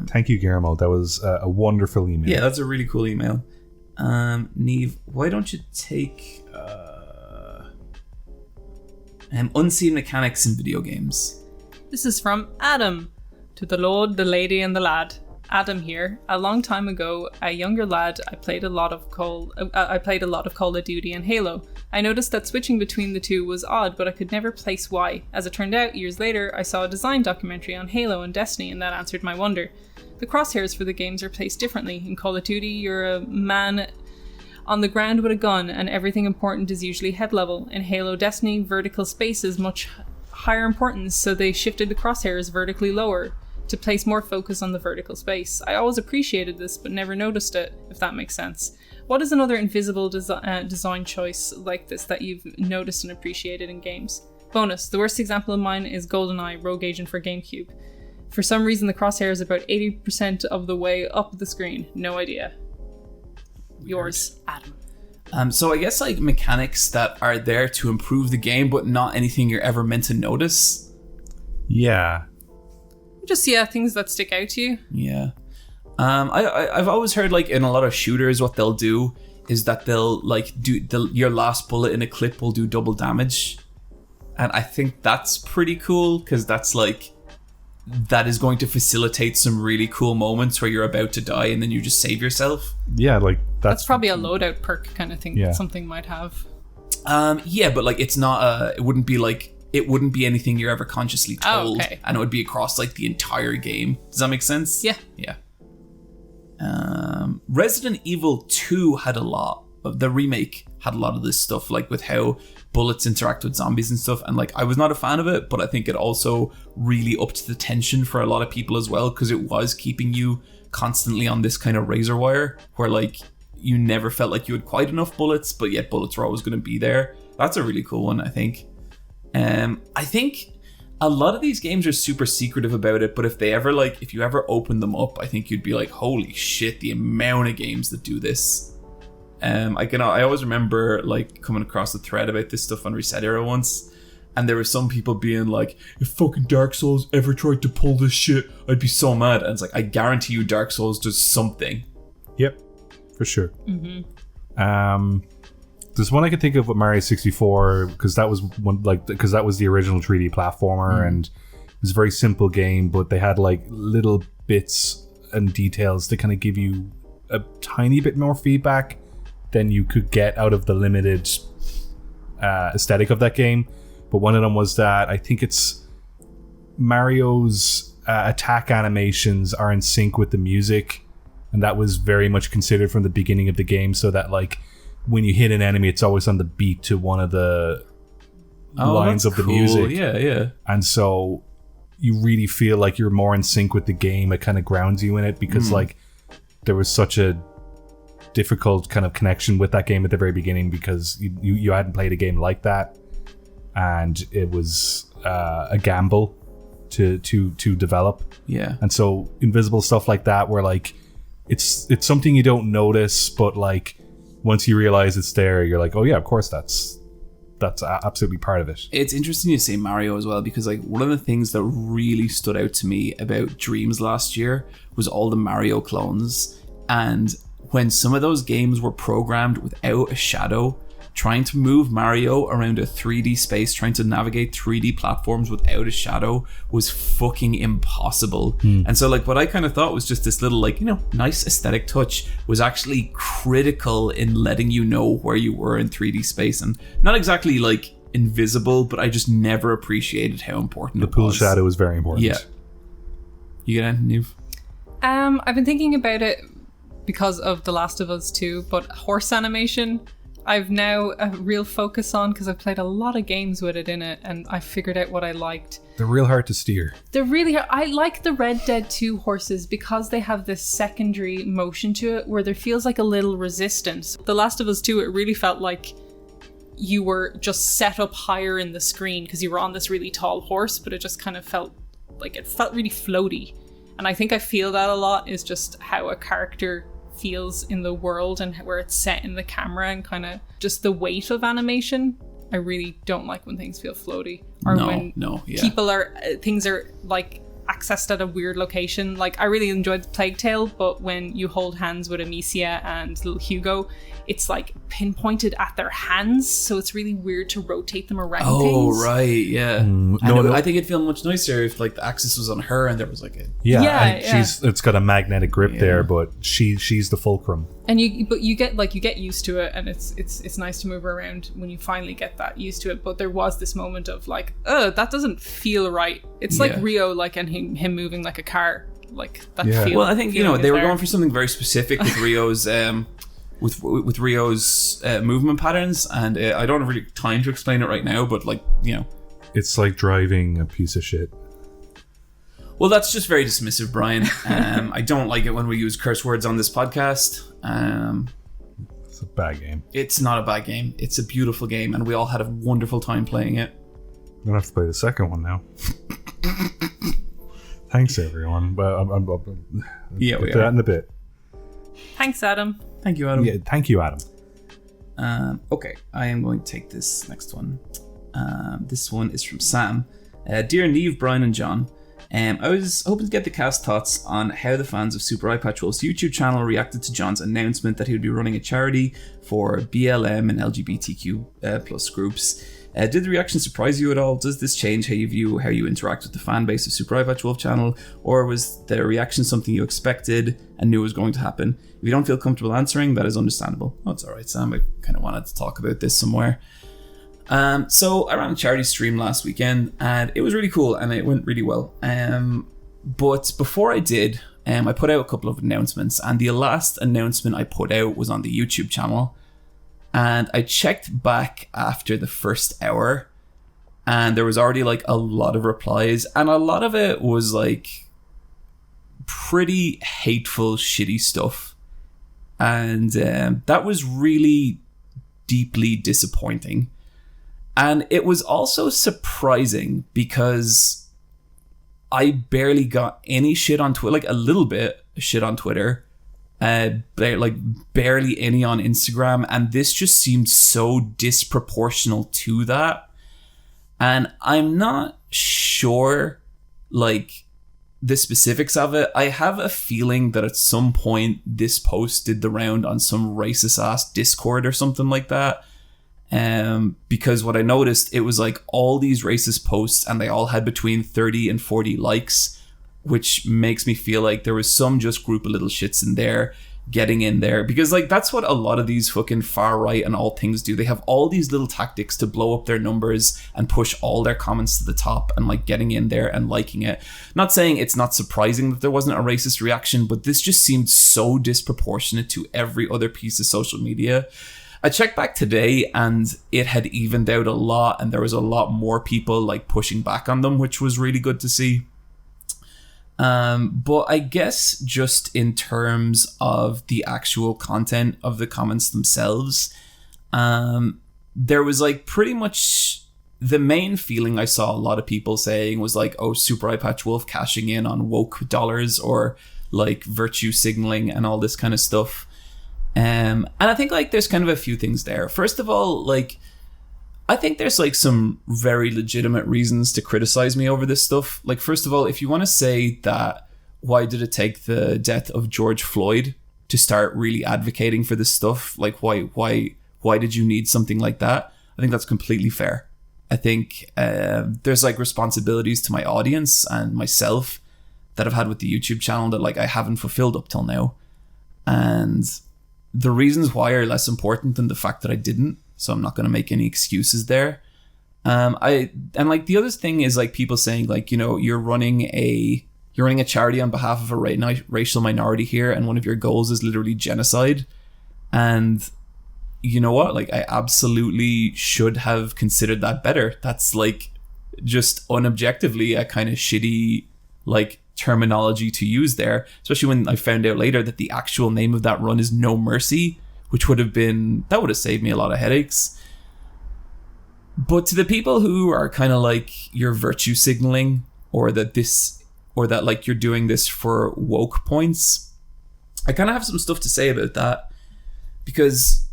Thank you, Guillermo. That was a wonderful email. Yeah, that's a really cool email. Niamh, why don't you take unseen mechanics in video games? This is from Adam. To the Lord, the Lady, and the Lad. Adam here. A long time ago, a younger lad, I played a lot of Call of Duty and Halo. I noticed that switching between the two was odd, but I could never place why. As it turned out, years later, I saw a design documentary on Halo and Destiny, and that answered my wonder. The crosshairs for the games are placed differently. In Call of Duty, you're a man on the ground with a gun, and everything important is usually head level. In Halo Destiny, vertical space is much higher importance, so they shifted the crosshairs vertically lower to place more focus on the vertical space. I always appreciated this, but never noticed it, if that makes sense. What is another invisible design choice like this that you've noticed and appreciated in games? Bonus, the worst example of mine is GoldenEye Rogue Agent for GameCube. For some reason, the crosshair is about 80% of the way up the screen. No idea. Yours, Adam. So I guess like mechanics that are there to improve the game, but not anything you're ever meant to notice. Yeah. Just things that stick out to you. Yeah. I've always heard like in a lot of shooters, what they'll do is that they'll like your last bullet in a clip will do double damage, and I think that's pretty cool because that's like that is going to facilitate some really cool moments where you're about to die and then you just save yourself. Yeah, like that's probably a loadout perk kind of thing that something might have. Yeah, but like it's not it wouldn't be anything you're ever consciously told, and it would be across like the entire game. Does that make sense? Yeah. Yeah. Resident Evil 2 had a lot of the remake had a lot of this stuff, like with how bullets interact with zombies and stuff, and like I was not a fan of it, but I think it also really upped the tension for a lot of people as well, because it was keeping you constantly on this kind of razor wire where like you never felt like you had quite enough bullets, but yet bullets were always going to be there. That's a really cool one, I think. I think a lot of these games are super secretive about it, but if you ever open them up, I think you'd be like, holy shit, the amount of games that do this. I always remember like coming across a thread about this stuff on Reset Era once, and there were some people being like, if fucking Dark Souls ever tried to pull this shit, I'd be so mad. And it's like, I guarantee you Dark Souls does something. Yep, for sure. Mm-hmm. There's one I could think of with Mario 64 because that was the original 3D platformer, and it was a very simple game, but they had like little bits and details to kind of give you a tiny bit more feedback than you could get out of the limited aesthetic of that game. But one of them was that I think it's Mario's attack animations are in sync with the music, and that was very much considered from the beginning of the game, so that like when you hit an enemy, it's always on the beat to one of the lines of the music. Yeah. And so you really feel like you're more in sync with the game. It kind of grounds you in it because like there was such a difficult kind of connection with that game at the very beginning because you hadn't played a game like that, and it was a gamble to develop. Yeah. And so invisible stuff like that, where like it's something you don't notice, but like once you realize it's there, you're like, oh yeah, of course that's absolutely part of it. It's interesting you say Mario as well, because like one of the things that really stood out to me about Dreams last year was all the Mario clones, and when some of those games were programmed without a shadow, trying to move Mario around a 3D space, trying to navigate 3D platforms without a shadow was fucking impossible. And so like what I kind of thought was just this little like, you know, nice aesthetic touch was actually critical in letting you know where you were in 3D space, and not exactly like invisible, but I just never appreciated how important the pool shadow is very important. Yeah. You get anything, Niamh? I've been thinking about it because of The Last of Us 2, but horse animation I've now a real focus on because I've played a lot of games with it in it, and I figured out what I liked. They're real hard to steer. They're really hard. I like the Red Dead 2 horses because they have this secondary motion to it where there feels like a little resistance. The Last of Us 2, it really felt like you were just set up higher in the screen because you were on this really tall horse, but it just kind of felt like it felt really floaty. And I think I feel that a lot is just how a character feels in the world and where it's set in the camera, and kind of just the weight of animation. I really don't like when things feel floaty, or when things are like accessed at a weird location. Like I really enjoyed the Plague Tale, but when you hold hands with Amicia and little Hugo, it's like pinpointed at their hands, so it's really weird to rotate them around things. Oh right, yeah. I think it'd feel much nicer if like the axis was on her and there was like a it's got a magnetic grip there, but she's the fulcrum. And you get used to it, and it's nice to move around when you finally get that used to it. But there was this moment of like, that doesn't feel right. It's like Rio, like, and him moving like a car, like that. Well, I think they were going for something very specific with Rio's with Rio's movement patterns, and I don't have really time to explain it right now, but like, it's like driving a piece of shit. Well, that's just very dismissive, Bryan. I don't like it when we use curse words on this podcast. It's a bad game. It's not a bad game. It's a beautiful game, and we all had a wonderful time playing it. I'm gonna have to play the second one now. Thanks, everyone. But we are that in a bit. Thanks, Adam. Thank you, Adam. Yeah, thank you, Adam. Okay, I am going to take this next one. This one is from Sam. Dear Niamh, Bryan, and John. I was hoping to get the cast thoughts on how the fans of Super Eye Patch Wolf's YouTube channel reacted to John's announcement that he would be running a charity for BLM and LGBTQ plus groups. Did the reaction surprise you at all? Does this change how you view how you interact with the fan base of Super Eye Patch Wolf channel? Or was the reaction something you expected and knew was going to happen? If you don't feel comfortable answering, that is understandable. Oh, it's alright, Sam. I kind of wanted to talk about this somewhere. So I ran a charity stream last weekend, and it was really cool, and it went really well. But before I did, I put out a couple of announcements, and the last announcement I put out was on the YouTube channel. And I checked back after the first hour, and there was already like a lot of replies, and a lot of it was like pretty hateful, shitty stuff. And that was really deeply disappointing. And it was also surprising because I barely got any shit on Twitter, like a little bit of shit on Twitter, like barely any on Instagram, and this just seemed so disproportional to that. And I'm not sure like the specifics of it. I have a feeling that at some point this post did the round on some racist ass Discord or something like that. Because what I noticed, it was like all these racist posts, and they all had between 30 and 40 likes, which makes me feel like there was some just group of little shits in there getting in there, because like that's what a lot of these fucking far right and all things do. They have all these little tactics to blow up their numbers and push all their comments to the top, and like getting in there and liking it. Not saying it's not surprising that there wasn't a racist reaction, but this just seemed so disproportionate to every other piece of social media. I checked back today and it had evened out a lot, and there was a lot more people like pushing back on them, which was really good to see. But I guess just in terms of the actual content of the comments themselves, there was like pretty much the main feeling I saw a lot of people saying was like, oh, Super Eye Patch Wolf cashing in on woke dollars, or like virtue signaling and all this kind of stuff. And I think like there's kind of a few things there. First of all, like, I think there's like some very legitimate reasons to criticize me over this stuff. Like, first of all, if you want to say that, why did it take the death of George Floyd to start really advocating for this stuff? Like, why did you need something like that? I think that's completely fair. I think there's like responsibilities to my audience and myself that I've had with the YouTube channel that like I haven't fulfilled up till now. And the reasons why are less important than the fact that I didn't. So I'm not going to make any excuses there. And like the other thing is like people saying like, you know, you're running a charity on behalf of a racial minority here, and one of your goals is literally genocide. And you know what? Like, I absolutely should have considered that better. That's like just unobjectively a kind of shitty like terminology to use there, especially when I found out later that the actual name of that run is No Mercy, which would have saved me a lot of headaches. But to the people who are kind of like, you're virtue signaling, or that like you're doing this for woke points, I kind of have some stuff to say about that. Because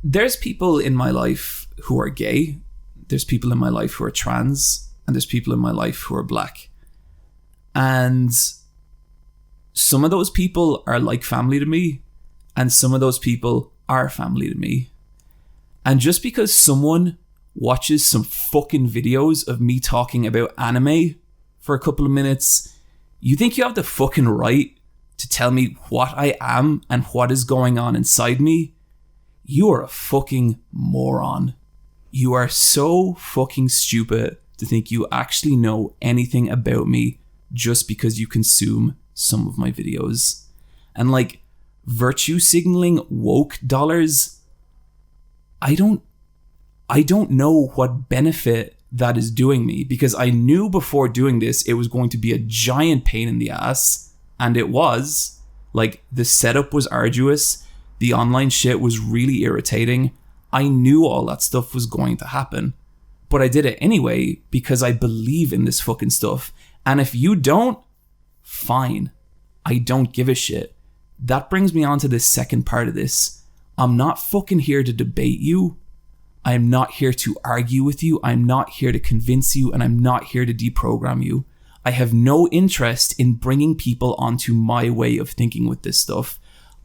there's people in my life who are gay, there's people in my life who are trans, and there's people in my life who are black. And some of those people are like family to me, and some of those people are family to me. And just because someone watches some fucking videos of me talking about anime for a couple of minutes, you think you have the fucking right to tell me what I am and what is going on inside me? You are a fucking moron. You are so fucking stupid to think you actually know anything about me just because you consume some of my videos. And like, virtue signaling woke dollars, I don't know what benefit that is doing me, because I knew before doing this it was going to be a giant pain in the ass, and it was. Like, the setup was arduous, the online shit was really irritating. I knew all that stuff was going to happen, but I did it anyway because I believe in this fucking stuff. And if you don't, fine. I don't give a shit. That brings me on to this second part of this. I'm not fucking here to debate you. I'm not here to argue with you. I'm not here to convince you, and I'm not here to deprogram you. I have no interest in bringing people onto my way of thinking with this stuff.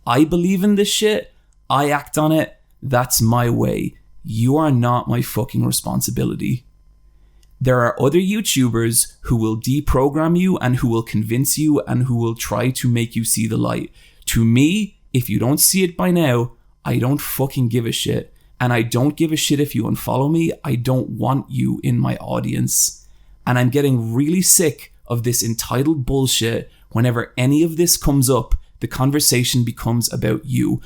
I believe in this shit. I act on it. That's my way. You are not my fucking responsibility. There are other YouTubers who will deprogram you and who will convince you and who will try to make you see the light. To me, if you don't see it by now, I don't fucking give a shit. And I don't give a shit if you unfollow me. I don't want you in my audience. And I'm getting really sick of this entitled bullshit. Whenever any of this comes up, the conversation becomes about you.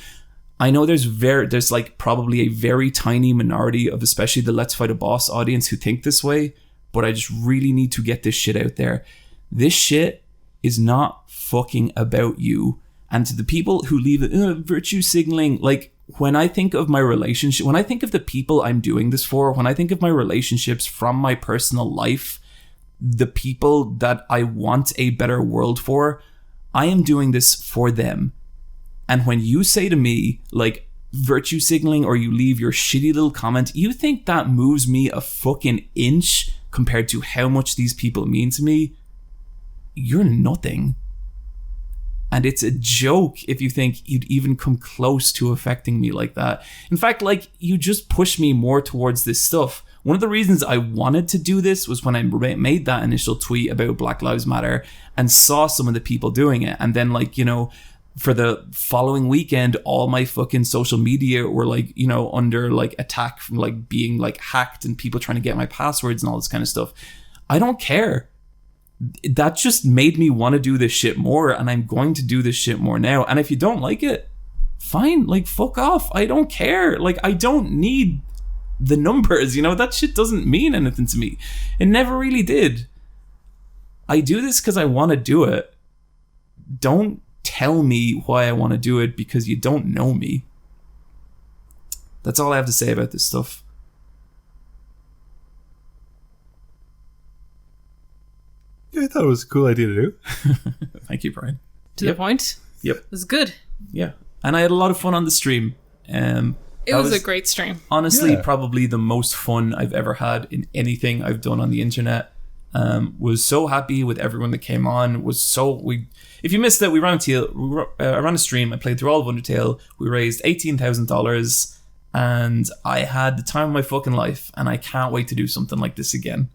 I know there's like probably a very tiny minority of especially the Let's Fight a Boss audience who think this way, but I just really need to get this shit out there. This shit is not fucking about you. And to the people who leave it, virtue signaling, like, when I think of my relationship, when I think of the people I'm doing this for, when I think of my relationships from my personal life, the people that I want a better world for, I am doing this for them. And when you say to me, like, virtue signaling, or you leave your shitty little comment, you think that moves me a fucking inch compared to how much these people mean to me? You're nothing. And it's a joke if you think you'd even come close to affecting me like that. In fact, like, you just push me more towards this stuff. one of the reasons I wanted to do this was when I made that initial tweet about Black Lives Matter and saw some of the people doing it. And then, like, you know, for the following weekend, all my fucking social media were, like, you know, under, like, attack from, like, being, like, hacked and people trying to get my passwords and all this kind of stuff. I don't care. That just made me want to do this shit more, and I'm going to do this shit more now. And if you don't like it, fine, like, fuck off. I don't care. Like, I don't need the numbers, you know? That shit doesn't mean anything to me. It never really did. I do this because I want to do it. Don't tell me why I want to do it because you don't know me. That's all I have to say about this stuff. Yeah, I thought it was a cool idea to do. Thank you, Bryan. To the point. Yep. It was good. Yeah. And I had a lot of fun on the stream. It was a great stream. Honestly, probably the most fun I've ever had in anything I've done on the internet. Was so happy with everyone that came on. If you missed it, we ran a stream. I played through all of Undertale. We raised $18,000, and I had the time of my fucking life. And I can't wait to do something like this again.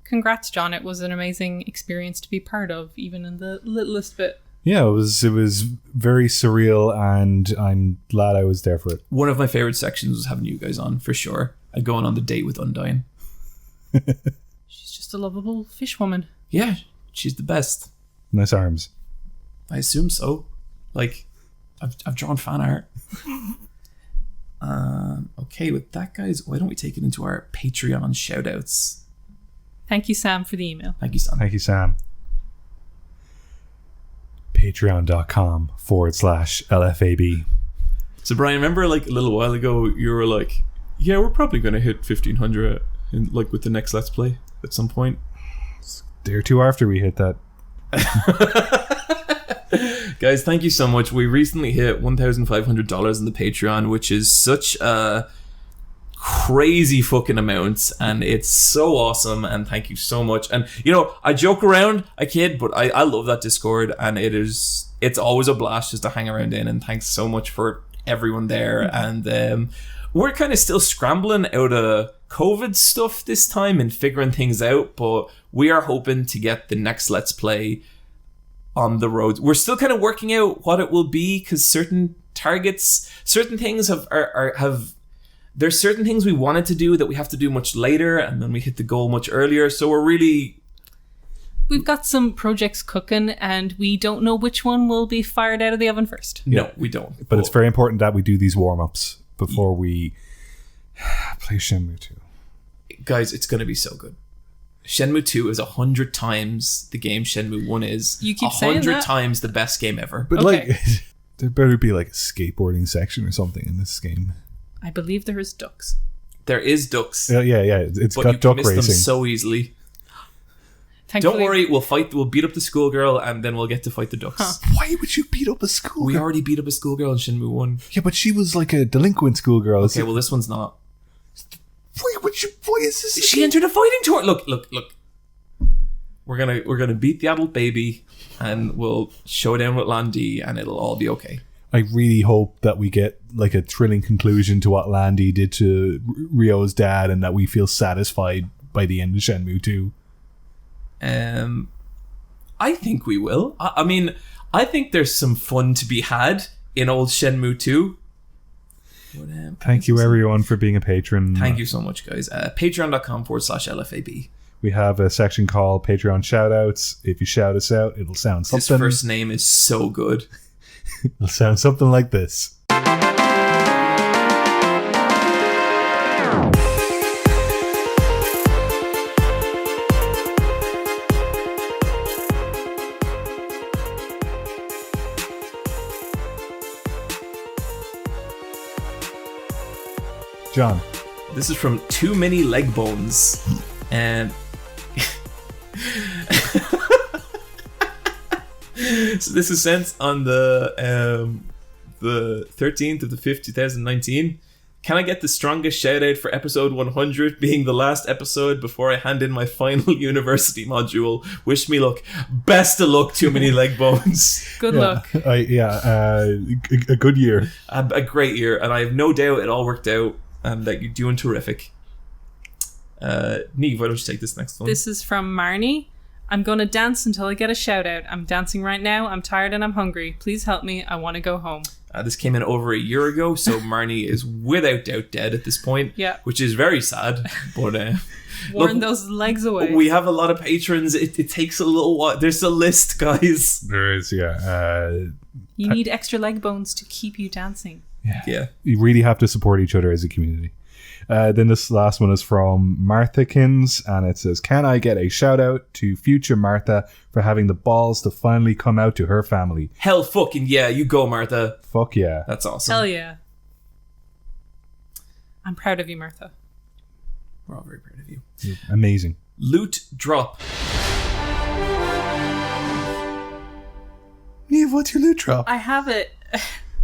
Congrats, John. It was an amazing experience to be part of, even in the littlest bit. Yeah, it was very surreal, and I'm glad I was there for it. One of my favorite sections was having you guys on, for sure. I'd go on the date with Undyne. She's just a lovable fish woman. Yeah, she's the best. Nice arms. I assume so. Like, I've drawn fan art. Okay, with that, guys, why don't we take it into our Patreon shoutouts? Thank you, Sam, for the email. Thank you, Sam. Thank you, Sam. Patreon.com/LFAB. So, Bryan, remember, like, a little while ago, you were like, yeah, we're probably going to hit 1,500 with the next Let's Play at some point. It's a day or two after we hit that. Guys, thank you so much. We recently hit $1,500 in the Patreon, which is such a crazy fucking amount, and it's so awesome, and thank you so much. And, you know, I joke around, I kid, but I love that Discord, and it's always a blast just to hang around in, and thanks so much for everyone there. And we're kind of still scrambling out of COVID stuff this time and figuring things out, but we are hoping to get the next Let's Play on the road. We're still kind of working out what it will be, because certain things there's certain things we wanted to do that we have to do much later, and then we hit the goal much earlier. So we've got some projects cooking, and we don't know which one will be fired out of the oven first. No, we don't. But it's very important that we do these warm-ups before we play Shenmue 2. Guys, it's going to be so good. Shenmue 2 is 100 times the game Shenmue 1 is. You keep saying that. 100 times the best game ever. But like, there better be like a skateboarding section or something in this game. I believe there is ducks. There is ducks. Yeah. It's but got you duck can miss racing them so easily. Thankfully, don't worry, we'll beat up the schoolgirl, and then we'll get to fight the ducks. Huh. Why would you beat up a schoolgirl? We already beat up a schoolgirl in Shenmue 1. Yeah, but she was like a delinquent schoolgirl. Okay, well, this one's not. Why is this? She entered a fighting tournament. Look. We're gonna beat the adult baby, and we'll show down with Landy, and it'll all be okay. I really hope that we get like a thrilling conclusion to what Landy did to Ryo's dad, and that we feel satisfied by the end of Shenmue 2. I think we will. I mean, I think there's some fun to be had in old Shenmue 2. Thank you, everyone, for being a patron. Thank you so much, guys. Patreon.com/LFAB. We have a section called Patreon Shoutouts. If you shout us out, it'll sound something. His first name is so good. It'll sound something like this. John. This is from Too Many Leg Bones. And so this is sent on the 13th of the 5th, 2019. Can I get the strongest shout out for episode 100 being the last episode before I hand in my final university module? Wish me luck. Best of luck, Too Many Leg Bones. Good luck. A good year. A great year. And I have no doubt it all worked out and that you're doing terrific. Niamh, why don't you take this next one? This is from Marnie. I'm going to dance until I get a shout out. I'm dancing right now. I'm tired and I'm hungry. Please help me. I want to go home. This came in over a year ago, so Marnie is without doubt dead at this point. Yeah. Which is very sad. But warn those legs away. We have a lot of patrons. It takes a little while. There's a list, guys. There is, yeah. You need extra leg bones to keep you dancing. Yeah. You really have to support each other as a community. Then this last one is from Marthakins, and it says, can I get a shout out to future Martha for having the balls to finally come out to her family? Hell fucking yeah, you go, Martha. Fuck yeah. That's awesome. Hell yeah. I'm proud of you, Martha. We're all very proud of you. You're amazing. Loot drop. Niamh, what's your loot drop? I have it.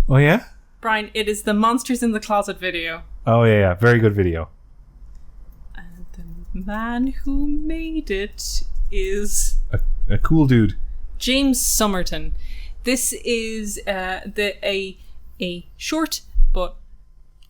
Oh yeah? Bryan, it is the Monsters in the Closet video. Oh yeah. Very good video. And the man who made it is... A cool dude. James Somerton. This is a short, but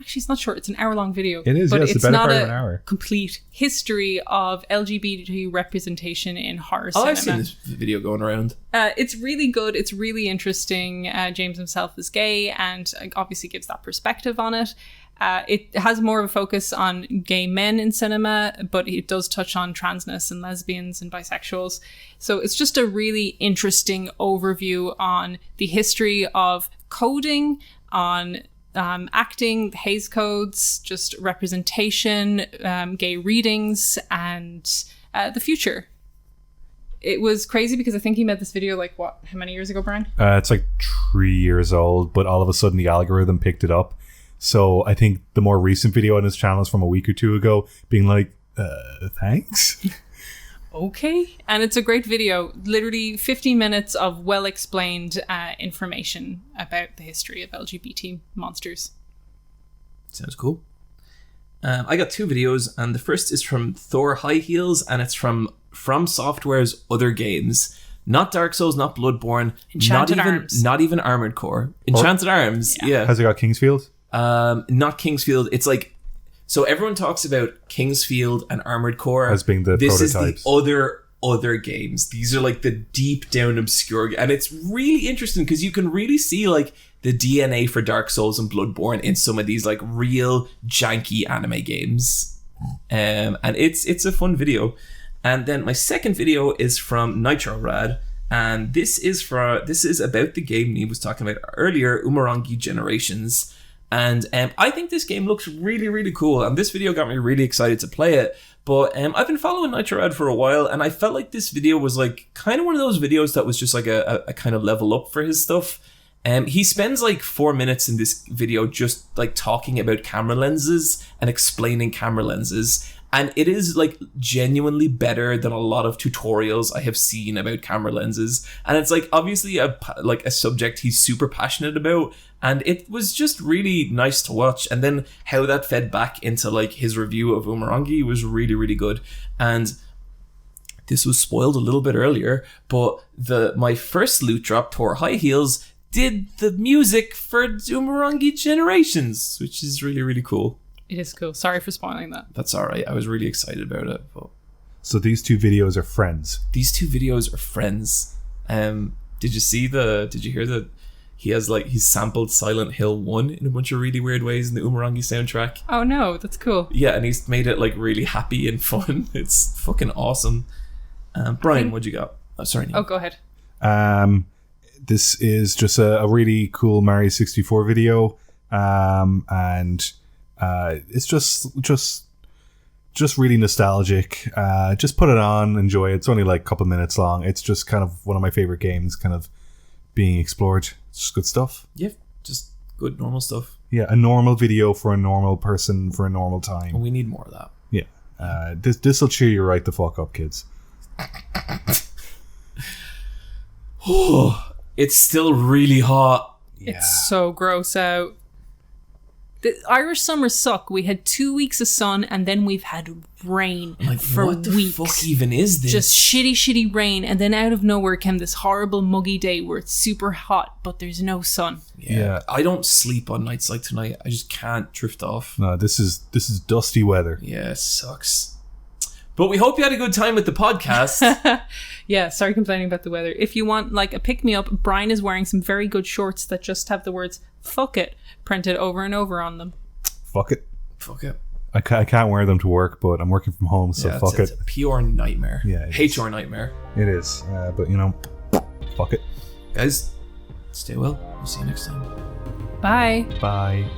actually it's not short, it's an hour-long video. It is, but yes, it's the better not part of a an hour. complete history of LGBT representation in horror cinema. I've seen this video going around. It's really good. It's really interesting. James himself is gay and obviously gives that perspective on it. It has more of a focus on gay men in cinema, but it does touch on transness and lesbians and bisexuals. So it's just a really interesting overview on the history of coding, on acting, the Hays Codes, just representation, gay readings, and the future. It was crazy because I think he made this video how many years ago, Bryan? It's like 3 years old, but all of a sudden the algorithm picked it up. So I think the more recent video on his channel is from a week or two ago, being like, thanks. Okay. And it's a great video. Literally 50 minutes of well-explained information about the history of LGBT monsters. Sounds cool. I got 2 videos, and the first is from Thor High Heels, and it's from Software's other games. Not Dark Souls, not Bloodborne, not even Armored Core. Enchanted Arms, yeah. Has it got Kingsfield? Not Kingsfield. It's like, so everyone talks about Kingsfield and Armored Core as being the prototypes. This is the other games. These are like the deep down obscure, and it's really interesting because you can really see like the DNA for Dark Souls and Bloodborne in some of these like real janky anime games. And it's a fun video. And then my second video is from Nitro Rad, and this is about the game Niamh was talking about earlier, Umurangi Generations. And I think this game looks really, really cool, and this video got me really excited to play it. But I've been following Nitro Rad for a while, and I felt like this video was like kind of one of those videos that was just like a kind of level up for his stuff. He spends like 4 minutes in this video just like talking about camera lenses and explaining camera lenses. And it is like genuinely better than a lot of tutorials I have seen about camera lenses. And it's like obviously a subject he's super passionate about. And it was just really nice to watch. And then how that fed back into like his review of Umurangi was really, really good. And this was spoiled a little bit earlier, but my first loot drop, Thor High Heels, did the music for Umurangi Generations, which is really, really cool. It is cool. Sorry for spoiling that. That's all right. I was really excited about it. But so these 2 videos are friends. These 2 videos are friends. Did you hear that he's sampled Silent Hill 1 in a bunch of really weird ways in the Umurangi soundtrack? Oh no, that's cool. Yeah, and he's made it like really happy and fun. It's fucking awesome. Bryan, what'd you got? Oh, sorry. Niamh. Oh, go ahead. This is just a really cool Mario 64 video. And it's just really nostalgic. Just put it on, enjoy it. It's only like a couple minutes long. It's just kind of one of my favorite games kind of being explored. It's just good stuff. Yeah, just good normal stuff. Yeah, a normal video for a normal person for a normal time. Well, we need more of that. Yeah. This will cheer you right the fuck up, kids. Oh, it's still really hot. Yeah. It's so gross out. The Irish summers suck. We had 2 weeks of sun, and then we've had rain for what the weeks. Fuck even is this? Just shitty rain, and then out of nowhere came this horrible muggy day where it's super hot, but there's no sun. Yeah. I don't sleep on nights like tonight. I just can't drift off. No, this is dusty weather. Yeah, it sucks. But we hope you had a good time with the podcast. Yeah, sorry complaining about the weather. If you want like a pick-me-up, Bryan is wearing some very good shorts that just have the words "fuck it" printed over and over on them. Fuck it. Fuck it. I can't wear them to work, but I'm working from home, so fuck it. It's a pure nightmare. Yeah, HR nightmare. It is. But, fuck it. Guys, stay well. We'll see you next time. Bye. Bye.